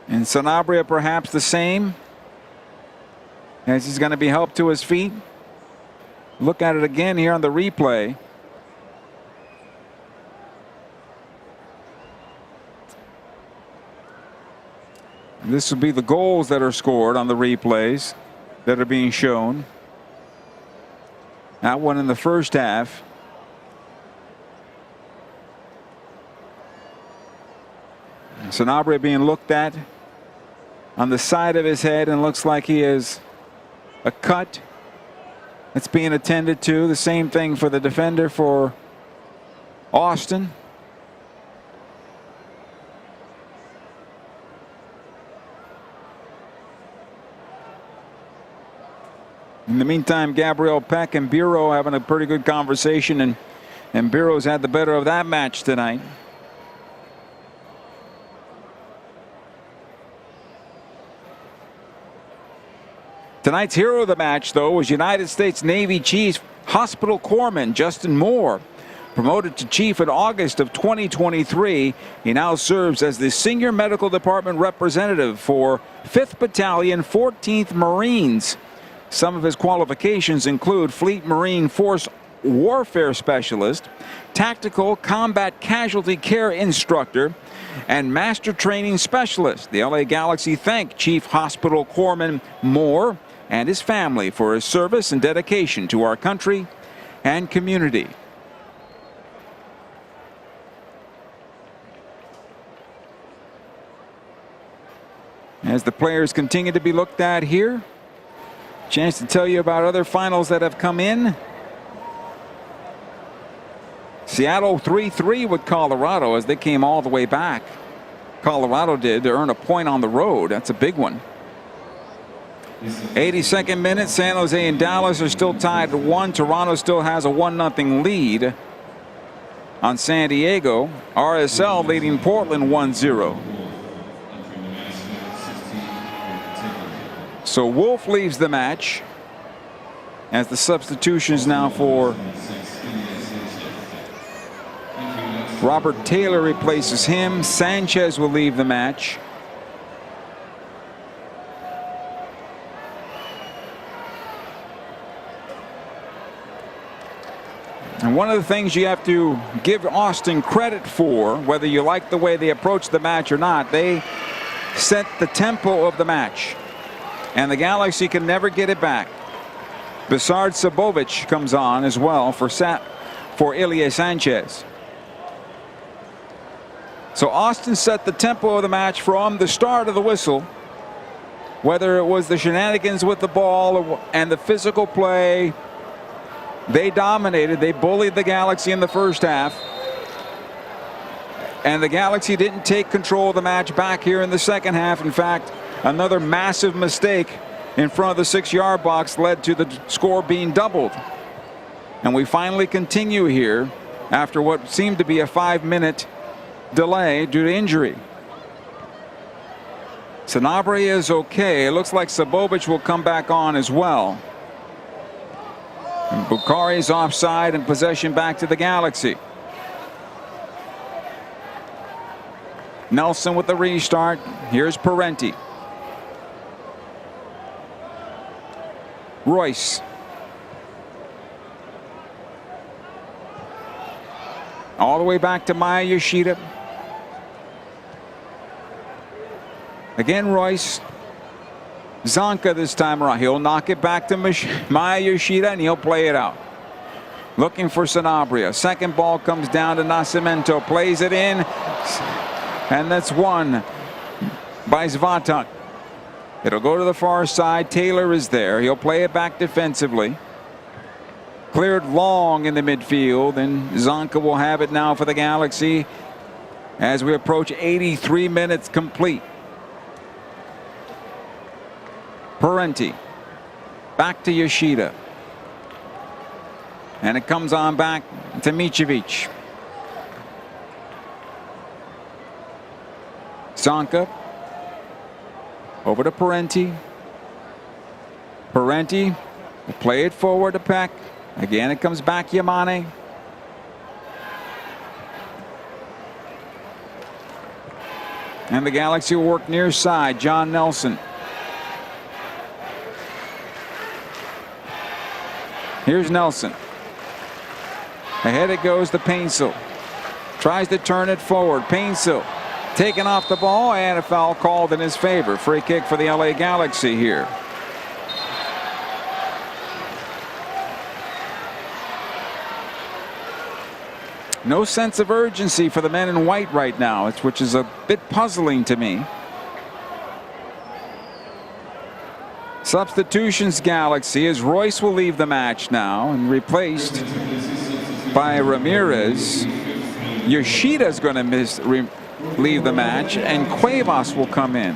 And Sanabria perhaps the same, as he's going to be helped to his feet. Look at it again here on the replay. This will be the goals that are scored on the replays that are being shown. That one in the first half. Sanabria being looked at on the side of his head, and looks like he has a cut that's being attended to. The same thing for the defender for Austin. In the meantime, Gabriel Peck and Bureau having a pretty good conversation, and Bureau's had the better of that match tonight. Tonight's hero of the match, though, was United States Navy Chief Hospital Corpsman Justin Moore. Promoted to chief in August of 2023, he now serves as the Senior Medical Department representative for 5th Battalion, 14th Marines. Some of his qualifications include Fleet Marine Force Warfare Specialist, Tactical Combat Casualty Care Instructor, and Master Training Specialist. The LA Galaxy thanked Chief Hospital Corpsman Moore and his family for his service and dedication to our country and community. As the players continue to be looked at here, chance to tell you about other finals that have come in. Seattle 3-3 with Colorado as they came all the way back. Colorado did to earn a point on the road. That's a big one. 82nd minute, San Jose and Dallas are still tied at 1. Toronto still has a 1-0 lead on San Diego. RSL leading Portland 1-0. So Wolf leaves the match as the substitutions now for Robert Taylor replaces him. Sanchez will leave the match. And one of the things you have to give Austin credit for, whether you like the way they approach the match or not, they set the tempo of the match. And the Galaxy can never get it back. Besard Sabovic comes on as well for Ilya Sanchez. So Austin set the tempo of the match from the start of the whistle. Whether it was the shenanigans with the ball and the physical play, they dominated. They bullied the Galaxy in the first half. And the Galaxy didn't take control of the match back here in the second half. In fact, another massive mistake in front of the 6-yard box led to the score being doubled. And we finally continue here after what seemed to be a 5-minute delay due to injury. Sanabria is okay. It looks like Sabovic will come back on as well. And Bukhari's offside and possession back to the Galaxy. Nelson with the restart. Here's Parenti. Royce. All the way back to Maya Yoshida. Again, Royce. Zonka this time around. He'll knock it back to Maya Yoshida and he'll play it out. Looking for Sanabria. Second ball comes down to Nascimento. Plays it in. And that's won by Svatak. It'll go to the far side. Taylor is there. He'll play it back defensively. Cleared long in the midfield, and Zonka will have it now for the Galaxy as we approach 83 minutes complete. Parenti back to Yoshida. And it comes on back to Micevic. Zonka. Over to Parenti. Parenti will play it forward to Peck. Again, it comes back Yamane. And the Galaxy will work near side. John Nelson. Here's Nelson. Ahead it goes to Painsil. Tries to turn it forward. Painsil taken off the ball, and a foul called in his favor. Free kick for the LA Galaxy here. No sense of urgency for the men in white right now, which is a bit puzzling to me. Substitutions, Galaxy, as Royce will leave the match now and replaced by Ramirez. Yoshida's going to leave the match, and Cuevas will come in.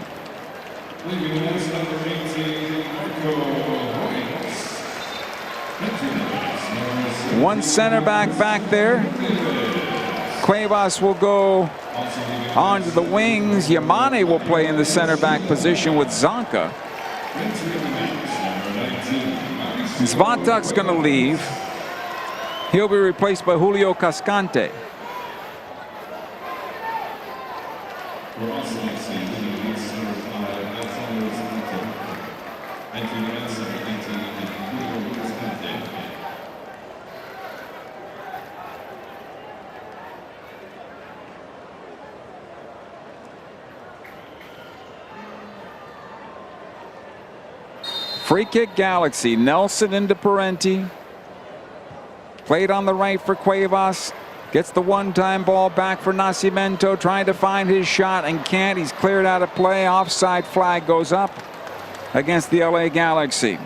One center back there. Cuevas will go onto the wings. Yamane will play in the center back position with Zonka. Svatak's going to leave. He'll be replaced by Julio Cascante. Free kick Galaxy. Nelson into Parenti. Played on the right for Cuevas. Gets the one-time ball back for Nascimento. Trying to find his shot and can't. He's cleared out of play. Offside flag goes up against the LA Galaxy.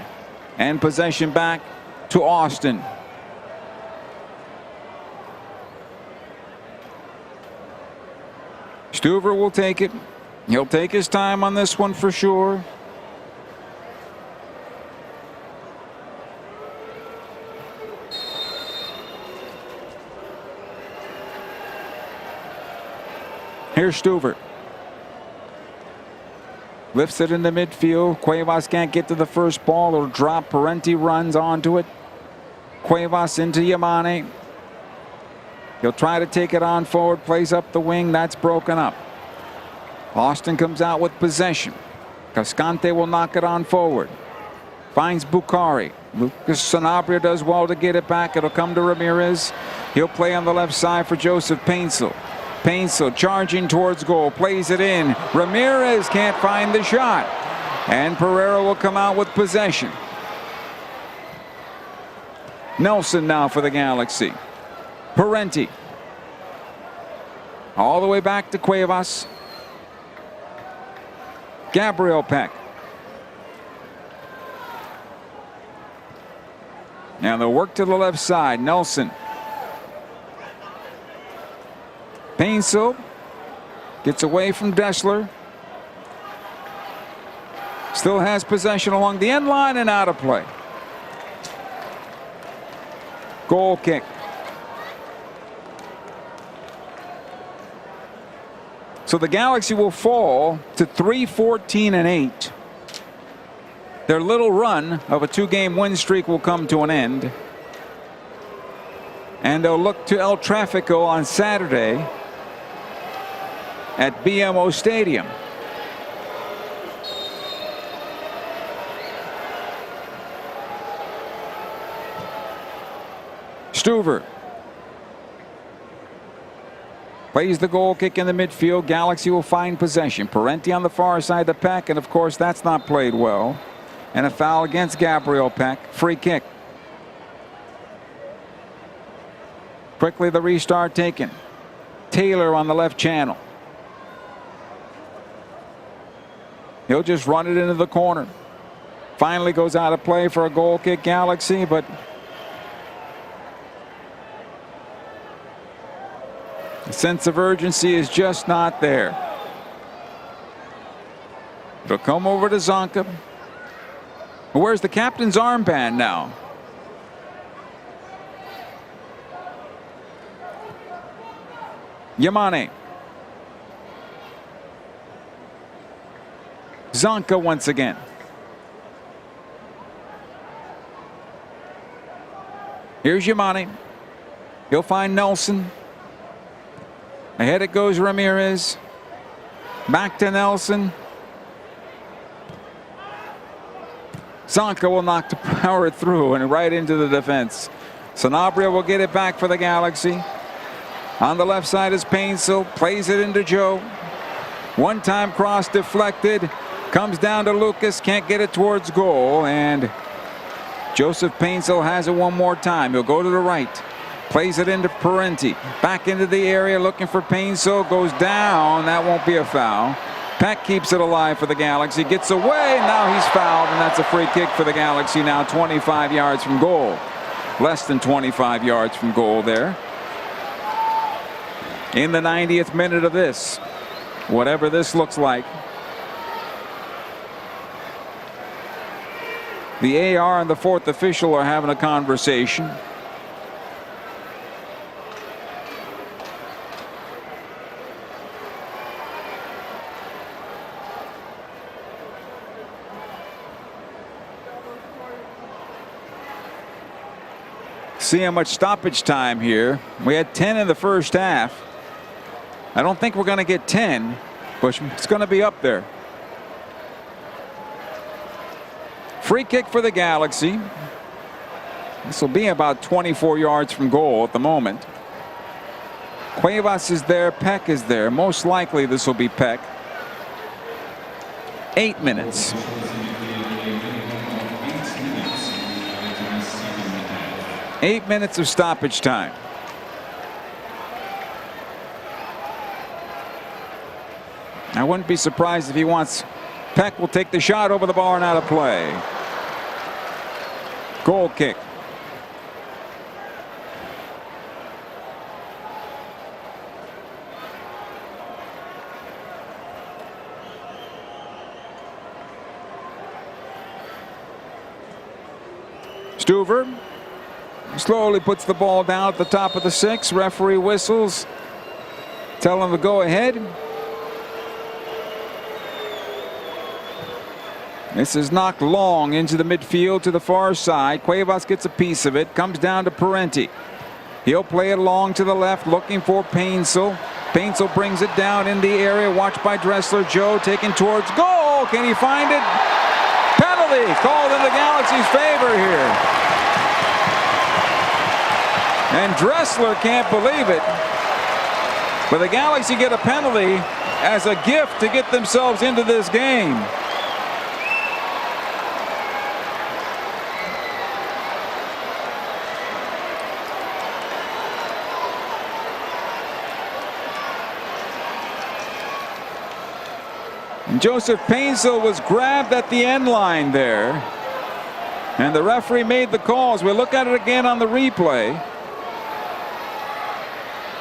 And possession back to Austin. Stuver will take it. He'll take his time on this one for sure. Here's Stuver. Lifts it into midfield. Cuevas can't get to the first ball. It'll drop. Parenti runs onto it. Cuevas into Yamane. He'll try to take it on forward. Plays up the wing. That's broken up. Austin comes out with possession. Cascante will knock it on forward. Finds Bukhari. Lucas Sanabria does well to get it back. It'll come to Ramirez. He'll play on the left side for Joseph Painsil. Painsil charging towards goal, plays it in. Ramirez can't find the shot. And Pereira will come out with possession. Nelson now for the Galaxy. Parenti. All the way back to Cuevas. Gabriel Peck. Now they'll work to the left side. Nelson. Painsil gets away from Dessler. Still has possession along the end line and out of play. Goal kick. So the Galaxy will fall to 3-14-8. Their little run of a two-game win streak will come to an end. And they'll look to El Tráfico on Saturday at BMO Stadium. Stuver plays the goal kick in the midfield. Galaxy will find possession. Parenti on the far side of Peck, and of course that's not played well. And a foul against Gabriel Peck. Free kick. Quickly the restart taken. Taylor on the left channel. He'll just run it into the corner. Finally goes out of play for a goal kick, Galaxy, but the sense of urgency is just not there. It'll come over to Zonka. Where's the captain's armband now? Yamane. Zonka once again. Here's Yamane. He'll find Nelson. Ahead it goes Ramirez. Back to Nelson. Zonka will knock the power through and right into the defense. Sanabria will get it back for the Galaxy. On the left side is Painsil. Plays it into Joe. One-time cross deflected. Comes down to Lucas. Can't get it towards goal. And Joseph Painsil has it one more time. He'll go to the right. Plays it into Parenti. Back into the area looking for Painsil. Goes down. That won't be a foul. Peck keeps it alive for the Galaxy. Gets away. Now he's fouled. And that's a free kick for the Galaxy now 25 yards from goal. Less than 25 yards from goal there. In the 90th minute of this. Whatever this looks like. The AR and the fourth official are having a conversation. See how much stoppage time here. We had 10 in the first half. I don't think we're going to get 10, but it's going to be up there. Free kick for the Galaxy. This will be about 24 yards from goal at the moment. Cuevas is there. Peck is there. Most likely this will be Peck. 8 minutes. 8 minutes of stoppage time. I wouldn't be surprised if he wants. Peck will take the shot over the bar and out of play. Goal kick. Stuver slowly puts the ball down at the top of the 6. Referee whistles. Tell him to go ahead. This is knocked long into the midfield to the far side. Cuevas gets a piece of it. Comes down to Parenti. He'll play it along to the left looking for Painsil. Painsil brings it down in the area. Watched by Dressler. Joe taken towards goal. Can he find it? Penalty called in the Galaxy's favor here. And Dressler can't believe it. But the Galaxy get a penalty as a gift to get themselves into this game. And Joseph Painsil was grabbed at the end line there. And the referee made the calls. We'll look at it again on the replay.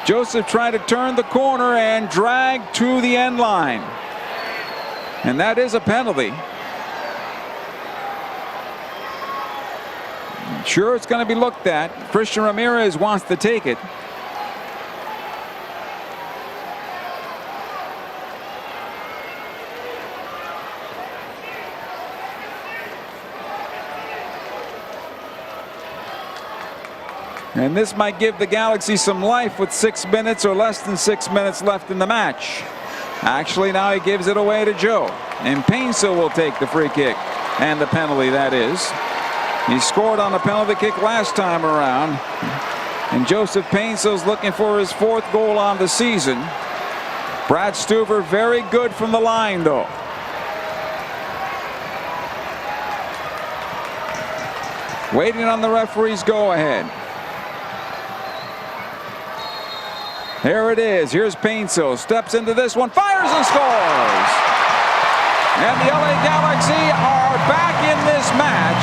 Joseph tried to turn the corner and drag to the end line. And that is a penalty. Sure, it's going to be looked at. Christian Ramirez wants to take it. And this might give the Galaxy some life with 6 minutes or less than 6 minutes left in the match. Actually, now he gives it away to Joe. And Painsil will take the free kick and the penalty, that is. He scored on a penalty kick last time around. And Joseph Painsil's looking for his 4th goal on the season. Brad Stuver very good from the line, though. Waiting on the referee's go-ahead. Here it is. Here's Painsil. Steps into this one. Fires and scores. And the LA Galaxy are back in this match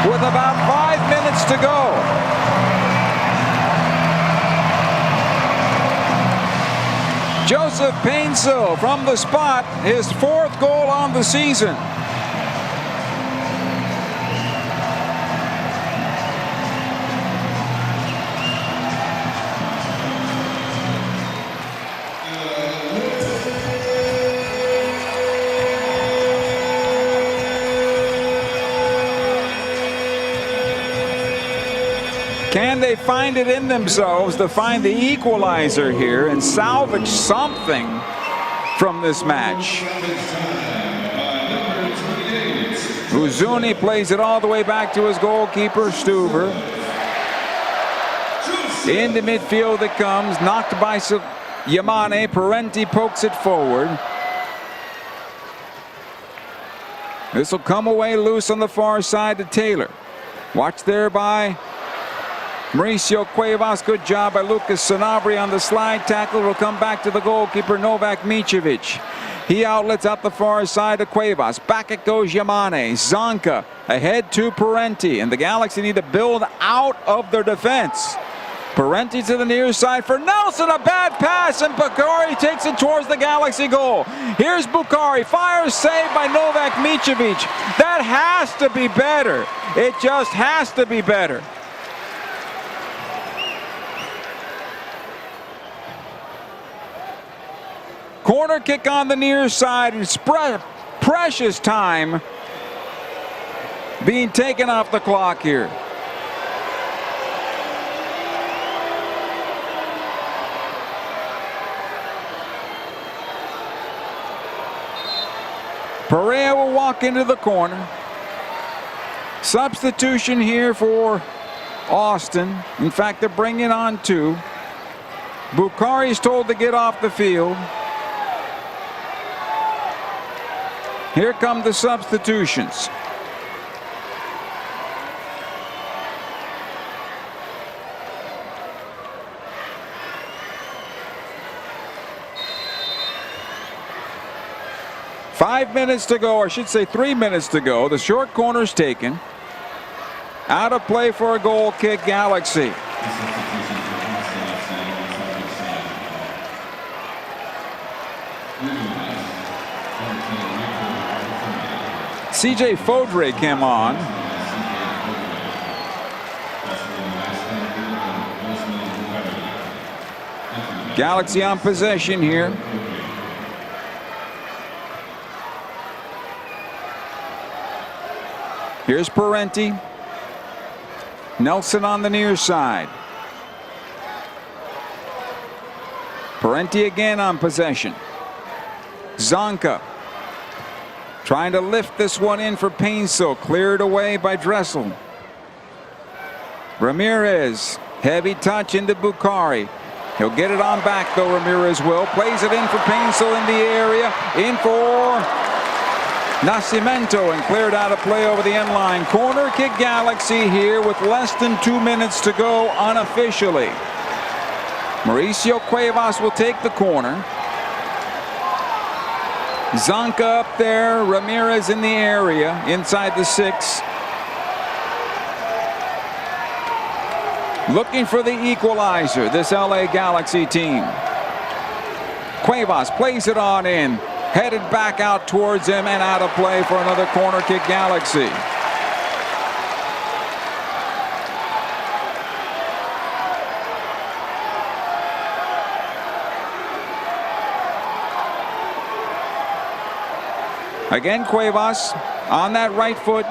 with about 5 minutes to go. Joseph Painsil from the spot. His 4th goal on the season. Can they find it in themselves to find the equalizer here and salvage something from this match? Uzuni plays it all the way back to his goalkeeper, Stuver. Into midfield it comes, knocked by Yamane. Parenti pokes it forward. This will come away loose on the far side to Taylor. Watch there by Mauricio Cuevas. Good job by Lucas Sanabria on the slide tackle. Will come back to the goalkeeper, Novak Micevic. He outlets out the far side to Cuevas. Back it goes Yamane. Zonka ahead to Parenti. And the Galaxy need to build out of their defense. Parenti to the near side for Nelson. A bad pass, and Bukhari takes it towards the Galaxy goal. Here's Bukhari. Fires saved by Novak Micevic. That has to be better. It just has to be better. Corner kick on the near side, and precious time being taken off the clock here. Perea will walk into the corner. Substitution here for Austin. In fact, they're bringing on two. Bukhari is told to get off the field. Here come the substitutions. Five minutes to go, or I should say 3 minutes to go. The short corner's taken. Out of play for a goal kick, Galaxy. CJ Fodre came on. Galaxy on possession here. Here's Parenti. Nelson on the near side. Parenti again on possession. Zonka trying to lift this one in for Painsil. Cleared away by Dressel. Ramirez. Heavy touch into Bukhari. He'll get it on back though, Ramirez will. Plays it in for Painsil in the area. In for Nascimento, and cleared out of play over the end line. Corner kick, Galaxy here with less than 2 minutes to go unofficially. Mauricio Cuevas will take the corner. Zonka up there, Ramirez in the area, inside the 6. Looking for the equalizer, this LA Galaxy team. Cuevas plays it on in. Headed back out towards him and out of play for another corner kick, Galaxy. Again, Cuevas on that right foot.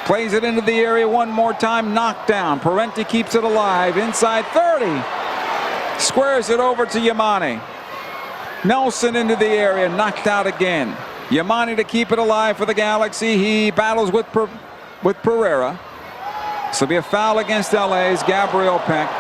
Plays it into the area one more time. Knocked down. Parenti keeps it alive. Inside 30. Squares it over to Yamane. Nelson into the area, knocked out again. Yamane to keep it alive for the Galaxy. He battles with Pereira. This will be a foul against LA's Gabriel Peck.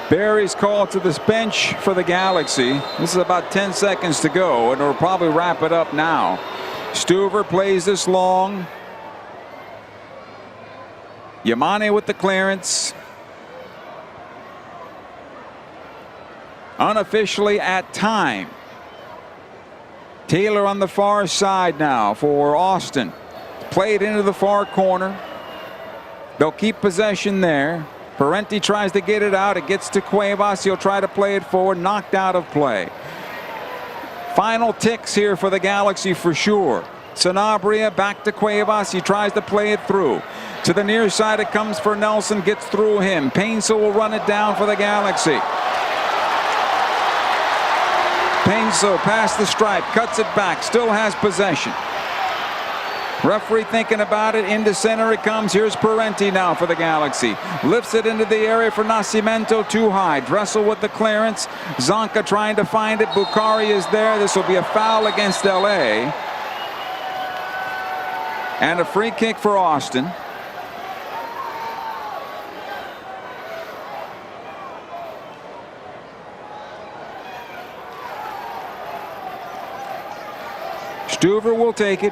Barry's called to the bench for the Galaxy. This is about 10 seconds to go, and it'll probably wrap it up now. Stuver plays this long. Yamane with the clearance. Unofficially at time. Taylor on the far side now for Austin. Played into the far corner. They'll keep possession there. Parenti tries to get it out. It gets to Cuevas. He'll try to play it forward. Knocked out of play. Final ticks here for the Galaxy for sure. Sanabria back to Cuevas. He tries to play it through. To the near side it comes for Nelson. Gets through him. Painsil will run it down for the Galaxy. Painsil past the stripe. Cuts it back. Still has possession. Referee thinking about it. Into center it comes. Here's Parenti now for the Galaxy. Lifts it into the area for Nascimento. Too high. Dressel with the clearance. Zonka trying to find it. Bukhari is there. This will be a foul against LA. And a free kick for Austin. Stuver will take it.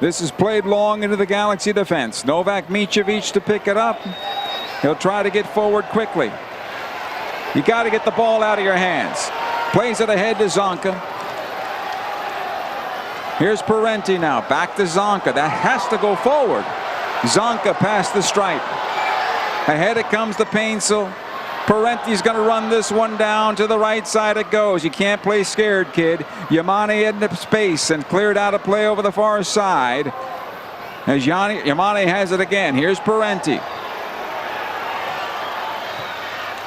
This is played long into the Galaxy defense. Novak Micevic to pick it up. He'll try to get forward quickly. You got to get the ball out of your hands. Plays it ahead to Zonka. Here's Parenti now. Back to Zonka. That has to go forward. Zonka past the stripe. Ahead it comes to Painsil. Parenti's going to run this one down. To the right side it goes. You can't play scared, kid. Yamane into space and cleared out of play over the far side. As Yamane has it again. Here's Parenti.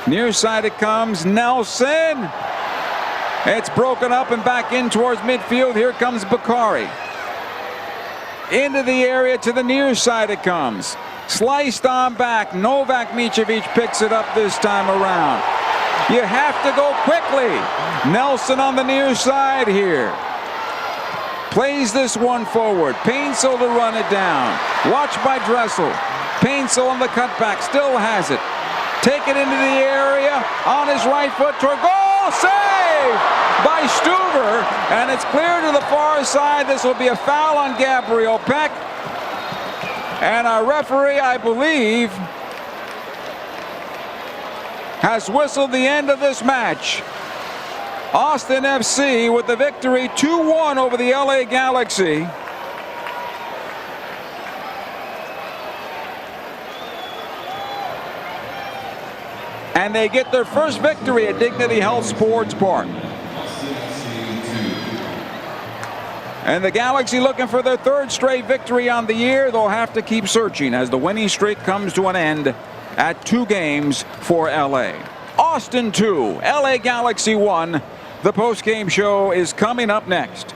Near side it comes. Nelson. It's broken up and back in towards midfield. Here comes Bukhari. Into the area to the near side it comes. Sliced on back. Novak Micevic picks it up this time around. You have to go quickly. Nelson on the near side here. Plays this one forward. Painsil to run it down. Watched by Dressel. Painsil on the cutback. Still has it. Take it into the area. On his right foot toward goal. Save by Stuver. And it's clear to the far side. This will be a foul on Gabriel Peck. And our referee, I believe, has whistled the end of this match. Austin FC with the victory 2-1 over the LA Galaxy. And they get their first victory at Dignity Health Sports Park. And the Galaxy looking for their third straight victory on the year. They'll have to keep searching as the winning streak comes to an end at 2 games for LA. Austin 2, LA Galaxy 1. The post-game show is coming up next.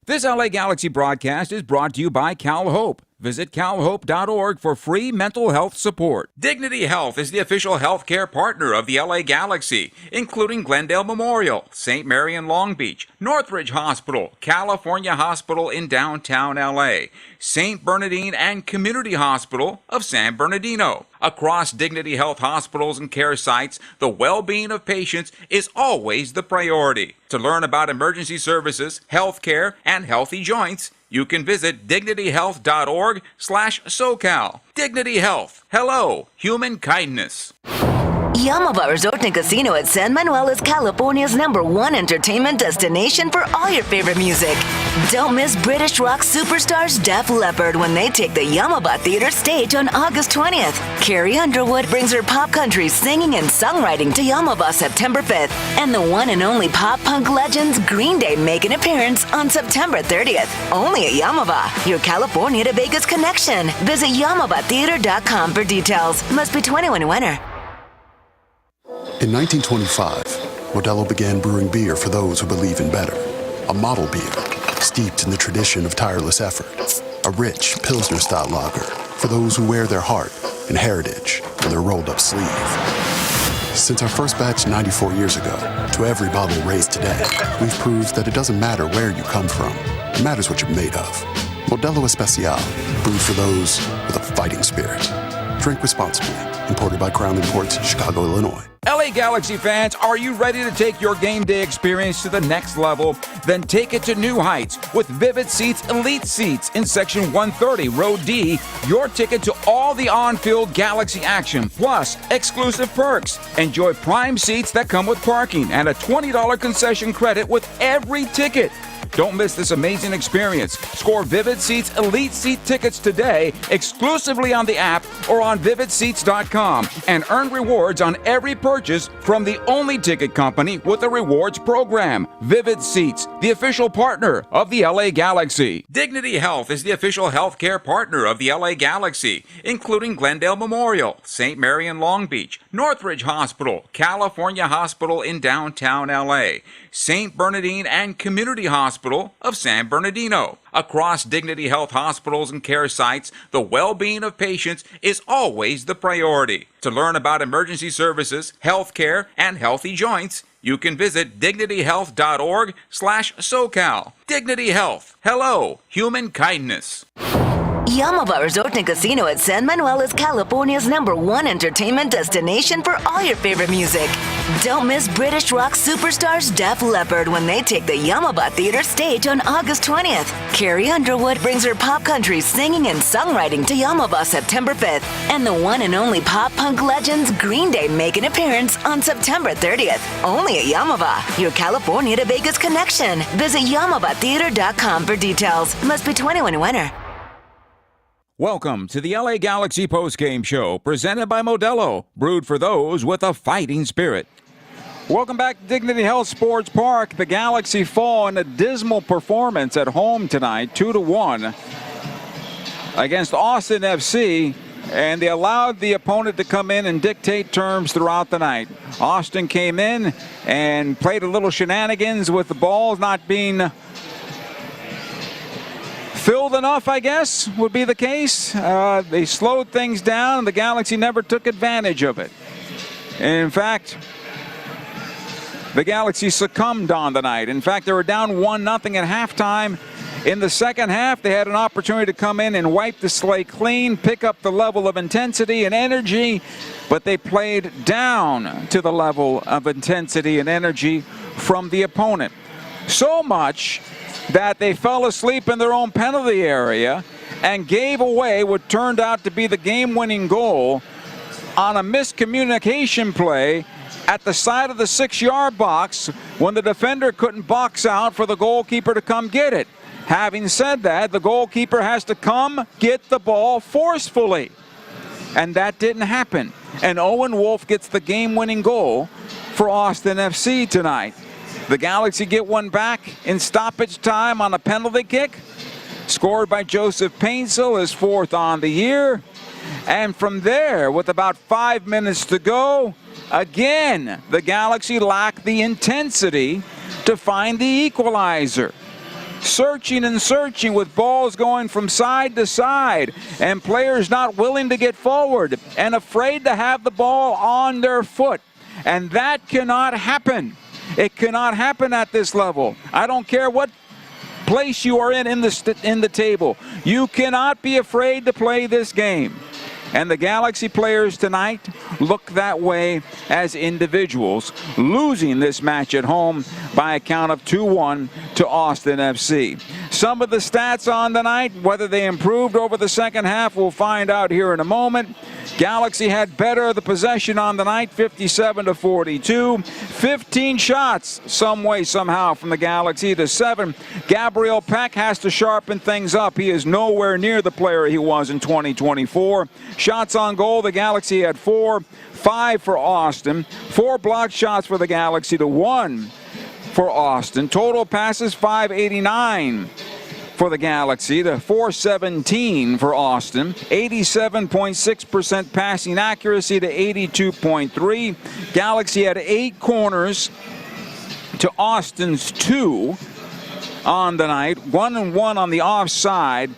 This LA Galaxy broadcast is brought to you by CalHope. Visit calhope.org for free mental health support. Dignity Health is the official healthcare partner of the LA Galaxy, including Glendale Memorial, St. Mary in Long Beach, Northridge Hospital, California Hospital in downtown LA, St. Bernardine and Community Hospital of San Bernardino. Across Dignity Health hospitals and care sites, the well-being of patients is always the priority. To learn about emergency services, healthcare, and healthy joints, you can visit dignityhealth.org/SoCal. Dignity Health. Hello, human kindness. Yamaba Resort and Casino at San Manuel is California's #1 entertainment destination for all your favorite music. Don't miss British rock superstars Def Leppard when they take the Yamaba Theater stage on August 20th. Carrie Underwood brings her pop country singing and songwriting to Yamaba September 5th. And the one and only pop punk legends Green Day make an appearance on September 30th. Only at Yamaba, your California to Vegas connection. Visit YamabaTheater.com for details. Must be 21 and winner. In 1925, Modelo began brewing beer for those who believe in better. A model beer, steeped in the tradition of tireless effort. A rich Pilsner-style lager for those who wear their heart and heritage on their rolled-up sleeve. Since our first batch 94 years ago, to every bottle raised today, we've proved that it doesn't matter where you come from. It matters what you're made of. Modelo Especial, brewed for those with a fighting spirit. Drink responsibly. Imported by Crown Imports, Chicago, Illinois. LA Galaxy fans, are you ready to take your game day experience to the next level? Then take it to new heights with Vivid Seats Elite Seats in Section 130, Row D. Your ticket to all the on-field Galaxy action, plus exclusive perks. Enjoy prime seats that come with parking and a $20 concession credit with every ticket. Don't miss this amazing experience. Score Vivid Seats Elite Seat tickets today exclusively on the app or on vividseats.com and earn rewards on every purchase from the only ticket company with a rewards program. Vivid Seats, the official partner of the LA Galaxy. Dignity Health is the official healthcare partner of the LA Galaxy, including Glendale Memorial, St. Mary in Long Beach, Northridge Hospital, California Hospital in downtown LA, St. Bernardine and Community Hospital of San Bernardino. Across Dignity Health hospitals and care sites, the well-being of patients is always the priority. To learn about emergency services, health care, and healthy joints, you can visit dignityhealth.org/SoCal. Dignity Health. Hello, human kindness. Yamava Resort and Casino at San Manuel is California's #1 entertainment destination for all your favorite music. Don't miss British rock superstars Def Leppard when they take the Yamava Theater stage on August 20th. Carrie Underwood brings her pop country singing and songwriting to Yamava September 5th. And the one and only pop punk legends Green Day make an appearance on September 30th. Only at Yamava, your California to Vegas connection. Visit YamavaTheater.com for details. Must be 21 and winner. Welcome to the LA Galaxy Postgame Show, presented by Modelo, brewed for those with a fighting spirit. Welcome back to Dignity Health Sports Park. The Galaxy fall in a dismal performance at home tonight, 2-1 against Austin FC, and they allowed the opponent to come in and dictate terms throughout the night. Austin came in and played a little shenanigans with the balls not being filled enough, I guess, would be the case. They slowed things down. The Galaxy never took advantage of it. And in fact, the Galaxy succumbed on the night. In fact, they were down 1-0 at halftime. In the second half, they had an opportunity to come in and wipe the slate clean, pick up the level of intensity and energy, but they played down to the level of intensity and energy from the opponent. So much that they fell asleep in their own penalty area and gave away what turned out to be the game-winning goal on a miscommunication play at the side of the 6-yard box when the defender couldn't box out for the goalkeeper to come get it. Having said that, the goalkeeper has to come get the ball forcefully, and that didn't happen. And Owen Wolf gets the game-winning goal for Austin FC tonight. The Galaxy get one back in stoppage time on a penalty kick, scored by Joseph Painsil, his 4th on the year. And from there, with about 5 minutes to go, again, the Galaxy lacked the intensity to find the equalizer. Searching and searching with balls going from side to side and players not willing to get forward and afraid to have the ball on their foot. And that cannot happen. It cannot happen at this level. I don't care what place you are in the table. You cannot be afraid to play this game. And the Galaxy players tonight look that way as individuals, losing this match at home by a count of 2-1 to Austin FC. Some of the stats on the night, whether they improved over the second half, we'll find out here in a moment. Galaxy had better of the possession on the night, 57-42. 15 shots, some way, somehow, from the Galaxy to 7. Gabriel Peck has to sharpen things up. He is nowhere near the player he was in 2024. Shots on goal, the Galaxy had 4, 5 for Austin. 4 blocked shots for the Galaxy to 1 for Austin. Total passes, 589. For the Galaxy to 417 for Austin. 87.6% passing accuracy to 82.3. Galaxy had 8 corners to Austin's 2 on the night. 1-1 on the offside.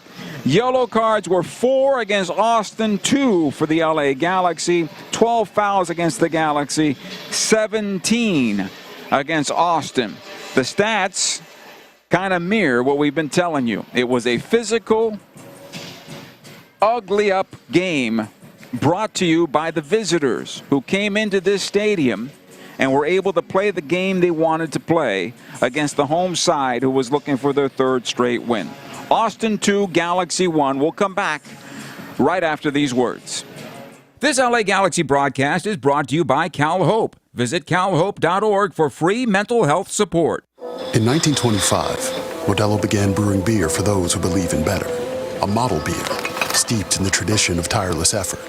Yellow cards were 4 against Austin, 2 for the LA Galaxy. 12 fouls against the Galaxy, 17 against Austin. The stats kind of mirror what we've been telling you. It was a physical, ugly up game brought to you by the visitors who came into this stadium and were able to play the game they wanted to play against the home side who was looking for their third straight win. Austin 2, Galaxy 1. We'll come back right after these words. This LA Galaxy broadcast is brought to you by CalHope. Visit calhope.org for free mental health support. In 1925, Modelo began brewing beer for those who believe in better. A model beer, steeped in the tradition of tireless effort.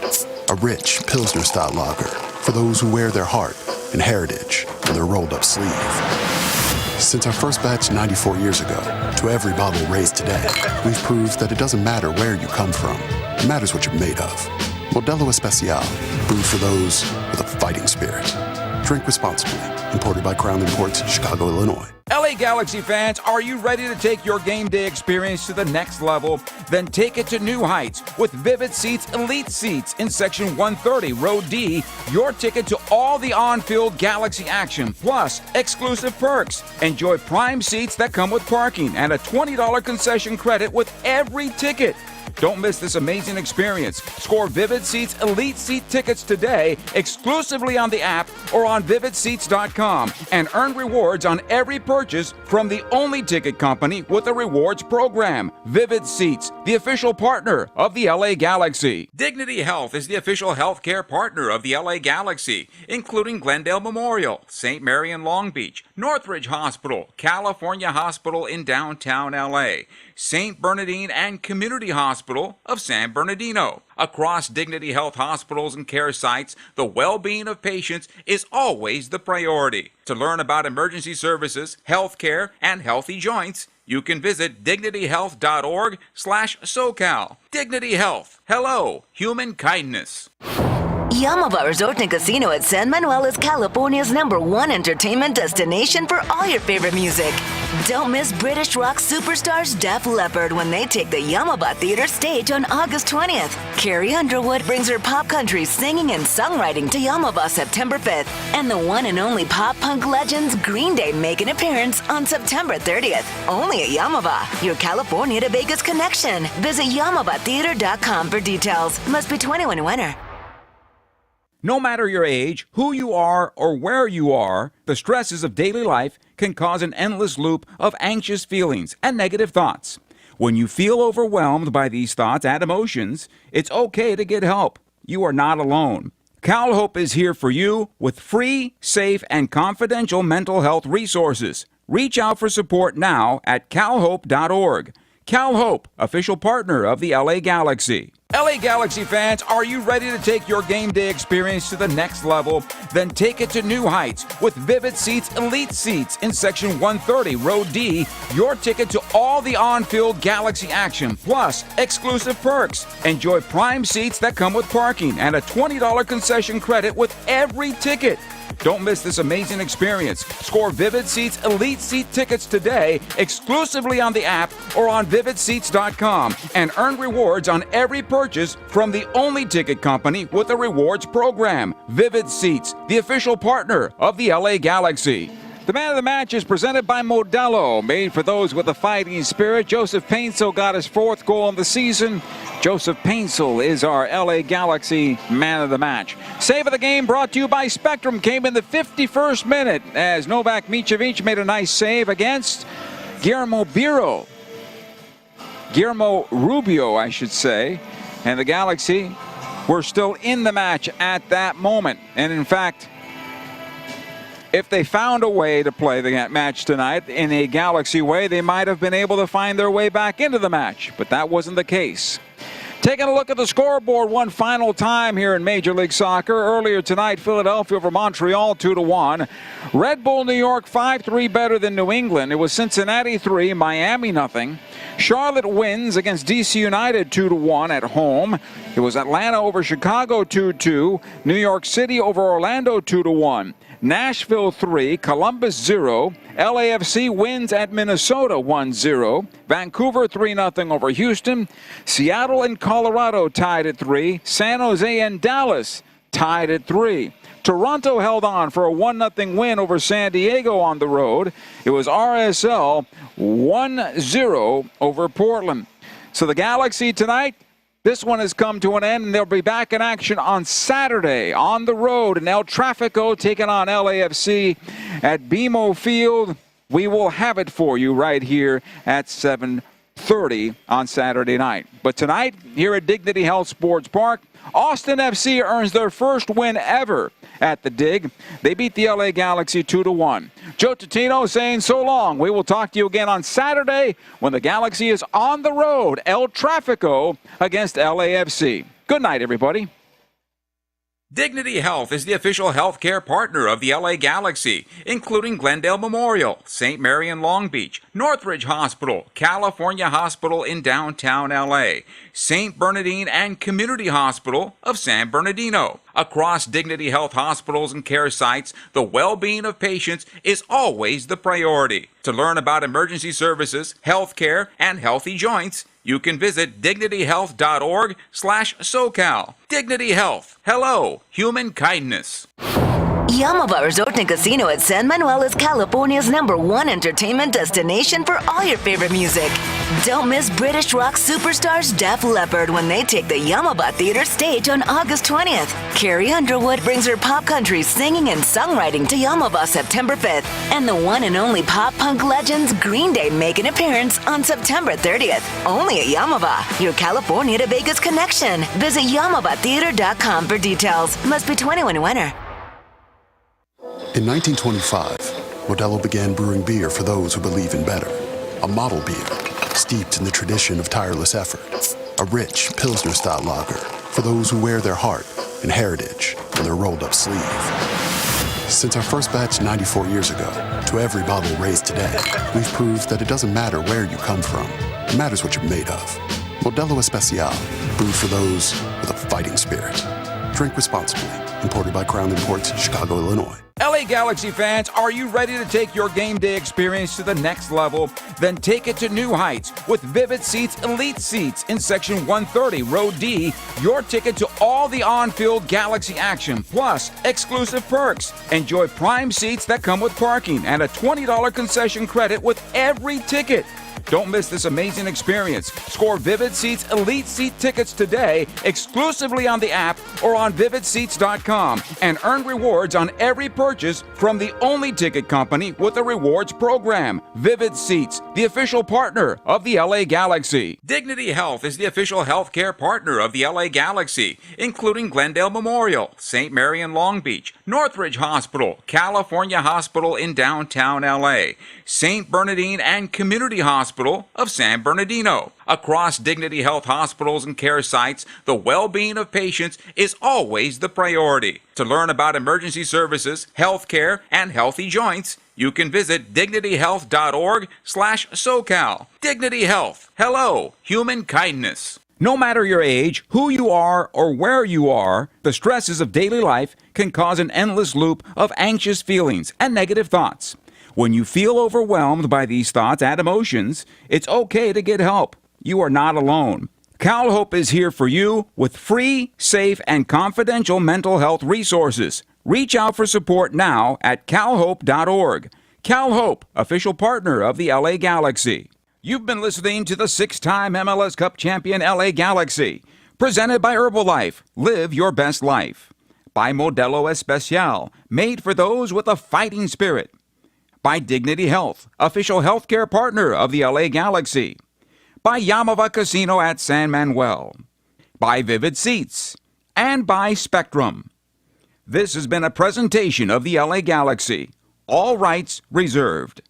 A rich Pilsner-style lager for those who wear their heart and heritage on their rolled-up sleeve. Since our first batch 94 years ago, to every bottle raised today, we've proved that it doesn't matter where you come from. It matters what you're made of. Modelo Especial, brewed for those with a fighting spirit. Drink responsibly. Imported by Crown Imports, Chicago, Illinois. LA Galaxy fans, are you ready to take your game day experience to the next level? Then take it to new heights with Vivid Seats Elite Seats in Section 130, Row D. Your ticket to all the on-field Galaxy action, plus exclusive perks. Enjoy prime seats that come with parking and a $20 concession credit with every ticket. Don't miss this amazing experience. Score Vivid Seats Elite Seat tickets today exclusively on the app or on vividseats.com and earn rewards on every purchase from the only ticket company with a rewards program. Vivid Seats, the official partner of the LA Galaxy. Dignity Health is the official healthcare partner of the LA Galaxy, including Glendale Memorial, St. Mary in Long Beach, Northridge Hospital, California Hospital in downtown LA, St. Bernardine and Community Hospital of San Bernardino. Across Dignity Health hospitals and care sites, the well-being of patients is always the priority. To learn about emergency services, health care, and healthy joints, you can visit dignityhealth.org/SoCal. Dignity Health. Hello, human kindness. Yamava Resort and Casino at San Manuel is California's #1 entertainment destination for all your favorite music. Don't miss British rock superstars Def Leppard when they take the Yamava Theater stage on August 20th. Carrie Underwood brings her pop country singing and songwriting to Yamava September 5th. And the one and only pop punk legends Green Day make an appearance on September 30th. Only at Yamava, your California to Vegas connection. Visit YamavaTheater.com for details. Must be 21 and winner. No matter your age, who you are, or where you are, the stresses of daily life can cause an endless loop of anxious feelings and negative thoughts. When you feel overwhelmed by these thoughts and emotions, it's okay to get help. You are not alone. CalHope is here for you with free, safe, and confidential mental health resources. Reach out for support now at calhope.org. CalHope, official partner of the LA Galaxy. LA Galaxy fans, are you ready to take your game day experience to the next level? Then take it to new heights with Vivid Seats Elite Seats in Section 130, Row D. Your ticket to all the on-field Galaxy action, plus exclusive perks. Enjoy prime seats that come with parking and a $20 concession credit with every ticket. Don't miss this amazing experience. Score Vivid Seats Elite Seat tickets today exclusively on the app or on vividseats.com and earn rewards on every purchase from the only ticket company with a rewards program. Vivid Seats, the official partner of the LA Galaxy. The man of the match is presented by Modelo, made for those with a fighting spirit. Joseph Painsil got his 4th goal in the season. Joseph Painsil is our LA Galaxy man of the match. Save of the game brought to you by Spectrum came in the 51st minute as Novak Micevic made a nice save against Guillermo Rubio, I should say. And the Galaxy were still in the match at that moment. And in fact, if they found a way to play the match tonight in a Galaxy way, they might have been able to find their way back into the match, but that wasn't the case. Taking a look at the scoreboard one final time here in Major League Soccer. Earlier tonight, Philadelphia over Montreal 2-1. Red Bull New York 5-3 better than New England. It was Cincinnati 3, Miami 0. Charlotte wins against DC United 2-1 at home. It was Atlanta over Chicago 2-2. New York City over Orlando 2-1. Nashville 3, Columbus 0. LAFC wins at Minnesota 1-0. Vancouver 3-0 over Houston. Seattle and Colorado tied at 3. San Jose and Dallas tied at 3. Toronto held on for a 1-0 win over San Diego on the road. It was RSL 1-0 over Portland. So the Galaxy tonight This one has come to an end, and they'll be back in action on Saturday on the road in El Tráfico, taking on LAFC at BMO Field. We will have it for you right here at 7:30 on Saturday night. But tonight, here at Dignity Health Sports Park, Austin FC earns their first win ever at the Dig. They beat the LA Galaxy 2-1. Joe Totino saying so long. We will talk to you again on Saturday when the Galaxy is on the road, El Tráfico, against LAFC. Good night, everybody. Dignity Health is the official healthcare partner of the LA Galaxy, including Glendale Memorial, St. Mary in Long Beach, Northridge Hospital, California Hospital in downtown LA, St. Bernardine and Community Hospital of San Bernardino. Across Dignity Health hospitals and care sites, the well-being of patients is always the priority. To learn about emergency services, healthcare, and healthy joints, you can visit dignityhealth.org/SoCal. Dignity Health. Hello, human kindness. Yamava Resort and Casino at San Manuel is California's #1 entertainment destination for all your favorite music. Don't miss British rock superstars Def Leppard when they take the Yamava Theater stage on August 20th. Carrie Underwood brings her pop country singing and songwriting to Yamava September 5th. And the one and only pop punk legends Green Day make an appearance on September 30th. Only at Yamava, your California to Vegas connection. Visit YamavaTheater.com for details. Must be 21 and winner. In 1925, Modelo began brewing beer for those who believe in better. A model beer, steeped in the tradition of tireless effort. A rich Pilsner-style lager for those who wear their heart and heritage on their rolled-up sleeve. Since our first batch 94 years ago, to every bottle raised today, we've proved that it doesn't matter where you come from. It matters what you're made of. Modelo Especial, brewed for those with a fighting spirit. Drink responsibly. Imported by Crown Imports, Chicago, Illinois. LA Galaxy fans, are you ready to take your game day experience to the next level? Then take it to new heights with Vivid Seats Elite Seats in Section 130, Row D. Your ticket to all the on-field Galaxy action, plus exclusive perks. Enjoy prime seats that come with parking and a $20 concession credit with every ticket. Don't miss this amazing experience. Score Vivid Seats Elite Seat tickets today exclusively on the app or on vividseats.com and earn rewards on every purchase from the only ticket company with a rewards program. Vivid Seats, the official partner of the LA Galaxy. Dignity Health is the official healthcare partner of the LA Galaxy, including Glendale Memorial, St. Mary in Long Beach, Northridge Hospital, California Hospital in downtown LA, St. Bernardine and Community Hospital of San Bernardino. Across Dignity Health hospitals and care sites, the well-being of patients is always the priority. To learn about emergency services, healthcare, and healthy joints, you can visit dignityhealth.org/SoCal. Dignity Health. Hello, human kindness. No matter your age, who you are, or where you are, the stresses of daily life can cause an endless loop of anxious feelings and negative thoughts. When you feel overwhelmed by these thoughts and emotions, it's okay to get help. You are not alone. CalHope is here for you with free, safe, and confidential mental health resources. Reach out for support now at calhope.org. CalHope, official partner of the LA Galaxy. You've been listening to the 6-time MLS Cup champion LA Galaxy, presented by Herbalife. Live your best life. By Modelo Especial, made for those with a fighting spirit. By Dignity Health, official healthcare partner of the LA Galaxy. By Yamava Casino at San Manuel. By Vivid Seats. And by Spectrum. This has been a presentation of the LA Galaxy. All rights reserved.